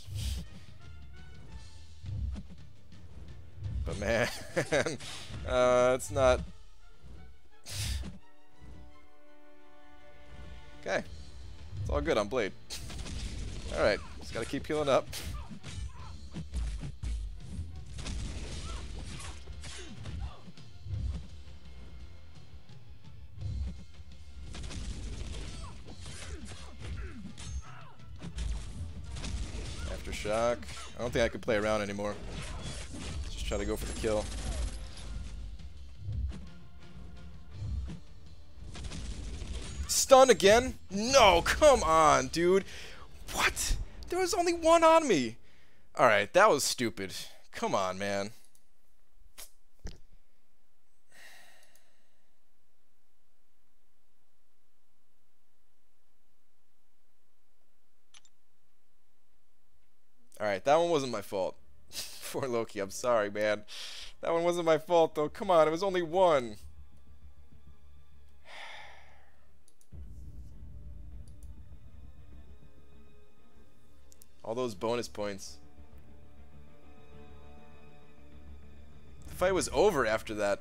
Speaker 1: But man, it's not... Okay. It's all good on Blade. Alright, just gotta keep healing up. Aftershock. I don't think I can play around anymore. Just try to go for the kill. Stun again? No, come on, dude. What? There was only 1 on me. Alright, that was stupid. Come on, man. Alright, that one wasn't my fault. For Loki, I'm sorry, man. That one wasn't my fault, though. Come on, it was only 1. All those bonus points. The fight was over after that.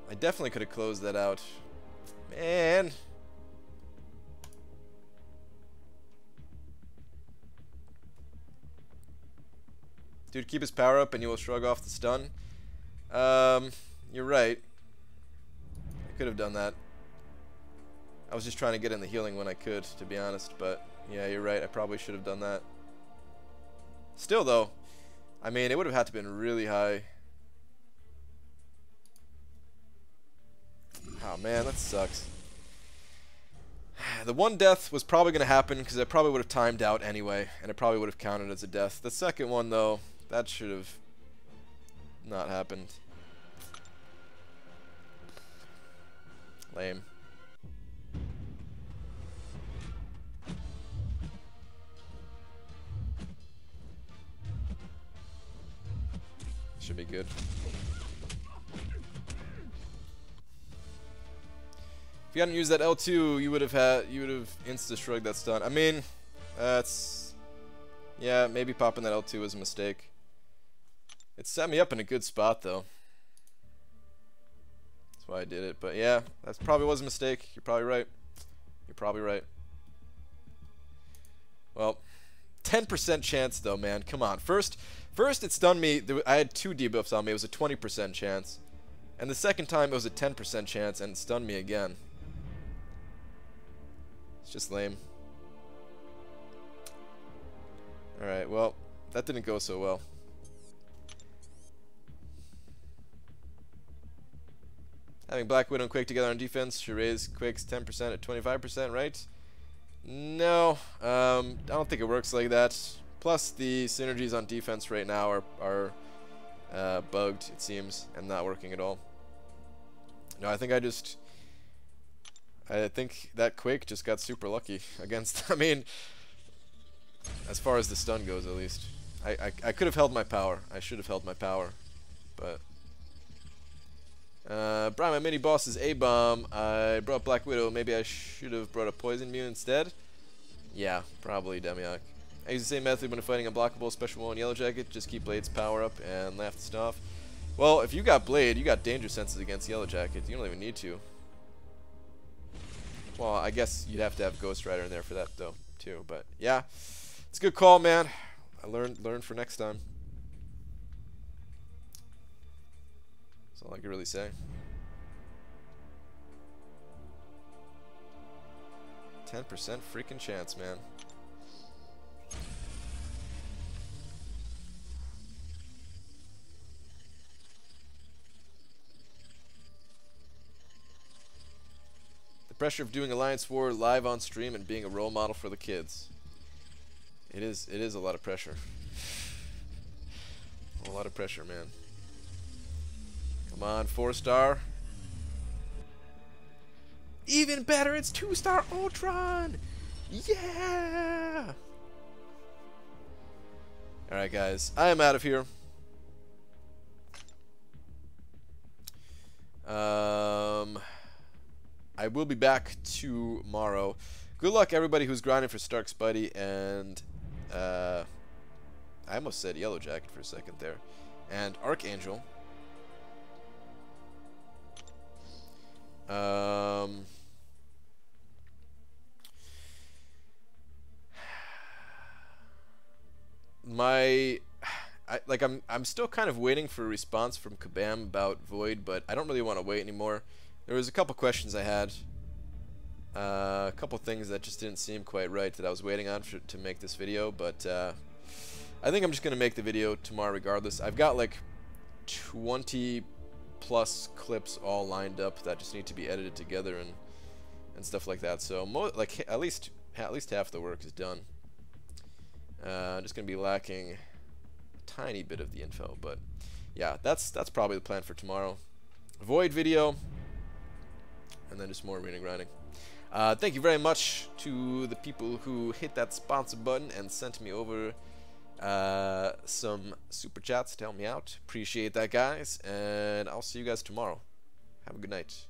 Speaker 1: I definitely could have closed that out. Man. Dude, keep his power up and you will shrug off the stun. You're right. I could have done that. I was just trying to get in the healing when I could, to be honest, but yeah, you're right. I probably should have done that. Still, though, I mean, it would have had to have been really high. Oh, man, that sucks. The 1 death was probably going to happen because I probably would have timed out anyway, and it probably would have counted as a death. The second one, though, that should have not happened. Lame. Should be good. If you hadn't used that L2, you would have insta-shrugged that stun. I mean, that's... Yeah, maybe popping that L2 was a mistake. It set me up in a good spot, though. That's why I did it. But yeah, that probably was a mistake. You're probably right. You're probably right. Well, 10% chance, though, man. Come on. First it stunned me. I had 2 debuffs on me. It was a 20% chance. And the second time, it was a 10% chance, and it stunned me again. It's just lame. Alright, well, that didn't go so well. Having Black Widow and Quake together on defense should raise Quake's 10% at 25%, right? No, I don't think it works like that. Plus, the synergies on defense right now are bugged, it seems, and not working at all. No, I think that Quake just got super lucky against, I mean, as far as the stun goes, at least. I could have held my power. I should have held my power. but Brian, my mini boss is A-Bomb. I brought Black Widow. Maybe I should have brought a Poison Mew instead. Yeah, probably, Demiok. I use the same method when fighting Unblockable, Special 1 Yellow Jacket. Just keep Blade's power up and laugh the stuff. Well, if you got Blade, you got danger senses against Yellow Jacket. You don't even need to. Well, I guess you'd have to have Ghost Rider in there for that, though, too. But, yeah, it's a good call, man. I learned for next time. That's all I can really say. 10% freaking chance, man. The pressure of doing Alliance War live on stream and being a role model for the kids. It is a lot of pressure. A lot of pressure, man. Come on, 4-star. Even better, it's 2-star Ultron! Yeah! Alright, guys, I am out of here. I will be back tomorrow. Good luck, everybody who's grinding for Stark Spidey and I almost said Yellow Jacket for a second there, and Archangel. I'm still kind of waiting for a response from Kabam about Void, but I don't really want to wait anymore. There was a couple questions I had, a couple things that just didn't seem quite right that I was waiting on to make this video, but I think I'm just gonna make the video tomorrow regardless. I've got like 20 plus clips all lined up that just need to be edited together and stuff like that. So like at least half the work is done. I'm just gonna be lacking a tiny bit of the info, but yeah, that's probably the plan for tomorrow. Void video, and then just more arena grinding. Thank you very much to the people who hit that sponsor button and sent me over some super chats to help me out. Appreciate that, guys, and I'll see you guys tomorrow. Have a good night.